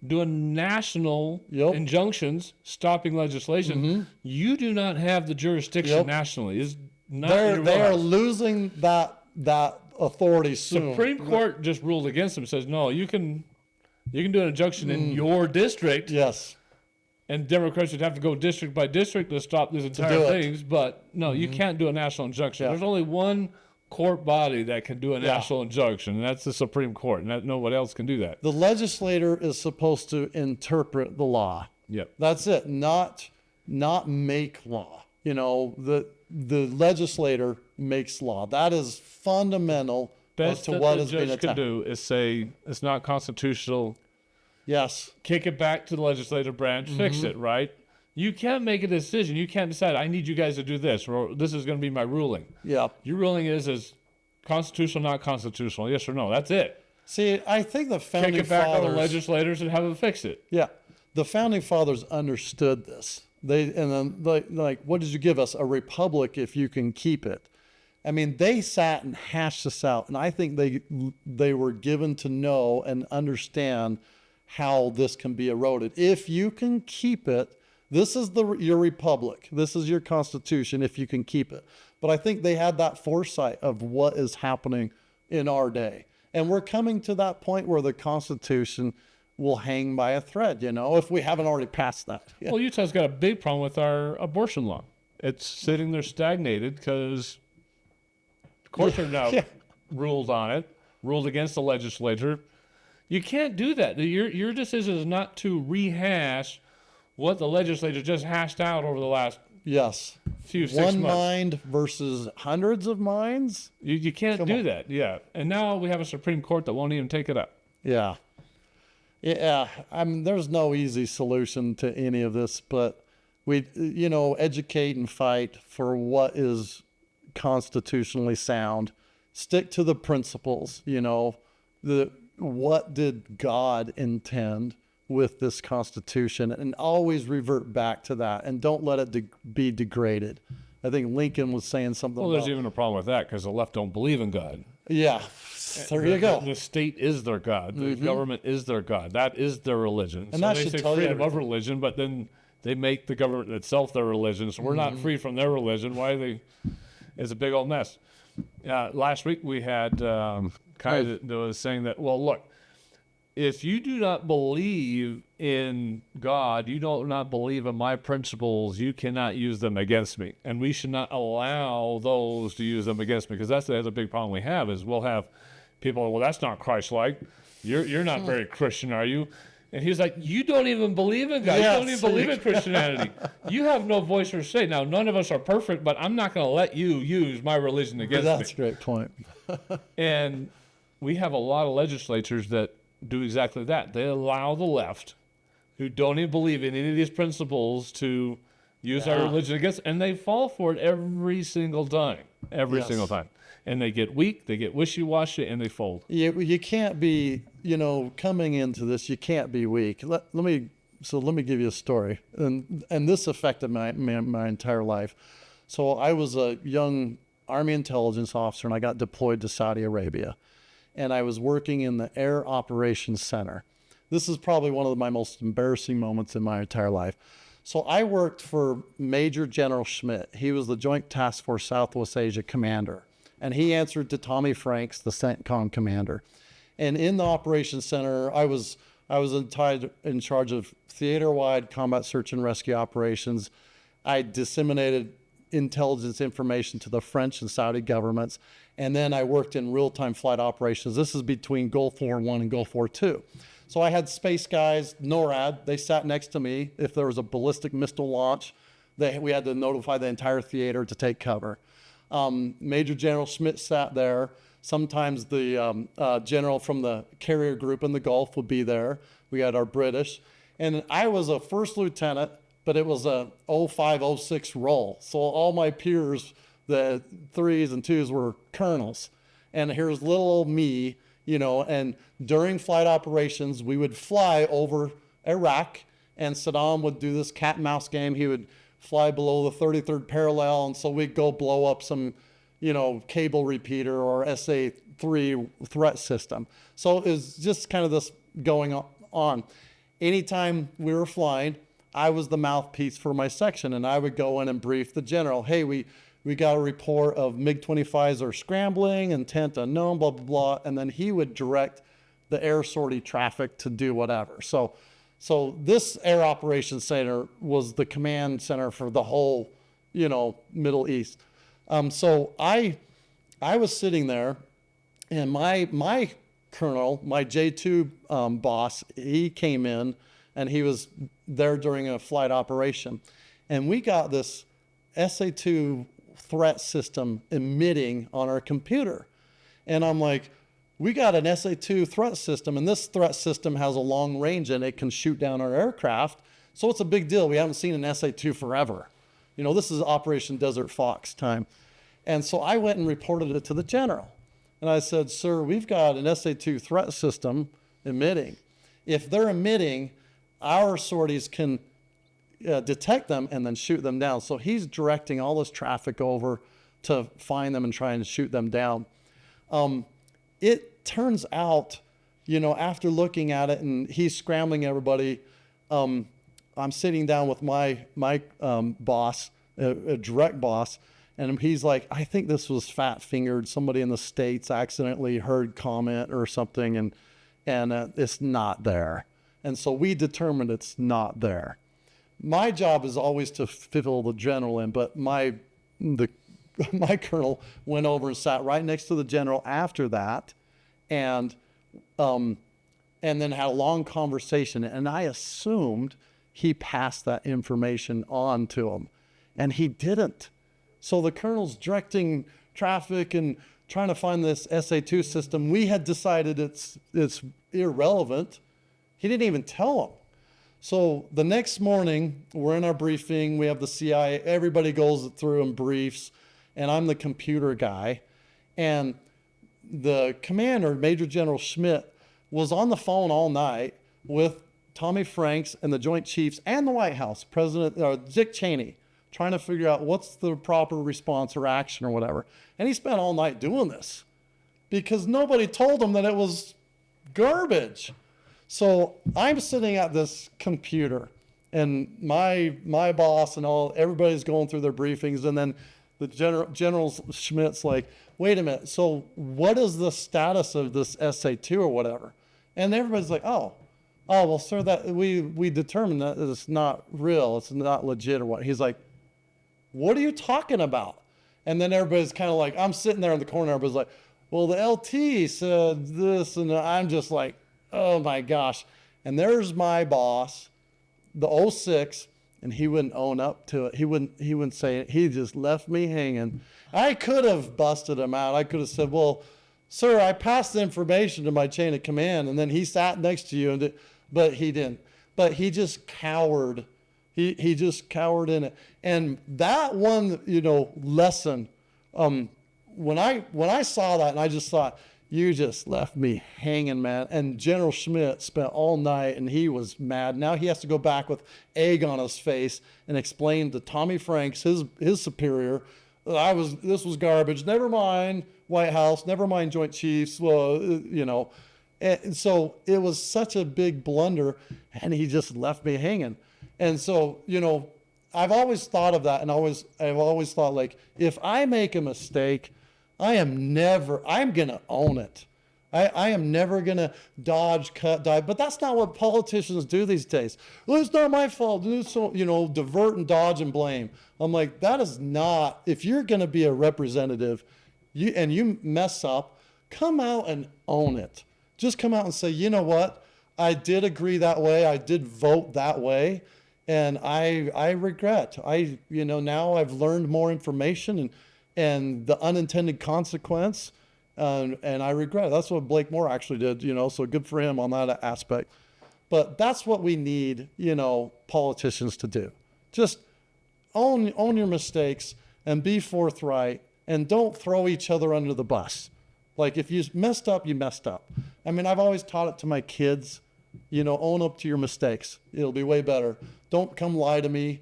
doing national injunctions, stopping legislation. Mm-hmm. You do not have the jurisdiction nationally. It's not they are losing that authority soon. Supreme Court just ruled against them. Says no, you can do an injunction in your district. Yes. And Democrats would have to go district by district to stop these entire things. But no, you can't do a national injunction. There's only one court body that can do a national injunction, and that's the Supreme Court, and no one else can do that. The legislator is supposed to interpret the law. Yep. That's it. Not make law. The legislator makes law. That is fundamental Best to what has been attacked. Can do is say it's not constitutional. Yes. Kick it back to the legislative branch, fix it, right? You can't make a decision. You can't decide, I need you guys to do this, or this is going to be my ruling. Yeah. Your ruling is constitutional, not constitutional, yes or no. That's it. See, I think the founding fathers... Kick it back on the legislators and have them fix it. Yeah. The founding fathers understood this. What did you give us? A republic if you can keep it. I mean, they sat and hashed this out, and I think they were given to know and understand how this can be eroded. If you can keep it, this is your republic. This is your constitution if you can keep it. But I think they had that foresight of what is happening in our day. And we're coming to that point where the Constitution will hang by a thread, if we haven't already passed that. Yeah. Well, Utah's got a big problem with our abortion law. It's sitting there stagnated because the courts are now ruled on it, ruled against the legislature. You can't do that. Your decision is not to rehash what the legislature just hashed out over the last Yes. few 6 One months. mind versus hundreds of minds. You can't Come do on. that. Yeah. And now we have a Supreme Court that won't even take it up. Yeah. Yeah. I mean, there's no easy solution to any of this, but we, educate and fight for what is constitutionally sound. Stick to the principles, what did God intend with this Constitution, and always revert back to that, and don't let it be degraded. I think Lincoln was saying something Well, about, there's even a problem with that because the left don't believe in God. yeah, there you go. The state is their God. The government is their God. That is their religion. And so that they should say tell you freedom of everything. religion, but then they make the government itself their religion. So we're not free from their religion. Why they? It's a big old mess. Last week we had that was saying that, well, look, if you do not believe in God, you do not believe in my principles, you cannot use them against me. And we should not allow those to use them against me, because that's the other big problem we have is we'll have people, well, that's not Christ-like. You're not very Christian, are you? And he's like, you don't even believe in God. Yes. You don't even believe in Christianity. You have no voice or say. Now, none of us are perfect, but I'm not going to let you use my religion against That's a me. great point. And we have a lot of legislatures that do exactly that. They allow the left, who don't even believe in any of these principles, to use our religion against, and they fall for it every single time. Every Yes. single time. And they get weak, they get wishy-washy, and they fold. You can't be, coming into this, you can't be weak. Let me give you a story. And this affected my entire life. So I was a young Army intelligence officer, and I got deployed to Saudi Arabia. And I was working in the Air Operations Center. This is probably one of my most embarrassing moments in my entire life. So I worked for Major General Schmidt. He was the Joint Task Force Southwest Asia commander. And he answered to Tommy Franks, the CENTCOM commander. And in the Operations Center, I was in charge of theater-wide combat search and rescue operations. I disseminated intelligence information to the French and Saudi governments. And then I worked in real-time flight operations. This is between Gulf War I and Gulf War II. So I had space guys, NORAD, they sat next to me. If there was a ballistic missile launch, we had to notify the entire theater to take cover. Major General Schmidt sat there. Sometimes the general from the carrier group in the Gulf would be there. We had our British. And I was a first lieutenant, but it was a 05, 06 role. So all my peers, the 3s and 2s, were colonels. And here's little old me, and during flight operations, we would fly over Iraq, and Saddam would do this cat and mouse game. He would fly below the 33rd parallel, and so we'd go blow up some, cable repeater or SA-3 threat system. So it was just kind of this going on. Anytime we were flying, I was the mouthpiece for my section, and I would go in and brief the general. Hey, we got a report of MiG-25s are scrambling, intent unknown, blah, blah, blah. And then he would direct the air sortie traffic to do whatever. So this Air Operations Center was the command center for the whole, Middle East. So I was sitting there, and my colonel, my J2 boss, he came in, and he was there during a flight operation. And we got this SA-2 threat system emitting on our computer. And I'm like, we got an SA-2 threat system, and this threat system has a long range and it can shoot down our aircraft. So it's a big deal. We haven't seen an SA-2 forever. This is Operation Desert Fox time. And so I went and reported it to the general. And I said, sir, we've got an SA-2 threat system emitting. If they're emitting, our sorties can detect them and then shoot them down. So he's directing all this traffic over to find them and try and shoot them down. It turns out, after looking at it and he's scrambling everybody, I'm sitting down with my boss, a direct boss, and he's like, I think this was fat-fingered. Somebody in the States accidentally heard comment or something, and it's not there. And so we determined it's not there. My job is always to fill the general in, but my colonel went over and sat right next to the general after that, and and then had a long conversation. And I assumed he passed that information on to him, and he didn't. So the colonel's directing traffic and trying to find this SA2 system. We had decided it's irrelevant. He didn't even tell him. So the next morning, we're in our briefing. We have the CIA. Everybody goes through and briefs, and I'm the computer guy. And the commander, Major General Schmidt, was on the phone all night with Tommy Franks and the Joint Chiefs and the White House, Dick Cheney, trying to figure out what's the proper response or action or whatever. And he spent all night doing this because nobody told him that it was garbage. So I'm sitting at this computer, and my boss and everybody's going through their briefings, and then the General Schmidt's like, wait a minute, so what is the status of this SA2 or whatever? And everybody's like, oh, well, sir, that we determined that it's not real, it's not legit or what. He's like, what are you talking about? And then everybody's kind of like, I'm sitting there in the corner, everybody's like, well, the LT said this, and I'm just like, oh my gosh. And there's my boss, the 06, and he wouldn't own up to it. He wouldn't say it. He just left me hanging. I could have busted him out. I could have said, well, sir, I passed the information to my chain of command, and then he sat next to you, but he didn't. But he just cowered. He just cowered in it. And that one, lesson, when I saw that, and I just thought, you just left me hanging, man. And General Schmidt spent all night, and he was mad. Now he has to go back with egg on his face and explain to Tommy Franks, his superior, this was garbage. Never mind White House. Never mind Joint Chiefs. Well, And so it was such a big blunder, and he just left me hanging. And so, I've always thought of that, and I've always thought, like, if I make a mistake, I'm going to own it. I am never going to dodge, cut, dive. But that's not what politicians do these days. Well, it's not my fault. Divert and dodge and blame. I'm like, that is not, if you're going to be a representative and you mess up, come out and own it. Just come out and say, you know what? I did agree that way. I did vote that way. And I regret. Now I've learned more information and the unintended consequence, and I regret it. That's what Blake Moore actually did, so good for him on that aspect. But that's what we need, politicians to do. Just own your mistakes and be forthright, and don't throw each other under the bus. Like, if you messed up, you messed up. I mean, I've always taught it to my kids, own up to your mistakes. It'll be way better. Don't come lie to me.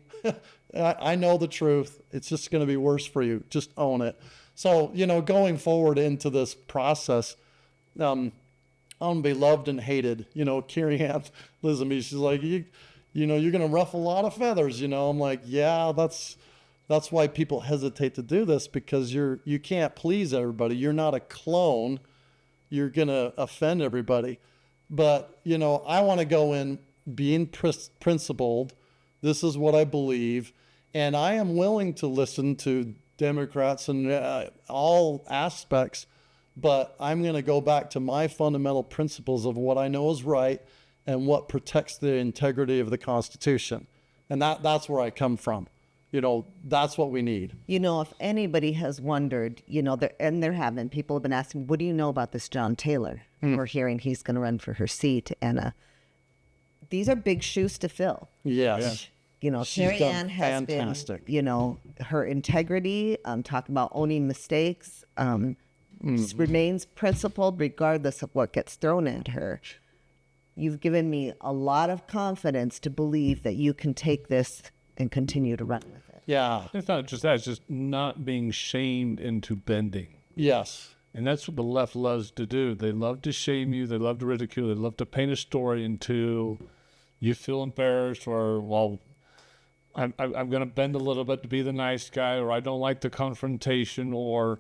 I know the truth. It's just going to be worse for you. Just own it. So, going forward into this process, I'm going to be loved and hated. Carrie Ann lives with me. She's like, you're going to ruffle a lot of feathers. I'm like, yeah, that's why people hesitate to do this, because you can't please everybody. You're not a clone. You're going to offend everybody. But, I want to go in being principled. This is what I believe. And I am willing to listen to Democrats and all aspects, but I'm going to go back to my fundamental principles of what I know is right and what protects the integrity of the Constitution. And that's where I come from. That's what we need. If anybody has wondered, people have been asking, what do you know about this John Taylor? We're hearing he's going to run for her seat. And these are big shoes to fill. Yes. Carrie Ann has fantastic. been, her integrity, talking about owning mistakes, remains principled regardless of what gets thrown at her. You've given me a lot of confidence to believe that you can take this and continue to run with it. Yeah. It's not just that. It's just not being shamed into bending. Yes. And that's what the left loves to do. They love to shame you. They love to ridicule. They love to paint a story until you feel embarrassed, or, well, I'm going to bend a little bit to be the nice guy, or I don't like the confrontation, or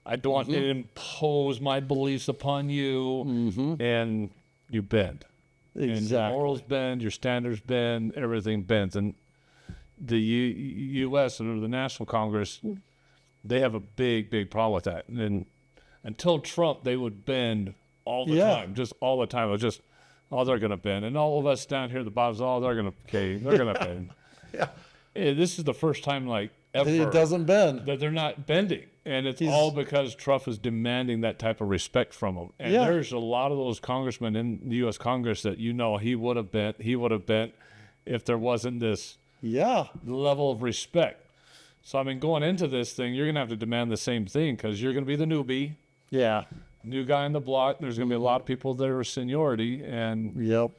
I don't want to impose my beliefs upon you, and you bend. Exactly. And your morals bend, your standards bend, everything bends. And the U.S. and the National Congress, they have a big, big problem with that. And until Trump, they would bend all the time, just all the time. It was just oh, they're going to bend. And all of us down here at the bottom, oh, they're going to cave. They're going to bend. Yeah. This is the first time, like, ever It doesn't bend. that they're not bending. And it's all because Trump is demanding that type of respect from them. And Yeah. there's a lot of those congressmen in the U.S. Congress that, he would have bent if there wasn't this Yeah. level of respect. So, I mean, going into this thing, you're going to have to demand the same thing because you're going to be the newbie, Yeah. new guy in the block. There's going to be a lot of people that are seniority, and Yep.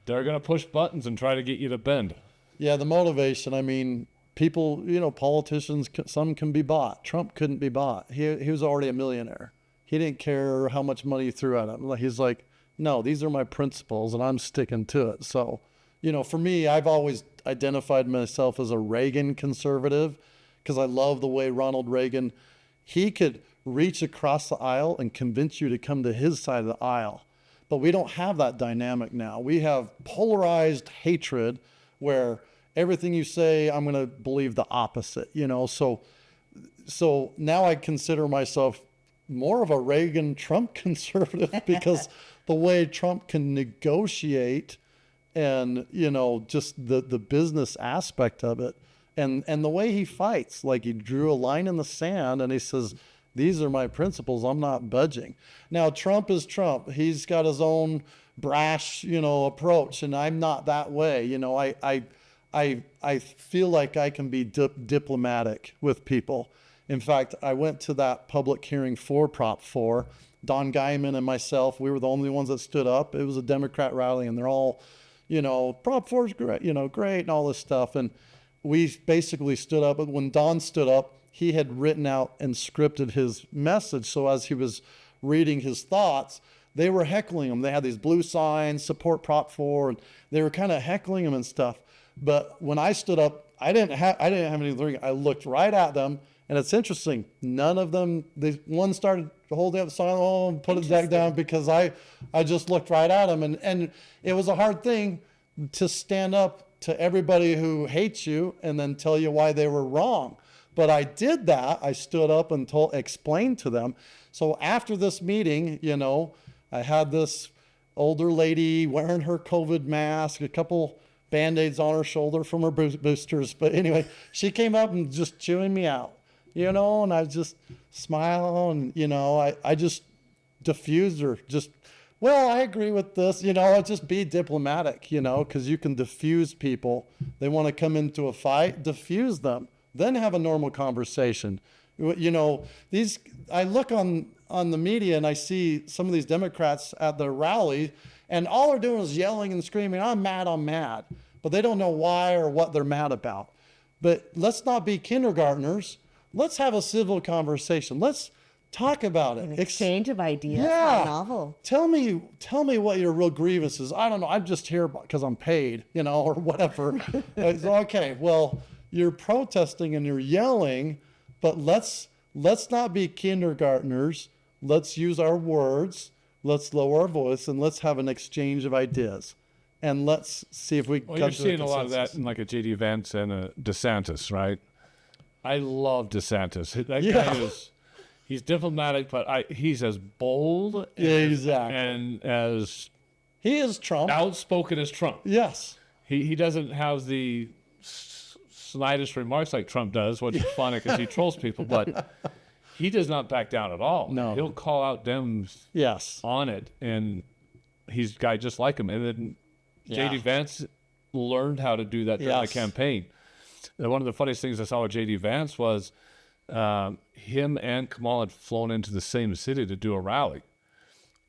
they're going to push buttons and try to get you to bend. Yeah, the motivation. I mean, people, politicians, some can be bought. Trump couldn't be bought. He was already a millionaire. He didn't care how much money you threw at him. He's like, no, these are my principles, and I'm sticking to it. So, for me, I've always identified myself as a Reagan conservative because I love the way Ronald Reagan, he could reach across the aisle and convince you to come to his side of the aisle. But we don't have that dynamic now. We have polarized hatred where everything you say, I'm going to believe the opposite, So now I consider myself more of a Reagan-Trump conservative because the way Trump can negotiate and, just the business aspect of it and the way he fights, like he drew a line in the sand and he says, these are my principles. I'm not budging. Now, Trump is Trump. He's got his own brash, approach, and I'm not that way. I feel like I can be diplomatic with people. In fact, I went to that public hearing for Prop 4. Don Guyman and myself, we were the only ones that stood up. It was a Democrat rally, and they're all, Prop 4 is great, great, and all this stuff. And we basically stood up. But when Don stood up, he had written out and scripted his message. So as he was reading his thoughts, they were heckling him. They had these blue signs, support Prop 4, and they were kind of heckling him and stuff. But when I stood up, I didn't have anything. I looked right at them, and it's interesting. None of them. One started holding up the sign, and put it back down because I just looked right at him, and it was a hard thing to stand up to everybody who hates you and then tell you why they were wrong. But I did that. I stood up and explained to them. So after this meeting, I had this older lady wearing her COVID mask, a couple Band-Aids on her shoulder from her boosters. But anyway, she came up and just chewing me out, and I just smile and, I just diffused her. Well, I agree with this, just be diplomatic, because you can diffuse people. They want to come into a fight, diffuse them, then have a normal conversation. I look on the media and I see some of these Democrats at the rally, and all they're doing is yelling and screaming, I'm mad. But they don't know why or what they're mad about. But let's not be kindergartners. Let's have a civil conversation. Let's talk about it. An exchange of ideas. Yeah. How novel. Tell me what your real grievance is. I don't know. I'm just here because I'm paid, or whatever. It's okay. Well, you're protesting and you're yelling, but let's not be kindergartners. Let's use our words. Let's lower our voice and let's have an exchange of ideas. And let's see if we can Well, you're seeing a lot of that in like a J.D. Vance and a DeSantis, right? I love DeSantis. That guy he's diplomatic, but he's as bold exactly. and as he is Trump. Outspoken as Trump. Yes. He doesn't have the slightest remarks like Trump does, which is funny because he trolls people, but he does not back down at all. No. He'll call out Dems on it, and he's a guy just like him. And then J.D. Vance learned how to do that during the campaign. And one of the funniest things I saw with J.D. Vance was him and Kamala had flown into the same city to do a rally.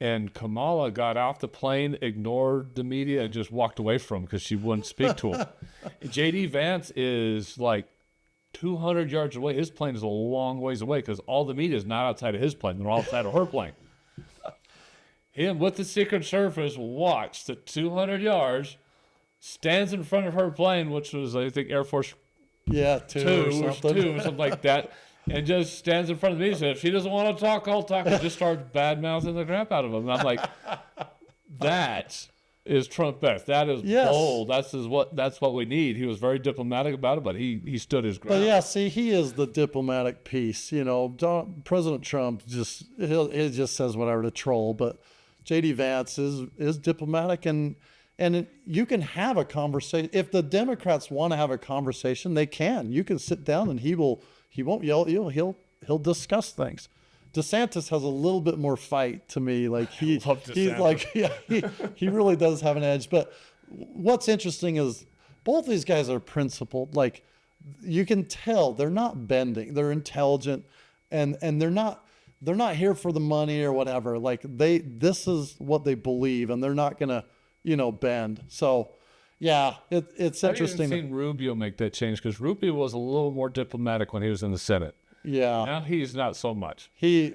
And Kamala got off the plane, ignored the media, and just walked away from him because she wouldn't speak to him. J.D. Vance is like 200 yards away. His plane is a long ways away because all the media is not outside of his plane. They're all outside of her plane. Him with the Secret Service walks to 200 yards, stands in front of her plane, which was, I think, Air Force Two or something like that, and just stands in front of the media and says, if she doesn't want to talk, I'll talk, and just starts bad-mouthing the crap out of him. And I'm like, that is Trump best. That is bold. That's what we need. He was very diplomatic about it, but he stood his ground. But he is the diplomatic piece. President Trump he just says whatever to troll. But J.D. Vance is diplomatic, and you can have a conversation. If the Democrats want to have a conversation, they can. You can sit down, and he won't yell at you. He'll discuss things. DeSantis has a little bit more fight to me. Like he's like, yeah, he really does have an edge. But what's interesting is both these guys are principled. Like you can tell they're not bending. They're intelligent, and they're not here for the money or whatever. Like this is what they believe, and they're not gonna, bend. So yeah, it's interesting. I've even seen Rubio make that change, because Rubio was a little more diplomatic when he was in the Senate. Yeah. Now he's not so much. He's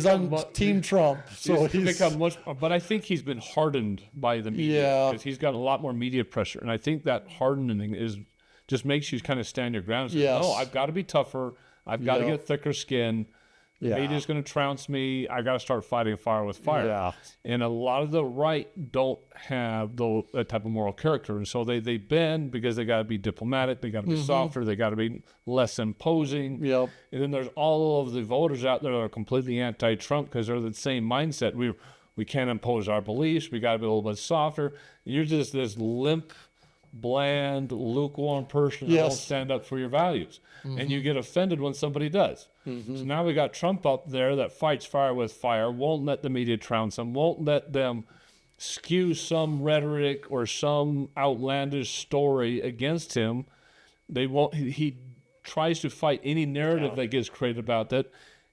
on Team Trump, so he's become much. But I think he's been hardened by the media, because he's got a lot more media pressure, and I think that hardening just makes you kind of stand your ground. Say, Yes. No, I've got to be tougher. I've got to get thicker skin. The media's going to trounce me. I got to start fighting fire with fire. Yeah. And a lot of the right don't have that type of moral character, and so they bend because they got to be diplomatic. They got to be softer. They got to be less imposing. Yep. And then there's all of the voters out there that are completely anti-Trump, because they're the same mindset. We can't impose our beliefs. We got to be a little bit softer. You're just this limp, bland, lukewarm person that won't stand up for your values. And you get offended when somebody does. So now we got Trump up there that fights fire with fire, won't let the media trounce him, won't let them skew some rhetoric or some outlandish story against him. They won't. He tries to fight any narrative that gets created about that.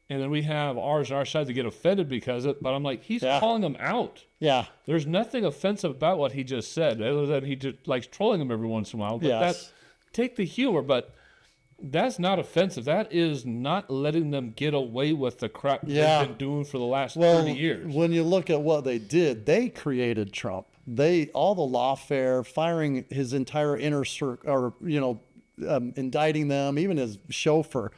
And then we have ours on our side to get offended because of it. But I'm like, he's calling them out. Yeah. There's nothing offensive about what he just said, other than he just likes trolling them every once in a while. But take the humor, but that's not offensive. That is not letting them get away with the crap they've been doing for the last 30 years. When you look at what they did, they created Trump. All the lawfare, firing his entire inner circle, or indicting them, even his chauffeur.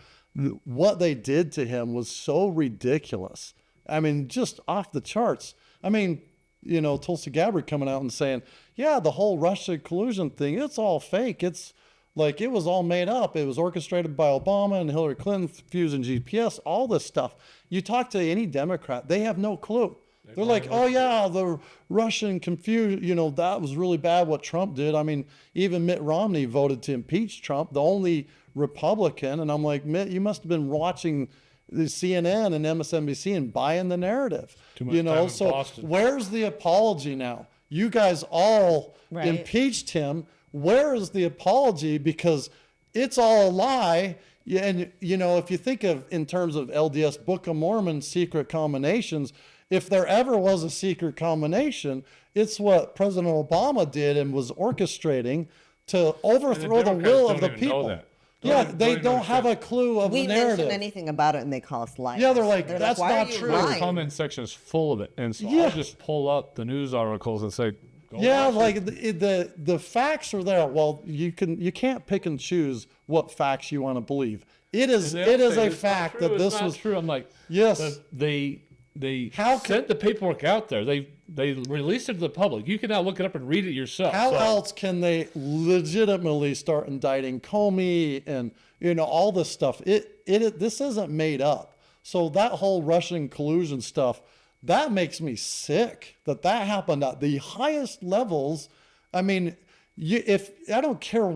What they did to him was so ridiculous. I mean, just off the charts. I mean, Tulsi Gabbard coming out and saying, yeah, the whole Russia collusion thing, it's all fake. It's like, it was all made up. It was orchestrated by Obama and Hillary Clinton, fusing GPS, all this stuff. You talk to any Democrat, they have no clue. They're like, oh yeah, the Russian confusion, that was really bad what Trump did. I mean, even Mitt Romney voted to impeach Trump, the only Republican. And I'm like, Mitt, you must have been watching the CNN and MSNBC and buying the narrative. Too much time in So Boston. Where's the apology now? You guys all impeached him. Where is the apology? Because it's all a lie. Yeah, and if you think of in terms of LDS, Book of Mormon, secret combinations, if there ever was a secret combination, it's what President Obama did and was orchestrating to overthrow the will of the people. Yeah, they don't have a clue of the narrative. We mention anything about it and they call us liars. Yeah, they're like, that's not true. The comment section is full of it, and so I'll just pull up the news articles and say, like the facts are there. Well, you can't pick and choose what facts you want to believe. It is a fact that this was true. I'm like, yes, they sent the paperwork out there. They released it to the public. You can now look it up and read it yourself. How else can they legitimately start indicting Comey and all this stuff? This isn't made up. So that whole Russian collusion stuff, that makes me sick that happened at the highest levels. I mean, I don't care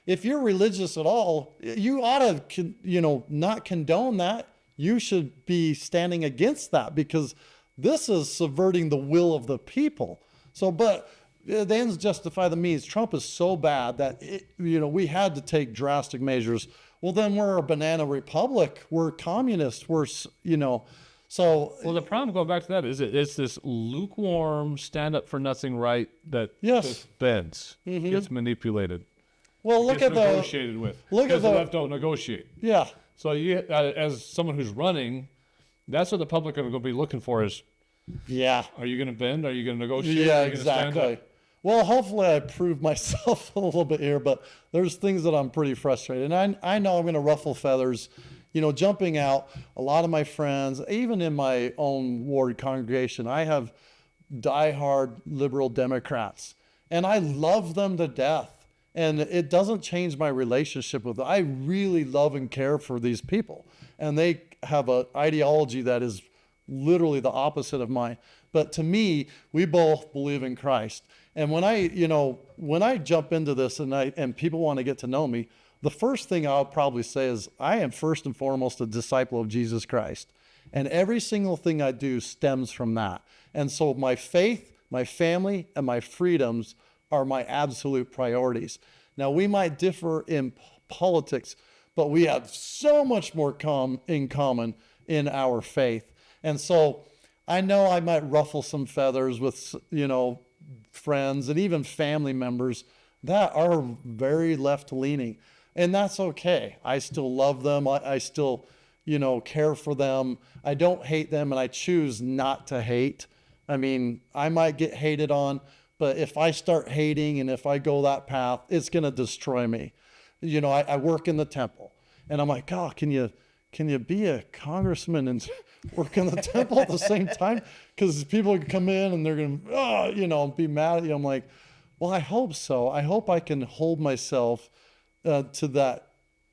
if you're religious at all, you ought to, not condone that. You should be standing against that, because this is subverting the will of the people. So, but the ends justify the means. Trump is so bad that, we had to take drastic measures. Well, then we're a banana republic. We're communist. We're, so. Well, the problem, going back to that, is it's this lukewarm, stand up for nothing right that just bends, gets manipulated. Well, look at negotiated with. Because the left don't negotiate. Yeah. So you, as someone who's running, that's what the public are going to be looking for is, are you going to bend? Are you going to negotiate? Yeah, are you exactly. Stand up? Well, hopefully I prove myself a little bit here, but there's things that I'm pretty frustrated. And I know I'm going to ruffle feathers, jumping out. A lot of my friends, even in my own ward congregation, I have diehard liberal Democrats, and I love them to death. And it doesn't change my relationship with them. I really love and care for these people. And they have an ideology that is literally the opposite of mine. But to me, we both believe in Christ. And when I jump into this and people want to get to know me, the first thing I'll probably say is I am first and foremost a disciple of Jesus Christ. And every single thing I do stems from that. And so my faith, my family, and my freedoms are my absolute priorities. Now, we might differ in politics, but we have so much more in common in our faith. And so I know I might ruffle some feathers with, friends and even family members that are very left-leaning. And that's okay. I still love them. I still, care for them. I don't hate them, and I choose not to hate. I mean, I might get hated on, but if I start hating and if I go that path, it's going to destroy me. I work in the temple, and I'm like, God, can you be a congressman and work in the temple at the same time? Because people can come in and they're going to, be mad at you. I'm like, well, I hope so. I hope I can hold myself to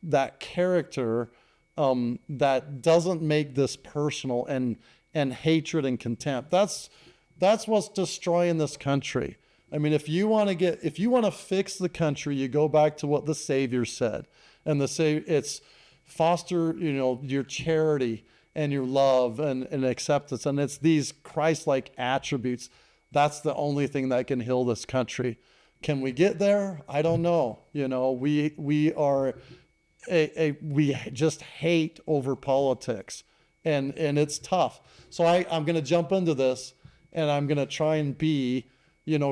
that character that doesn't make this personal and hatred and contempt. That's what's destroying this country. I mean, if you want to fix the country, you go back to what the Savior said, and it's foster, your charity and your love and acceptance, and it's these Christ-like attributes. That's the only thing that can heal this country. Can we get there? I don't know. We just hate over politics, and it's tough. So I'm going to jump into this, and I'm going to try and be,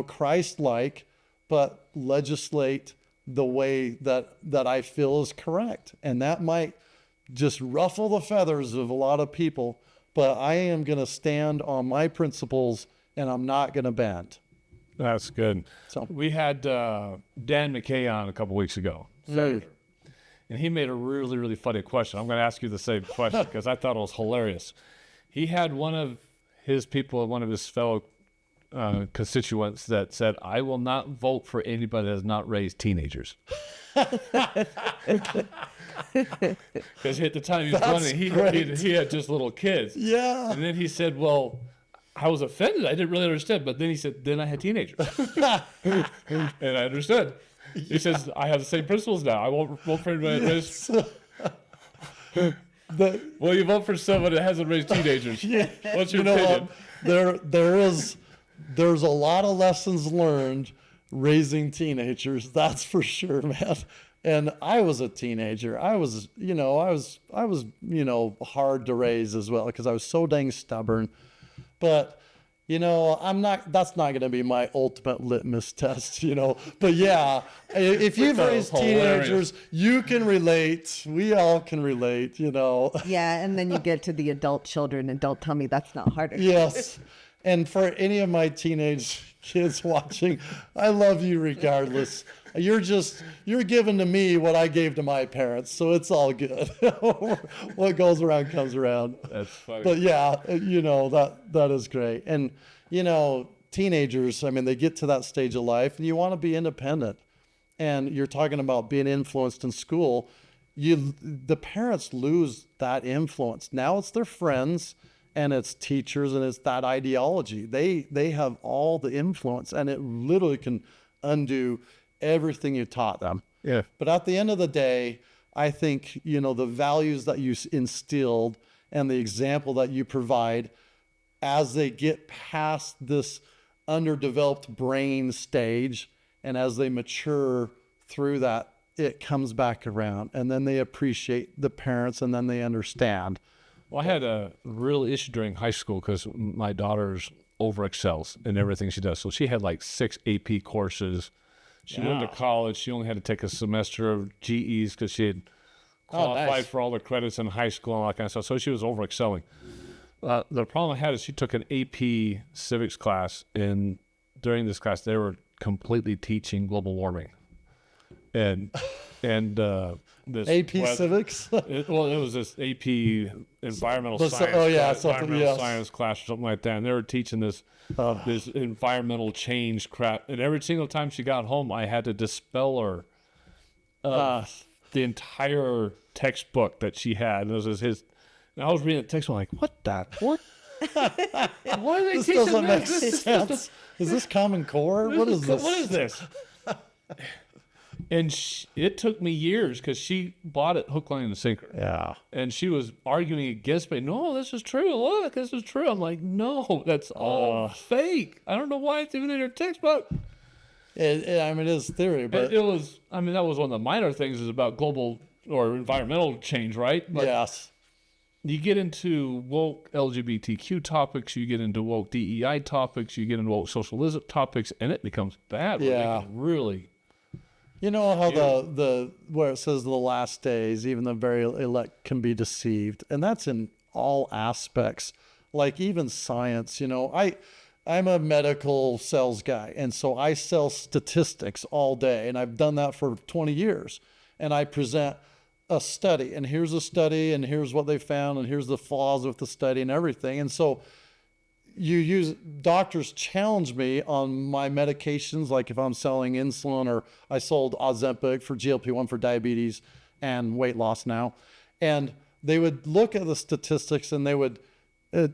Christ-like, but legislate the way that I feel is correct. And that might just ruffle the feathers of a lot of people, but I am going to stand on my principles, and I'm not going to bend. That's good. So we had Dan McKay on a couple weeks ago, and he made a really, really funny question. I'm going to ask you the same question because I thought it was hilarious. He had one of his people, one of his fellow constituents that said, I will not vote for anybody that has not raised teenagers. Because at the time he was running, he had just little kids. Yeah. And then he said, well, I was offended. I didn't really understand. But then he said, then I had teenagers. And I understood. He says, I have the same principles now. I won't vote for anybody that raised... Well, you vote for someone that hasn't raised teenagers. Yeah. What's your opinion? What? There's a lot of lessons learned raising teenagers. That's for sure, man. And I was a teenager. I was hard to raise as well because I was so dang stubborn. But, that's not going to be my ultimate litmus test, But yeah, if you've raised teenagers, you can relate. We all can relate, Yeah, and then you get to the adult children and don't tell me that's not harder. Yes. And for any of my teenage kids watching, I love you regardless. You're giving to me what I gave to my parents, so it's all good. What goes around comes around. That's funny. But yeah, that is great. And teenagers, I mean, they get to that stage of life, and you want to be independent. And you're talking about being influenced in school. The parents lose that influence. Now it's their friends, and it's teachers, and it's that ideology. They have all the influence, and it literally can undo everything you taught them. Yeah. But at the end of the day, I think, the values that you instilled and the example that you provide as they get past this underdeveloped brain stage and as they mature through that, it comes back around, and then they appreciate the parents, and then they understand. Well, I had a real issue during high school because my daughter's over-excels in everything she does. So she had like 6 AP courses. She went to college. She only had to take a semester of GEs because she had qualified for all the credits in high school and all that kind of stuff. So she was over-excelling. The problem I had is she took an AP civics class, and during this class, they were completely teaching global warming. And this AP civics? It was this AP environmental science, science class or something like that. And they were teaching this environmental change crap. And every single time she got home, I had to dispel her the entire textbook that she had. And it was his. And I was reading the text. I'm like, what? Why are they This teaching doesn't make this? sense. Is this Common Core? What is this? What is this? And it took me years because she bought it hook, line, and sinker. Yeah. And she was arguing against me. No, this is true. Look, this is true. I'm like, no, that's all fake. I don't know why it's even in your textbook. I mean, it is theory, but It was, I mean, that was one of the minor things is about global or environmental change, right? But yes. you get into woke LGBTQ topics, you get into woke DEI topics, you get into woke socialism topics, and it becomes bad. Where they Yeah. can really. You know how the where it says the last days, even the very elect can be deceived, and that's in all aspects, like even science. You know, I'm a medical sales guy, and so I sell statistics all day, and I've done that for 20 years, and I present a study, and here's a study, and here's what they found, and here's the flaws with the study and everything, and so doctors challenge me on my medications, like if I'm selling insulin, or I sold Ozempic for GLP-1 for diabetes and weight loss now. And they would look at the statistics and they would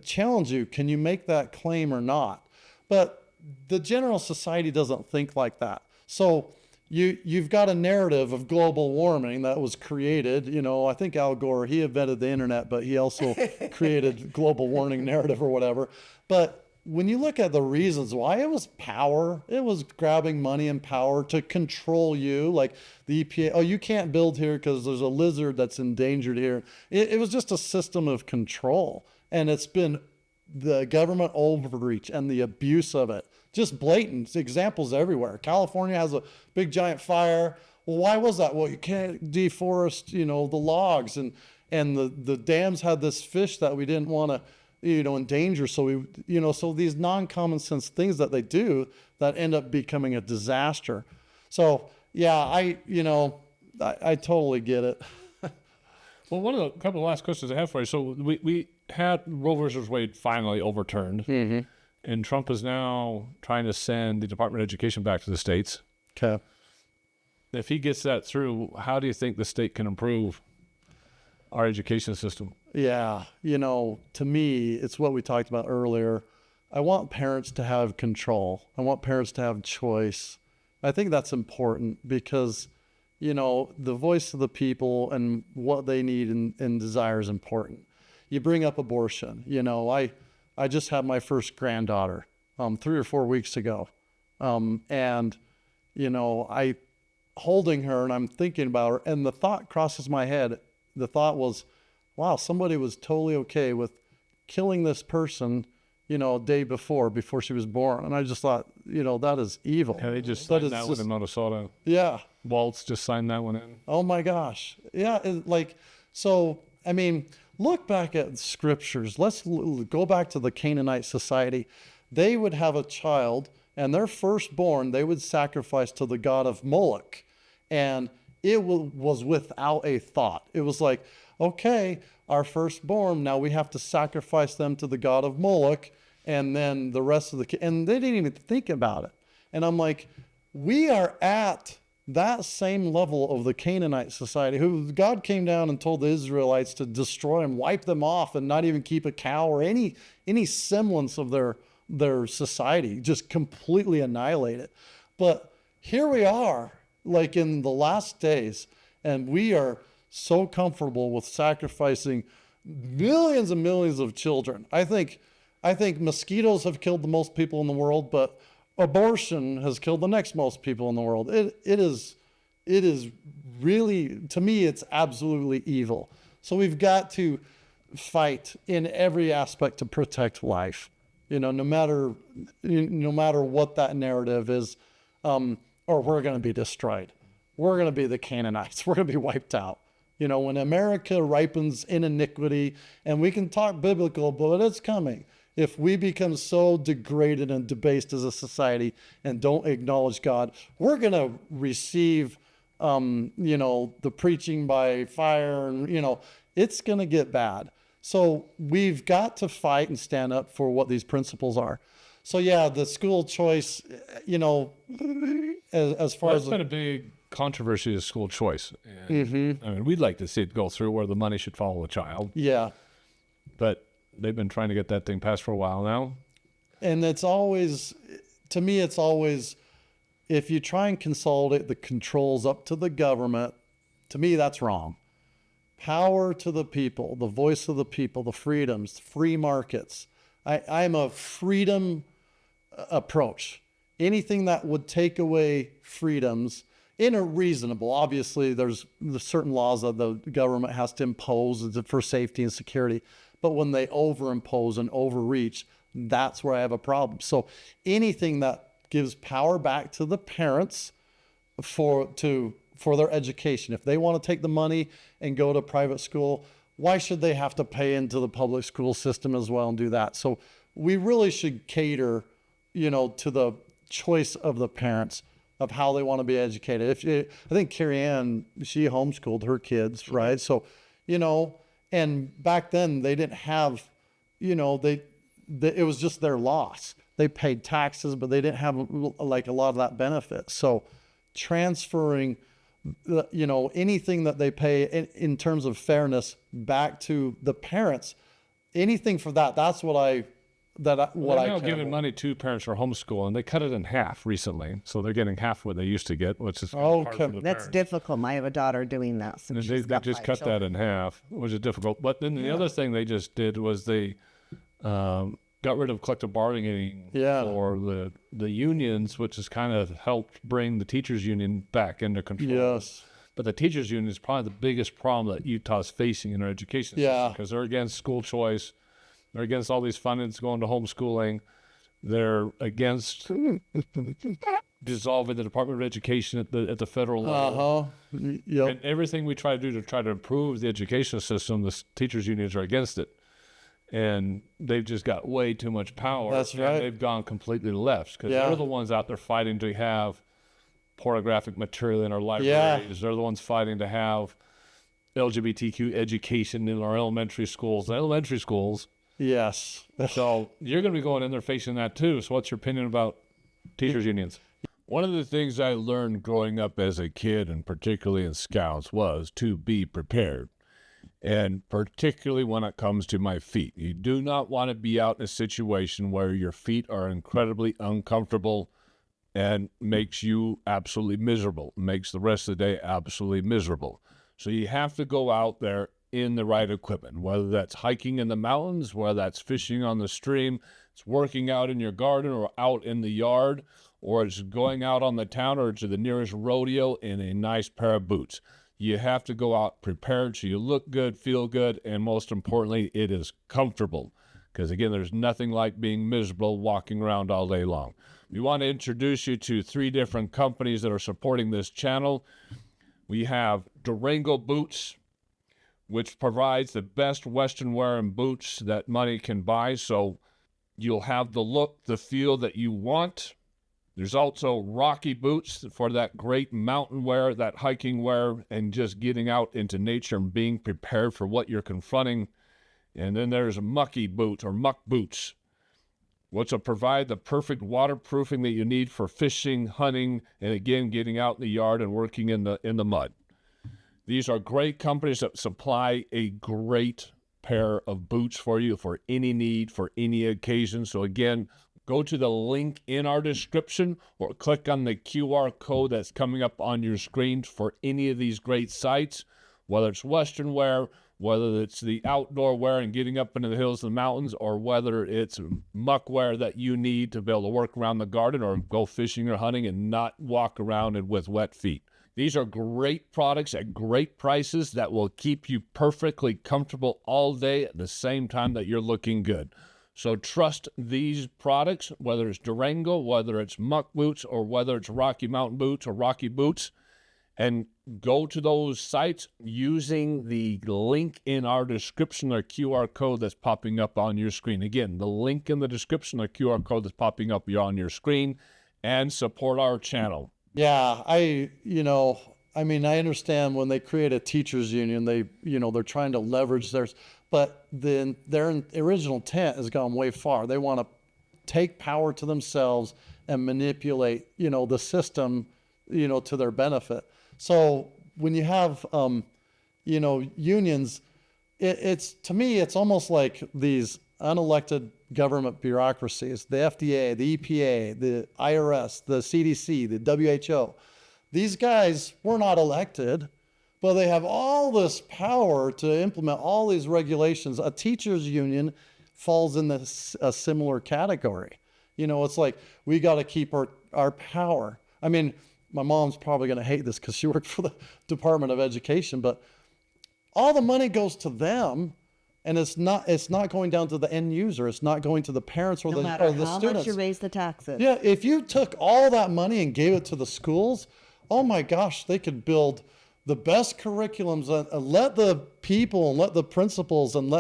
challenge you, can you make that claim or not? But the general society doesn't think like that. So you've got a narrative of global warming that was created. You know, I think Al Gore, he invented the internet, but he also created global warming narrative or whatever. But when you look at the reasons why, it was power. It was grabbing money and power to control you, like the EPA. Oh, you can't build here because there's a lizard that's endangered here. It was just a system of control. And it's been the government overreach and the abuse of it. Just blatant examples everywhere. California has a big giant fire. Well, why was that? Well, you can't deforest, you know, the logs, and the dams had this fish that we didn't want to, you know, endanger. So we, you know, so these non-common sense things that they do that end up becoming a disaster. So yeah, I totally get it. Well, one of the couple of last questions I have for you. So we had Roe versus Wade finally overturned. Mm-hmm. And Trump is now trying to send the Department of Education back to the states. Okay. If he gets that through, how do you think the state can improve our education system? Yeah. You know, to me, it's what we talked about earlier. I want parents to have control. I want parents to have choice. I think that's important because, you know, the voice of the people and what they need and desire is important. You bring up abortion. You know, I just had my first granddaughter 3 or 4 weeks ago. And, you know, I holding her and I'm thinking about her, and the thought crosses my head. The thought was, wow, somebody was totally okay with killing this person, you know, a day before she was born. And I just thought, you know, that is evil. Yeah, they just signed that one in Minnesota. Yeah. Waltz just signed that one in. Oh my gosh. Yeah. So, I mean, look back at scriptures. Let's go back to the Canaanite society. They would have a child, and their firstborn, they would sacrifice to the god of Moloch. And it was without a thought. It was like, okay, our firstborn, now we have to sacrifice them to the god of Moloch, and then the rest of and they didn't even think about it. And I'm like, we are at that same level of the Canaanite society, who God came down and told the Israelites to destroy them, wipe them off, and not even keep a cow or any semblance of their society, just completely annihilate it. But here we are, like in the last days, and we are so comfortable with sacrificing millions and millions of children. I think mosquitoes have killed the most people in the world, but abortion has killed the next most people in the world. It is really, to me, it's absolutely evil. So we've got to fight in every aspect to protect life, you know, no matter what that narrative is, or we're going to be destroyed. We're going to be the Canaanites. We're going to be wiped out. You know, when America ripens in iniquity, and we can talk biblical, but it's coming. If we become so degraded and debased as a society and don't acknowledge God, we're going to receive, you know, the preaching by fire, and, you know, it's going to get bad. So we've got to fight and stand up for what these principles are. So yeah, the school choice, you know, as far as... It's been a big controversy of school choice. And, I mean, we'd like to see it go through where the money should follow the child. Yeah. But they've been trying to get that thing passed for a while now. And it's always, to me, it's always, if you try and consolidate the controls up to the government, to me, that's wrong. Power to the people, the voice of the people, the freedoms, free markets. I'm a freedom approach. Anything that would take away freedoms in a reasonable, obviously there's certain laws that the government has to impose for safety and security, but when they overimpose and overreach, that's where I have a problem. So anything that gives power back to the parents for their education, if they want to take the money and go to private school, why should they have to pay into the public school system as well and do that? So we really should cater, to the choice of the parents of how they want to be educated. I think Carrie Ann, she homeschooled her kids, right? So, and back then they didn't have, it was just their loss. They paid taxes, but they didn't have like a lot of that benefit. So transferring, anything that they pay in terms of fairness back to the parents, anything for that, that's what I They're now giving money to parents for homeschool, and they cut it in half recently. So they're getting half what they used to get, which is hard for the That's parents. difficult. I have a daughter doing that. And they just cut that in half, which is difficult. But then the other thing they just did was they got rid of collective bargaining for the unions, which has kind of helped bring the teachers union back into control. Yes. But the teachers union is probably the biggest problem that Utah's facing in our education system, because they're against school choice. They're against all these fundings going to homeschooling. They're against dissolving the Department of Education at the federal level. Yep. And everything we try to do to try to improve the education system, the teachers unions are against it. And they've just got way too much power. That's right. They've gone completely left, because they're the ones out there fighting to have pornographic material in our libraries. They're the ones fighting to have LGBTQ education in our elementary schools. Yes. So you're going to be going in there facing that too. So what's your opinion about teachers unions? One of the things I learned growing up as a kid, and particularly in Scouts, was to be prepared. And particularly when it comes to my feet. You do not want to be out in a situation where your feet are incredibly uncomfortable and makes you absolutely miserable, makes the rest of the day absolutely miserable. So you have to go out there in the right equipment, whether that's hiking in the mountains, whether that's fishing on the stream, it's working out in your garden or out in the yard, or it's going out on the town or to the nearest rodeo in a nice pair of boots. You have to go out prepared so you look good, feel good, and most importantly, it is comfortable. Because again, there's nothing like being miserable walking around all day long. We want to introduce you to 3 different companies that are supporting this channel. We have Durango Boots, which provides the best Western wear and boots that money can buy. So you'll have the look, the feel that you want. There's also Rocky Boots for that great mountain wear, that hiking wear, and just getting out into nature and being prepared for what you're confronting. And then there's Mucky Boots or Muck Boots, which will provide the perfect waterproofing that you need for fishing, hunting, and again, getting out in the yard and working in the mud. These are great companies that supply a great pair of boots for you for any need, for any occasion. So again, go to the link in our description or click on the QR code that's coming up on your screen for any of these great sites, whether it's Western wear, whether it's the outdoor wear and getting up into the hills and the mountains, or whether it's muck wear that you need to be able to work around the garden or go fishing or hunting and not walk around and with wet feet. These are great products at great prices that will keep you perfectly comfortable all day at the same time that you're looking good. So trust these products, whether it's Durango, whether it's Muck Boots, or whether it's Rocky Mountain Boots or Rocky Boots, and go to those sites using the link in our description or QR code that's popping up on your screen. Again, the link in the description or QR code that's popping up on your screen, and support our channel. Yeah, I understand when they create a teachers union, they're trying to leverage theirs, but then their original intent has gone way far. They want to take power to themselves and manipulate, the system, to their benefit. So when you have, unions, to me, it's almost like these unelected government bureaucracies, the FDA, the EPA, the IRS, the CDC, the WHO. These guys were not elected, but they have all this power to implement all these regulations. A teachers union falls in a similar category. You know, it's like, we got to keep our power. I mean, my mom's probably going to hate this because she worked for the Department of Education, but all the money goes to them, and it's not going down to the end user. It's not going to the parents or No the matter how students. much you raise the taxes. Yeah, if you took all that money and gave it to the schools, oh my gosh, they could build the best curriculums and let the people and let the principals and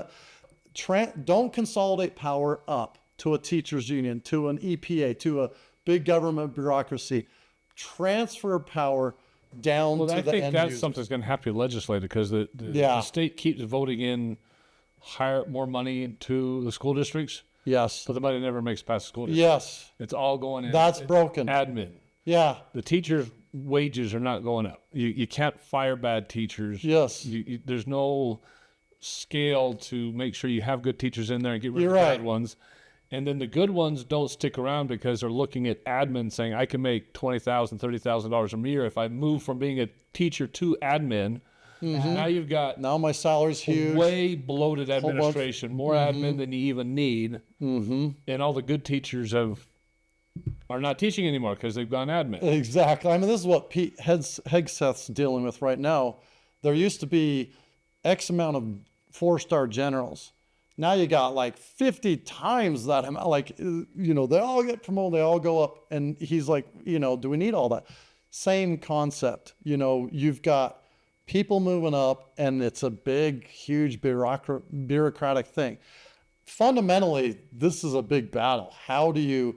don't consolidate power up to a teachers union, to an EPA, to a big government bureaucracy. Transfer power down to the end I think that's users. something that's going to have to be legislated, because the state keeps voting in more money to the school districts, Yes. but the money never makes it past the school district. Yes. It's all going in. That's broken. Admin. Yeah. The teachers' wages are not going up. You can't fire bad teachers. Yes. There's no scale to make sure you have good teachers in there and get rid You're of the right. bad ones. And then the good ones don't stick around because they're looking at admin saying, I can make $20,000, $30,000 a year if I move from being a teacher to admin. Now you've got Now my salary's huge. way bloated bunch. administration, more admin than you even need. And all the good teachers are not teaching anymore because they've gone admin. Exactly. I mean, this is what Pete Hegseth's dealing with right now. There used to be X amount of 4-star generals. Now you got like 50 times that amount. Like, you know, they all get promoted, they all go up. And he's like, you know, do we need all that? Same concept. You know, you've got people moving up, and it's a big, huge bureaucratic thing. Fundamentally, this is a big battle. How do you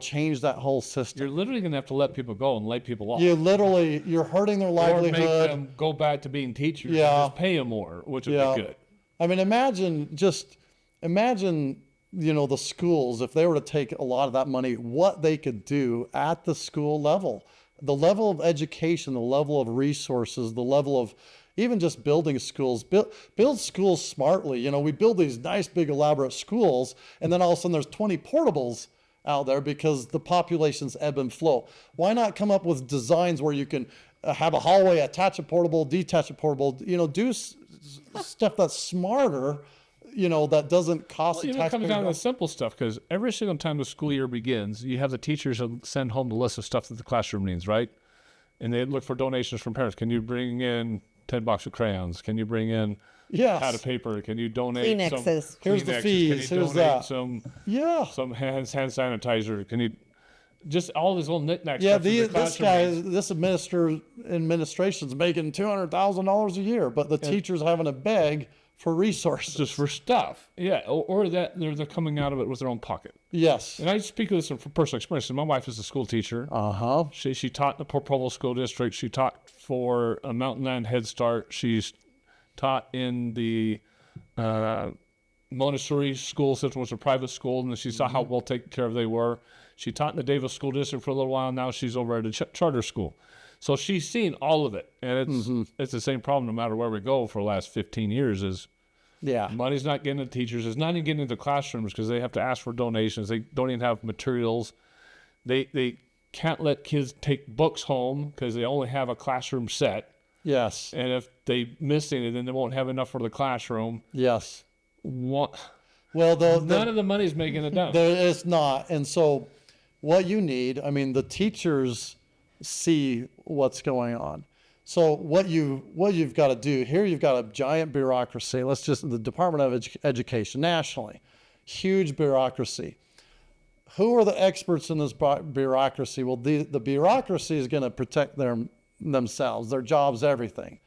change that whole system? You're literally going to have to let people go and lay people off. You're hurting their Or livelihood. make them go back to being teachers and just pay them more, which would be good. I mean, imagine, you know, the schools, if they were to take a lot of that money, what they could do at the school level, the level of education, the level of resources, the level of even just building schools, build schools smartly. You know, we build these nice, big, elaborate schools, and then all of a sudden there's 20 portables out there because the population's ebb and flow. Why not come up with designs where you can have a hallway, attach a portable, detach a portable, you know, do stuff that's smarter, you know, that doesn't cost the It taxpayer. comes down to the simple stuff, because every single time the school year begins, you have the teachers send home the list of stuff that the classroom needs, right? And they look for donations from parents. Can you bring in 10 boxes of crayons? Can you bring in pad of paper? Can you donate Kleenexes. some Here's the Kleenexes? fees. Can you Here's donate that. some hand sanitizer? Can you just all these little knickknacks? Yeah, stuff that the this classroom guy, needs. this administration's making $200,000 a year, but the teacher's having to beg for resources. Just for stuff, or that they're coming out of it with their own pocket. Yes. And I speak of this from personal experience. My wife is a school teacher. She taught in the Port Provo School District. She taught for a Mountain Land Head Start. She's taught in the Montessori school system, which was a private school, and she saw how well taken care of they were. She taught in the Davis School District for a little while. Now she's over at a charter school. So she's seen all of it. And it's the same problem no matter where we go for the last 15 years is money's not getting to teachers. It's not even getting into classrooms because they have to ask for donations. They don't even have materials. They can't let kids take books home because they only have a classroom set. Yes. And if they miss any, then they won't have enough for the classroom. Yes. Well, none of the money's making it down. There is not. And so what you need, I mean, the teachers see what's going on. So what you've got to do here, you've got a giant bureaucracy. The Department of Education nationally, huge bureaucracy. Who are the experts in this bureaucracy? Well, the bureaucracy is going to protect themselves, their jobs, everything.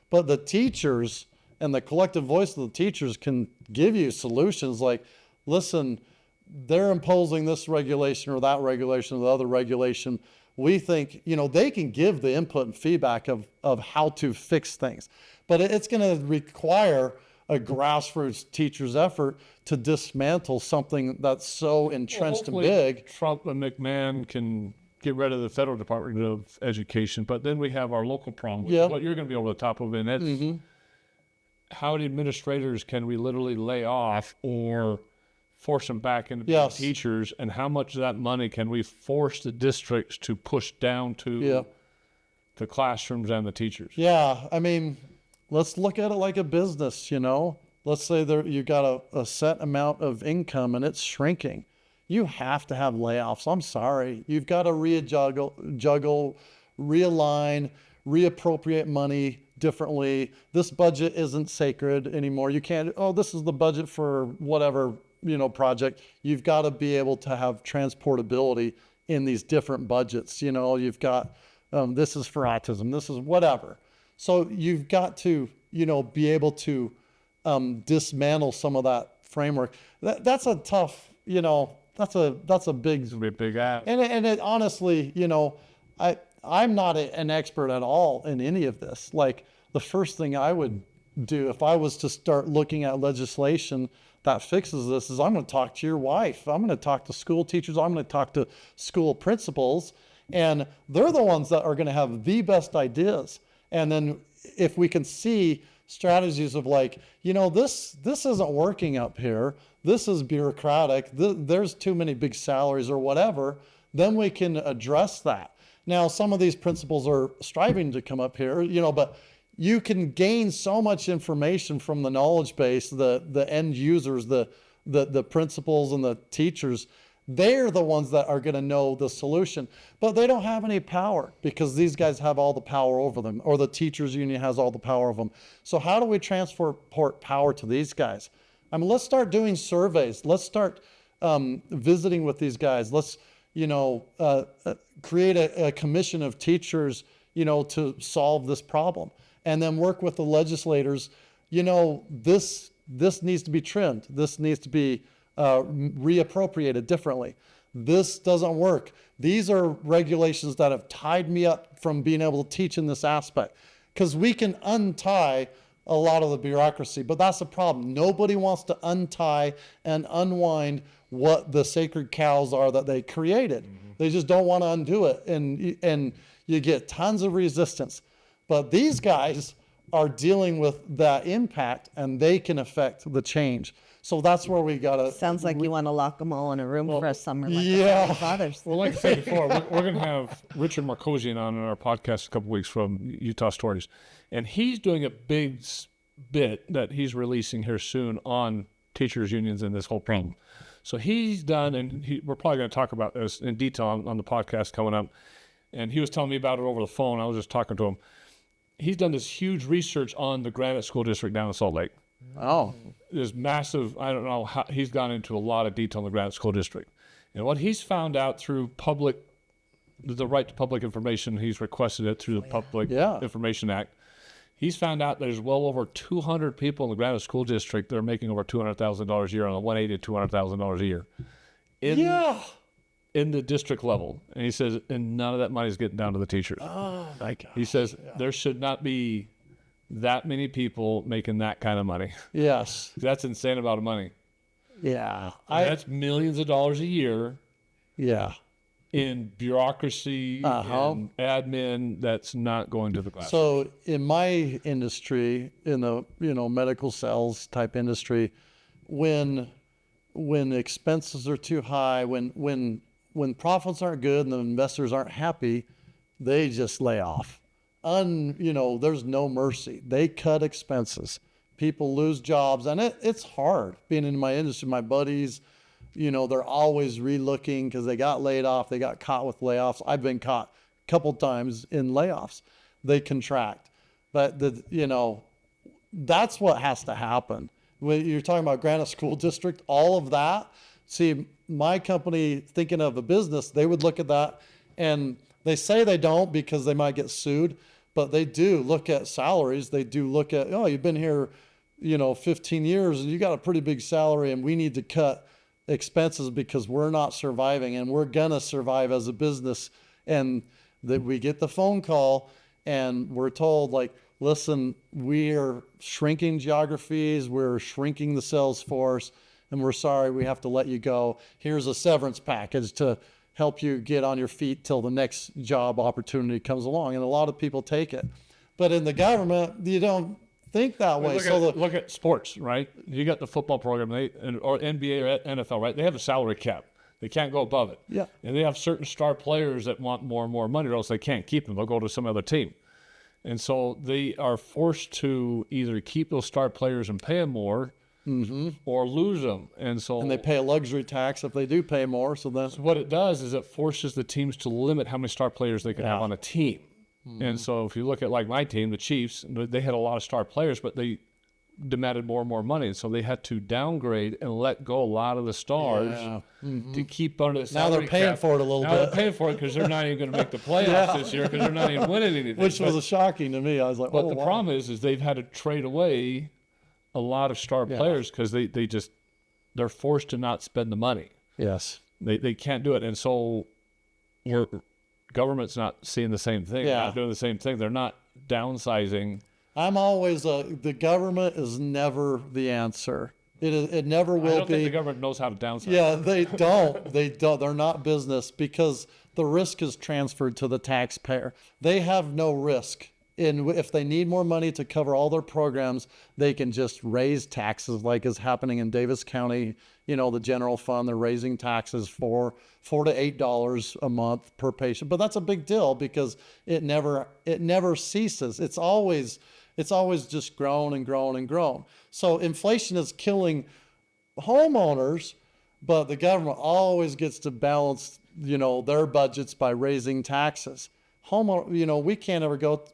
But the teachers and the collective voice of the teachers can give you solutions like, listen, they're imposing this regulation or that regulation or the other regulation. We think, you know, they can give the input and feedback of how to fix things. But it's going to require a grassroots teacher's effort to dismantle something that's so entrenched and big. Trump and McMahon can get rid of the federal Department of Education, but then we have our local problem, which is what you're going to be over the top of, and that's how many administrators can we literally lay off or force them back into being Yes. teachers, and how much of that money can we force the districts to push down to the classrooms and the teachers? Yeah, I mean, let's look at it like a business, you know. Let's say you got a set amount of income and it's shrinking. You have to have layoffs. I'm sorry. You've got to juggle, realign, reappropriate money differently. This budget isn't sacred anymore. You can't, oh, this is the budget for whatever, you know, project. You've got to be able to have transportability in these different budgets. You know, you've got, this is for autism, this is whatever. So you've got to, you know, be able to dismantle some of that framework. That's a tough, you know, that's a big, It's gonna be a big ask. and it honestly, you know, I'm not an expert at all in any of this. Like, the first thing I would do if I was to start looking at legislation that fixes this is I'm going to talk to your wife. I'm going to talk to school teachers. I'm going to talk to school principals, and they're the ones that are going to have the best ideas. And then if we can see strategies of, like, you know, this isn't working up here. This is bureaucratic. There's too many big salaries or whatever. Then we can address that. Now, some of these principals are striving to come up here, you know, but you can gain so much information from the knowledge base, the end users, the principals and the teachers. They're the ones that are going to know the solution, but they don't have any power because these guys have all the power over them, or the teachers union has all the power of them. So how do we transport power to these guys? I mean, let's start doing surveys. Let's start visiting with these guys. Let's, you know, create a commission of teachers, you know, to solve this problem, and then work with the legislators. You know, this needs to be trimmed. This needs to be reappropriated differently. This doesn't work. These are regulations that have tied me up from being able to teach in this aspect, because we can untie a lot of the bureaucracy, but that's the problem. Nobody wants to untie and unwind what the sacred cows are that they created. Mm-hmm. They just don't want to undo it, and you get tons of resistance. But these guys are dealing with that impact, and they can affect the change. So that's where we gotta. Sounds like you want to lock them all in a room for a summer like yeah. the fathers. Well, like I said before, we're going to have Richard Markosian on in our podcast a couple weeks from Utah Stories, and he's doing a big bit that he's releasing here soon on teachers unions and this whole problem. So he's done, and we're probably going to talk about this in detail on the podcast coming up. And he was telling me about it over the phone. I was just talking to him. He's done this huge research on the Granite School District down in Salt Lake. Oh, There's massive, I don't know how, he's gone into a lot of detail on the Granite School District. And what he's found out through the right to public information, he's requested it through the Public Information Act. He's found out there's well over 200 people in the Granite School District that are making over $200,000 a year on a $180,000 to $200,000 a year. In the district level. And he says, and none of that money is getting down to the teachers. Oh my God. He says there should not be that many people making that kind of money. Yes. That's insane amount of money. Yeah. That's millions of dollars a year Yeah. in bureaucracy and admin that's not going to the classroom. So in my industry, in the, you know, medical sales type industry, when expenses are too high, when profits aren't good and the investors aren't happy, they just lay off. You know, there's no mercy. They cut expenses. People lose jobs, and it's hard being in my industry. My buddies, you know, they're always relooking because they got laid off. They got caught with layoffs. I've been caught a couple times in layoffs. They contract, but you know, that's what has to happen. When you're talking about Granite School District, all of that. See, my company, thinking of a business, they would look at that, and they say they don't because they might get sued, but they do look at salaries. They do look at, oh, you've been here, you know, 15 years and you got a pretty big salary, and we need to cut expenses because we're not surviving, and we're gonna survive as a business. And that we get the phone call and we're told, like, listen, we're shrinking geographies, we're shrinking the sales force, and we're sorry, we have to let you go. Here's a severance package to help you get on your feet till the next job opportunity comes along. And a lot of people take it. But in the government, you don't think that way. So Look at sports, right? You got the football program, or NBA or NFL, right? They have a salary cap. They can't go above it. Yeah. And they have certain star players that want more and more money, or else they can't keep them. They'll go to some other team. And so they are forced to either keep those star players and pay them more, or lose them. And they pay a luxury tax if they do pay more. So that's what it does is it forces the teams to limit how many star players they can have on a team. And so if you look at like my team, the Chiefs, they had a lot of star players, but they demanded more and more money. And so they had to downgrade and let go a lot of the stars to keep under the now salary they're paying cap. for it a little Now bit. they're paying for it because they're not even going to make the playoffs this year because they're not even winning anything. Which was shocking to me. I was like, but the problem is they've had to trade away a lot of star players because they're forced to not spend the money. Yes. They can't do it. And so government's not seeing the same thing. They're not doing the same thing. They're not downsizing. I'm always the government is never the answer. It never will be. I don't think the government knows how to downsize. Yeah, they don't. They don't. They're not business because the risk is transferred to the taxpayer. They have no risk. And if they need more money to cover all their programs, they can just raise taxes like is happening in Davis County. The general fund, they're raising taxes $4 to $8 a month per patient. But that's a big deal because it never ceases. It's always just grown and grown and grown. So inflation is killing homeowners, but the government always gets to balance, their budgets by raising taxes. We can't ever go,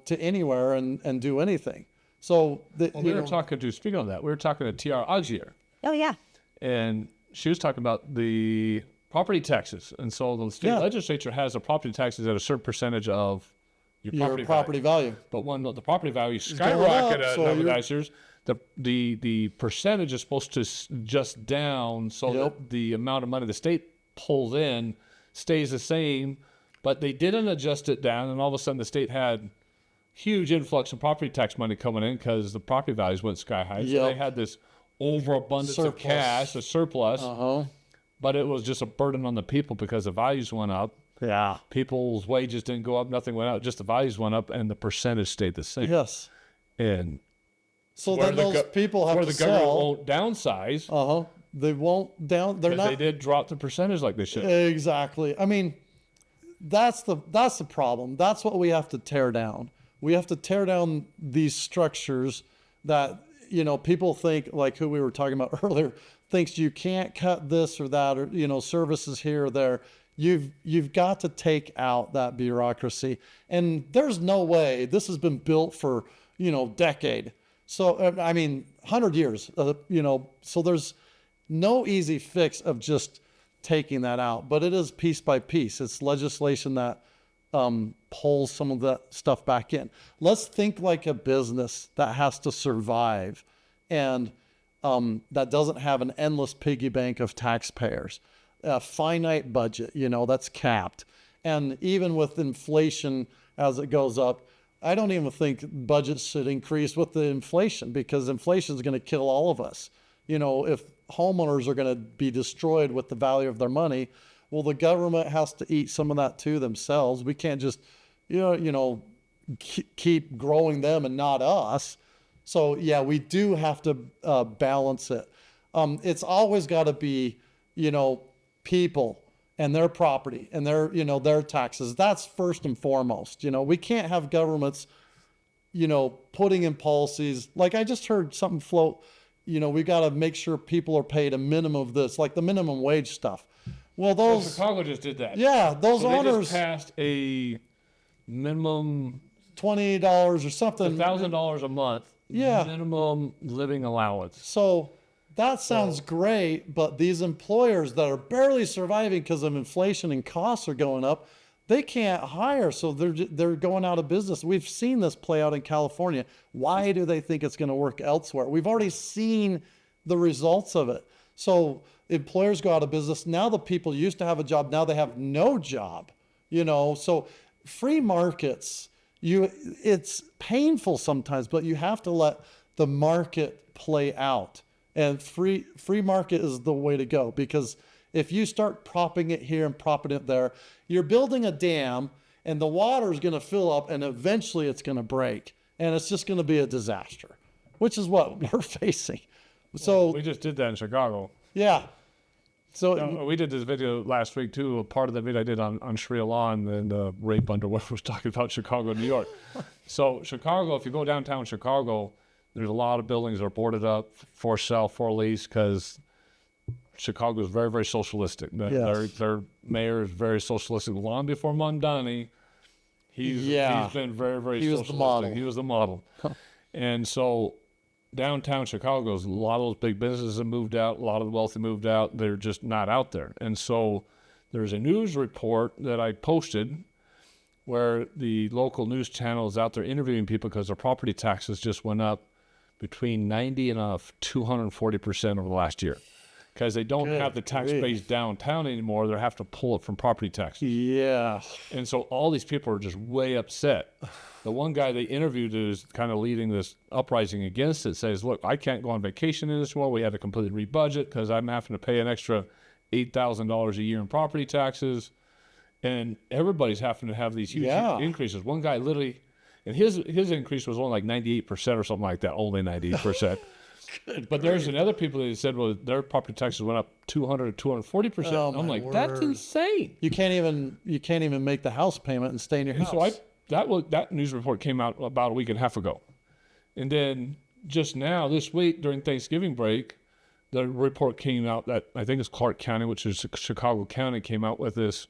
to anywhere and do anything. So speaking of that, we were talking to T.R. Auxier. Oh, yeah. And she was talking about the property taxes. And so the state legislature has a property taxes at a certain percentage of your property value. But when the property value skyrocketed over years, the percentage is supposed to adjust down so that the amount of money the state pulls in stays the same. But they didn't adjust it down, and all of a sudden the state had huge influx of property tax money coming in because the property values went sky high. So they had this overabundance of cash, a surplus. But it was just a burden on the people because the values went up. Yeah. People's wages didn't go up, nothing went up, just the values went up, and the percentage stayed the same. Yes. And so then those people have to sell. Where the government won't downsize. They won't down. They're not. They did drop the percentage like they should. Exactly. I mean, that's the problem. That's what we have to tear down. We have to tear down these structures that, people think, like who we were talking about earlier, thinks you can't cut this or that, or, services here or there. You've got to take out that bureaucracy. And there's no way. This has been built for, decade. So, 100 years, so there's no easy fix of just taking that out, but it is piece by piece. It's legislation that pulls some of that stuff back in. Let's think like a business that has to survive and that doesn't have an endless piggy bank of taxpayers, a finite budget, that's capped. And even with inflation as it goes up, I don't even think budgets should increase with the inflation because inflation is going to kill all of us. If homeowners are going to be destroyed with the value of their money, well, the government has to eat some of that too themselves. We can't just, keep growing them and not us. So yeah, we do have to balance it. It's always got to be, people and their property and their taxes. That's first and foremost. We can't have governments, putting in policies. Like I just heard something float. We got to make sure people are paid a minimum of this, like the minimum wage stuff. Well, Chicago just did that. Yeah, those so owners they just passed a minimum $20 or something, $1,000 a month. Yeah, minimum living allowance. So that sounds great, but these employers that are barely surviving because of inflation and costs are going up, they can't hire, so they're going out of business. We've seen this play out in California. Why do they think it's going to work elsewhere? We've already seen the results of it. So employers go out of business. Now the people used to have a job, now they have no job. So free markets, it's painful sometimes, but you have to let the market play out. And free market is the way to go, because if you start propping it here and propping it there, you're building a dam and the water is going to fill up and eventually it's going to break. and it's just going to be a disaster, which is what we're facing. So we just did that in Chicago. yeah. So We did this video last week too. A part of the video I did on Sharia law and then the rape underwear was talking about Chicago, New York. So Chicago, if you go downtown Chicago, there's a lot of buildings that are boarded up for sale, for lease, because Chicago is very, very socialistic. Their mayor is very socialistic. Long before Mondani, he's been very, very he socialistic. was the model. He was the model. And so downtown Chicago, a lot of those big businesses have moved out. A lot of the wealthy moved out. They're just not out there. And so there's a news report that I posted where the local news channel is out there interviewing people because their property taxes just went up between 90 and 240% over the last year. Because they don't have the tax base downtown anymore. They have to pull it from property taxes. Yeah. And so all these people are just way upset. The one guy they interviewed who's kind of leading this uprising against it says, look, I can't go on vacation in this war. We had to completely rebudget because I'm having to pay an extra $8,000 a year in property taxes. And everybody's having to have these huge increases. One guy literally, and his increase was only like 98% or something like that, only 98%. But there's another people that said, well, their property taxes went up 200 to 240%. Oh, I'm like, word. that's insane. You can't even make the house payment and stay in your And house. so that news report came out about a week and a half ago. And then just now, this week, during Thanksgiving break, the report came out that I think it's Clark County, which is Chicago County, came out with this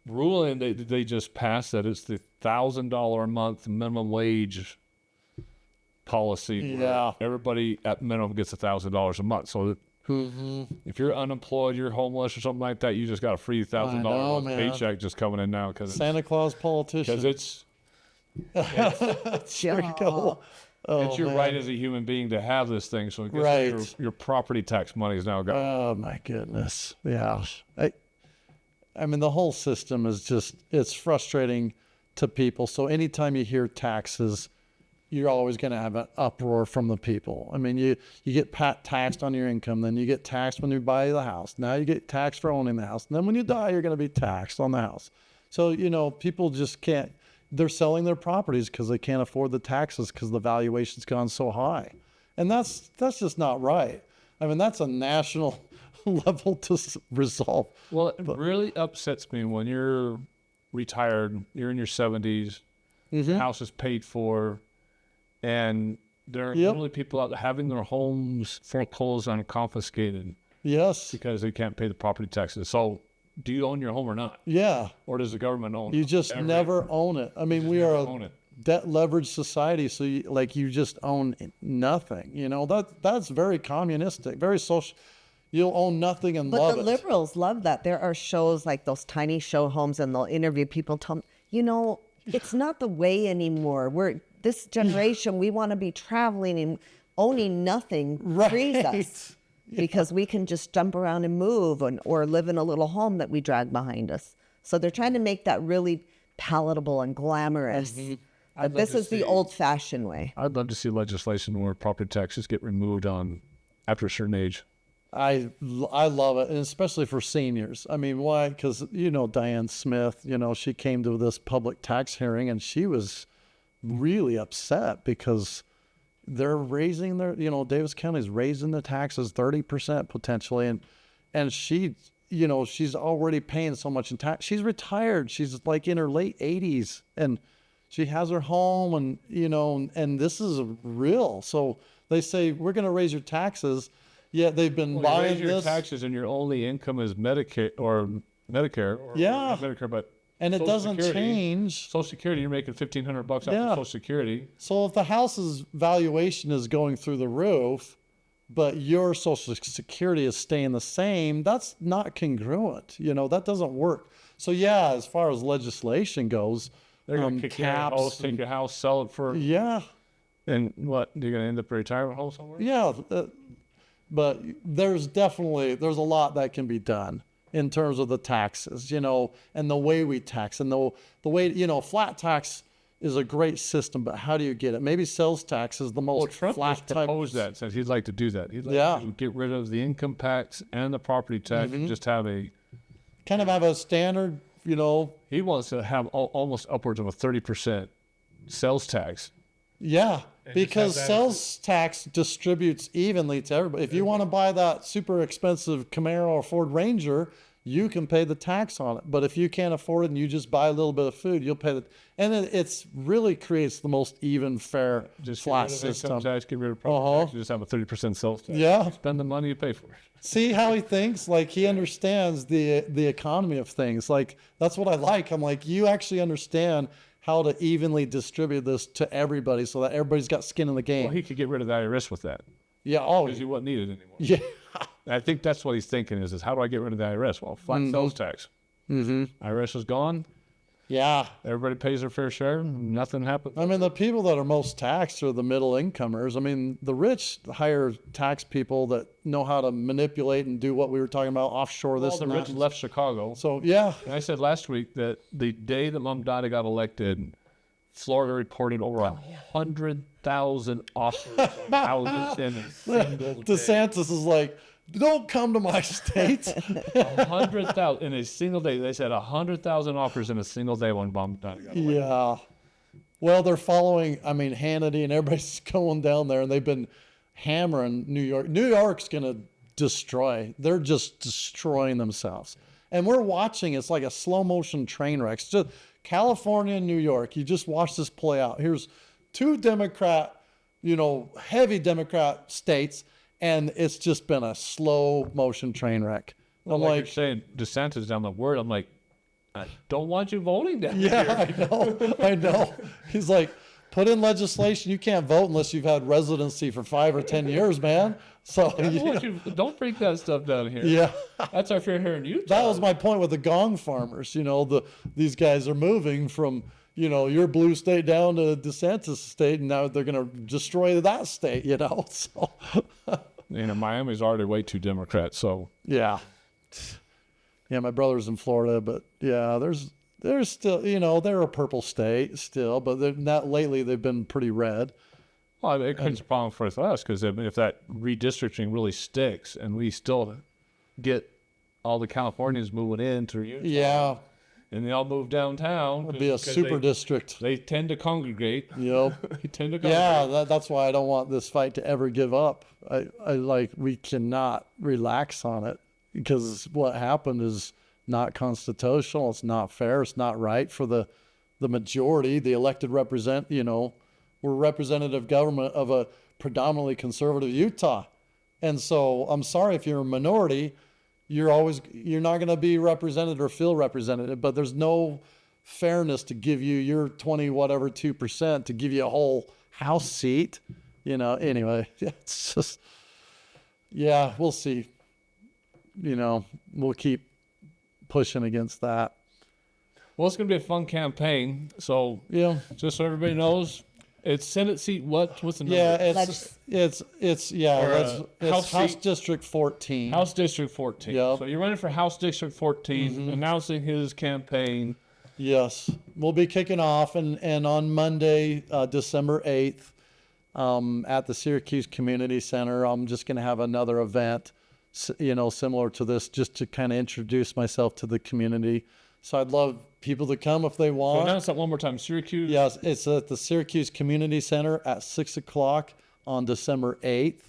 ruling they just passed that it's the $1,000 a month minimum wage policy. Yeah. Everybody at minimum gets $1,000 a month. So if you're unemployed, you're homeless or something like that, you just got a free $1,000 a month paycheck just coming in now because Santa Claus politician. Because There you go. it's your right as a human being to have this thing. So I guess your property tax money is now gone. Oh my goodness. Yeah. I mean, the whole system is it's frustrating to people. So anytime you hear taxes, you're always going to have an uproar from the people. I mean, you get taxed on your income, then you get taxed when you buy the house. Now you get taxed for owning the house. And then when you die, you're going to be taxed on the house. So, people just can't, they're selling their properties because they can't afford the taxes because the valuation's gone so high. And that's just not right. I mean, that's a national level to resolve. Well, it really upsets me when you're retired, you're in your 70s, house is paid for, and there are literally people out there having their homes foreclosed and confiscated. Yes. Because they can't pay the property taxes. So do you own your home or not? Yeah. Or does the government own it? You just never own it. I mean, we are a debt leveraged society. So you just own nothing. That's very communistic, very social. You'll own nothing and love it. But the liberals love that. There are shows like those tiny show homes and they'll interview people. Tell them, it's not the way anymore. This generation, we want to be traveling and owning nothing frees us because we can just jump around and move or live in a little home that we drag behind us. So they're trying to make that really palatable and glamorous. But this is the old-fashioned way. I'd love to see legislation where property taxes get removed after a certain age. I love it, and especially for seniors. I mean, why? Because, Diane Smith, she came to this public tax hearing, and she was really upset because they're raising Davis County's raising the taxes 30% potentially. And she, she's already paying so much in tax. She's retired. She's like in her late 80s and she has her home and this is real. So they say, we're going to raise your taxes. Yeah. They've been buying your taxes and your only income is Medicare or Medicare, but and it doesn't change. Social Security, you're making $1,500 off of Social Security. So if the house's valuation is going through the roof, but your Social Security is staying the same, that's not congruent. That doesn't work. So as far as legislation goes, they're going to take your house, sell it for. And what? You're going to end up a retirement home somewhere? Yeah. But there's a lot that can be done in terms of the taxes, and the way we tax and the way, flat tax is a great system, but how do you get it? Maybe sales tax is the most Trump flat just proposed that, says he'd like to do that. He'd like to get rid of the income tax and the property tax and just have a standard, He wants to have almost upwards of a 30% sales tax. Yeah, And because just have that sales tax distributes evenly to everybody. If you want to buy that super expensive Camaro or Ford Ranger, you can pay the tax on it. But if you can't afford it and you just buy a little bit of food, you'll pay the. And it's really creates the most even, fair, Just flat get rid of system. income tax, get rid of property tax, you just have a 30% sales tax. Yeah. Spend the money you pay for it. See how he thinks? Like he understands the economy of things. Like that's what I like. I'm like, you actually understand how to evenly distribute this to everybody so that everybody's got skin in the game. Well, he could get rid of the IRS with that Yeah. Oh, because he wouldn't need it anymore. yeah. I think that's what he's thinking is how do I get rid of the IRS? Well, flat sales tax. IRS is gone. Yeah. Everybody pays their fair share. Nothing happens. I mean, the people that are most taxed are the middle incomers. I mean, the rich hire tax people that know how to manipulate and do what we were talking about, offshore this All the and rich that. left Chicago. So, yeah. And I said last week that the day that Mamdani got elected, Florida reported over 100,000 offers of houses in a single day. DeSantis is like, don't come to my state. 100,000 in a single day. They said 100,000 offers in a single day when Mamdani got elected. Yeah. Well, they're following, I mean, Hannity and everybody's going down there and they've been hammering New York. New York's going to destroy. They're just destroying themselves. And we're watching. It's like a slow motion train wreck. It's just California and New York. You just watch this play out. Here's two Democrat, heavy Democrat states. And it's just been a slow motion train wreck. Well, I'm like like, you're saying, DeSantis down the word. I'm like, I don't want you voting down yeah, here. I know. He's like, put in legislation. You can't vote unless you've had residency for 5 or 10 years, man. So, Don't bring that stuff down here. yeah. That's our fear here in Utah. That was my point with the gong farmers. These guys are moving from, your blue state down to DeSantis state, and now they're going to destroy that state, So, Miami's already way too Democrat, so. yeah. Yeah, my brother's in Florida, but yeah, there's still, they're a purple state still, but they're not lately. They've been pretty red. Well, it creates a problem for us because if that redistricting really sticks and we still get all the Californians moving in to Utah, Yeah, and they all move downtown, it'd be a super district. They tend to congregate. Yep. They tend to congregate. Yeah, that's why I don't want this fight to ever give up. We cannot relax on it because what happened is not constitutional. It's not fair. It's not right for the majority, the elected we're representative government of a predominantly conservative Utah. And so I'm sorry if you're a minority, you're not going to be represented or feel represented, but there's no fairness to give you your 2% to give you a whole House seat, anyway, it's just, yeah, we'll see, we'll keep pushing against that. Well, it's going to be a fun campaign. So, Yeah. just so everybody knows, it's Senate seat. What's the number? Yeah, Legis- it's House District 14. House District 14. Yep. So you're running for House District 14, announcing his campaign. Yes, we'll be kicking off, and on Monday, December 8th, at the Syracuse Community Center, I'm just going to have another event, similar to this, just to kind of introduce myself to the community. So I'd love people to come if they So want. announce that one more time. Syracuse. Yes, it's at the Syracuse Community Center at 6:00 on December 8th.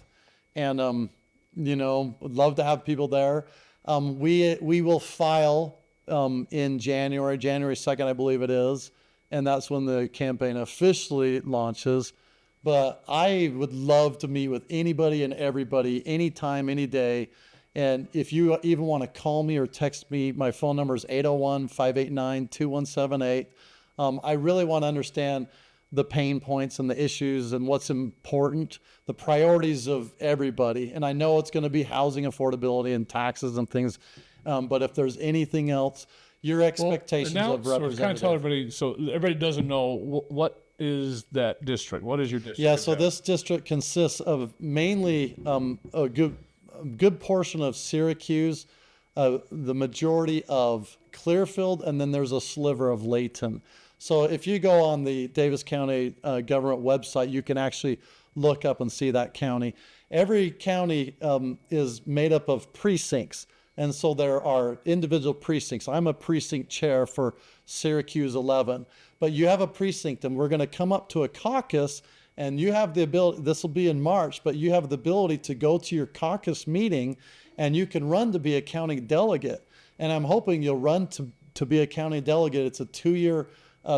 And, would love to have people there. We will file in January 2nd, I believe it is. And that's when the campaign officially launches. But I would love to meet with anybody and everybody, anytime, any day. And if you even want to call me or text me, my phone number is 801-589-2178. I really want to understand the pain points and the issues and what's important, the priorities of everybody. And I know it's going to be housing affordability and taxes and things. But if there's anything else, your expectations of representative. Kind of tell everybody, so everybody doesn't know what is that district. What is your district? Yeah, so this district consists of mainly a good portion of Syracuse, the majority of Clearfield, and then there's a sliver of Layton. So if you go on the Davis County government website, you can actually look up and see that county. Every county is made up of precincts. And so there are individual precincts. I'm a precinct chair for Syracuse 11, but you have a precinct, and we're going to come up to a caucus, and you have the ability, this will be in March, but you have the ability to go to your caucus meeting, and you can run to be a county delegate. And I'm hoping you'll run to be a county delegate. It's a 2-year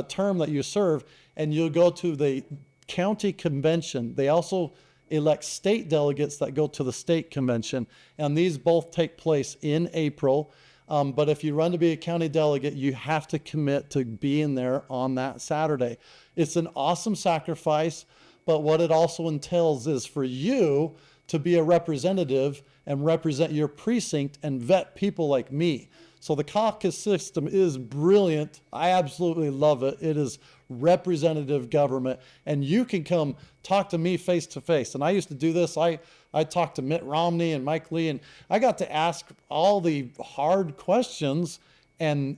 term that you serve, and you'll go to the county convention. They also elect state delegates that go to the state convention, and these both take place in April. But if you run to be a county delegate, you have to commit to being there on that Saturday. It's an awesome sacrifice, but what it also entails is for you to be a representative and represent your precinct and vet people like me. So the caucus system is brilliant. I absolutely love it. It is representative government, and you can come talk to me face to face. And I used to do this. I talked to Mitt Romney and Mike Lee, and I got to ask all the hard questions and,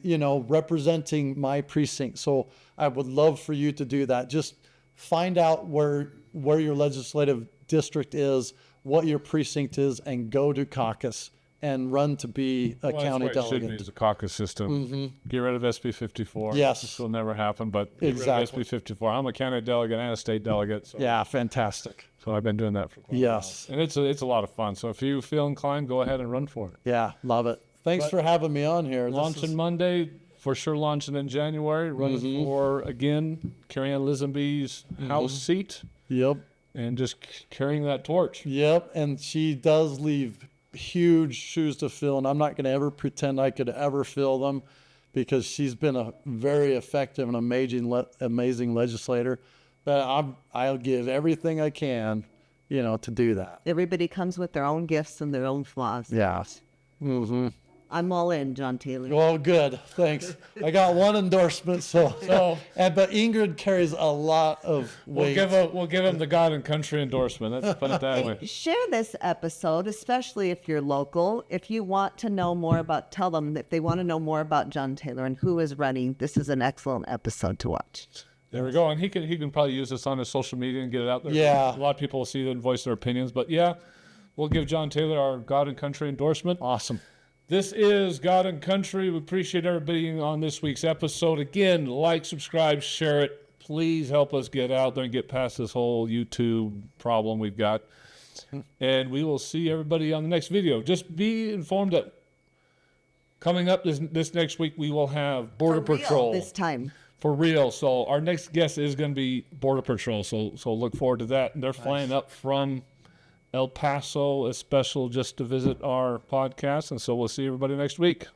representing my precinct. So I would love for you to do that. Just find out where your legislative district is, what your precinct is, and go to caucus and run to be a county that's what it should delegate. be, is a caucus system. Get rid of SB 54. Yes. This will never happen, but get Exactly. rid of SB 54. I'm a county delegate and a state delegate. So, Yeah, fantastic. so I've been doing that for quite a Yes. while. And it's a lot of fun. So if you feel inclined, go ahead and run for it. Yeah, love it. Thanks for having me on here. This Launching is- Monday, for sure launching in January. Running for, again, Carrie Ann Lisenby's House seat Yep. and just carrying that torch. Yep. And she does leave huge shoes to fill, and I'm not going to ever pretend I could ever fill them, because she's been a very effective and amazing legislator. But I'll give everything I can, to do that. Everybody comes with their own gifts and their own flaws. Yeah. I'm all in, John Taylor. Well, good. Thanks. I got one endorsement, but Ingrid carries a lot of weight. We'll give him the God and Country endorsement. Let's put it that way. Share this episode, especially if you're local. If you want to know more tell them if they want to know more about John Taylor and who is running, this is an excellent episode to watch. There we go. And he can probably use this on his social media and get it out there. Yeah. A lot of people will see it and voice their opinions. But yeah, we'll give John Taylor our God and Country endorsement. Awesome. This is God and Country. We appreciate everybody on this week's episode. Again, like, subscribe, share it. Please help us get out there and get past this whole YouTube problem we've got. And we will see everybody on the next video. Just be informed that coming up this next week, we will have Border For real Patrol. this time. For real. So our next guest is going to be Border Patrol. So look forward to that. And they're flying up from El Paso, a special just to visit our podcast. And so we'll see everybody next week.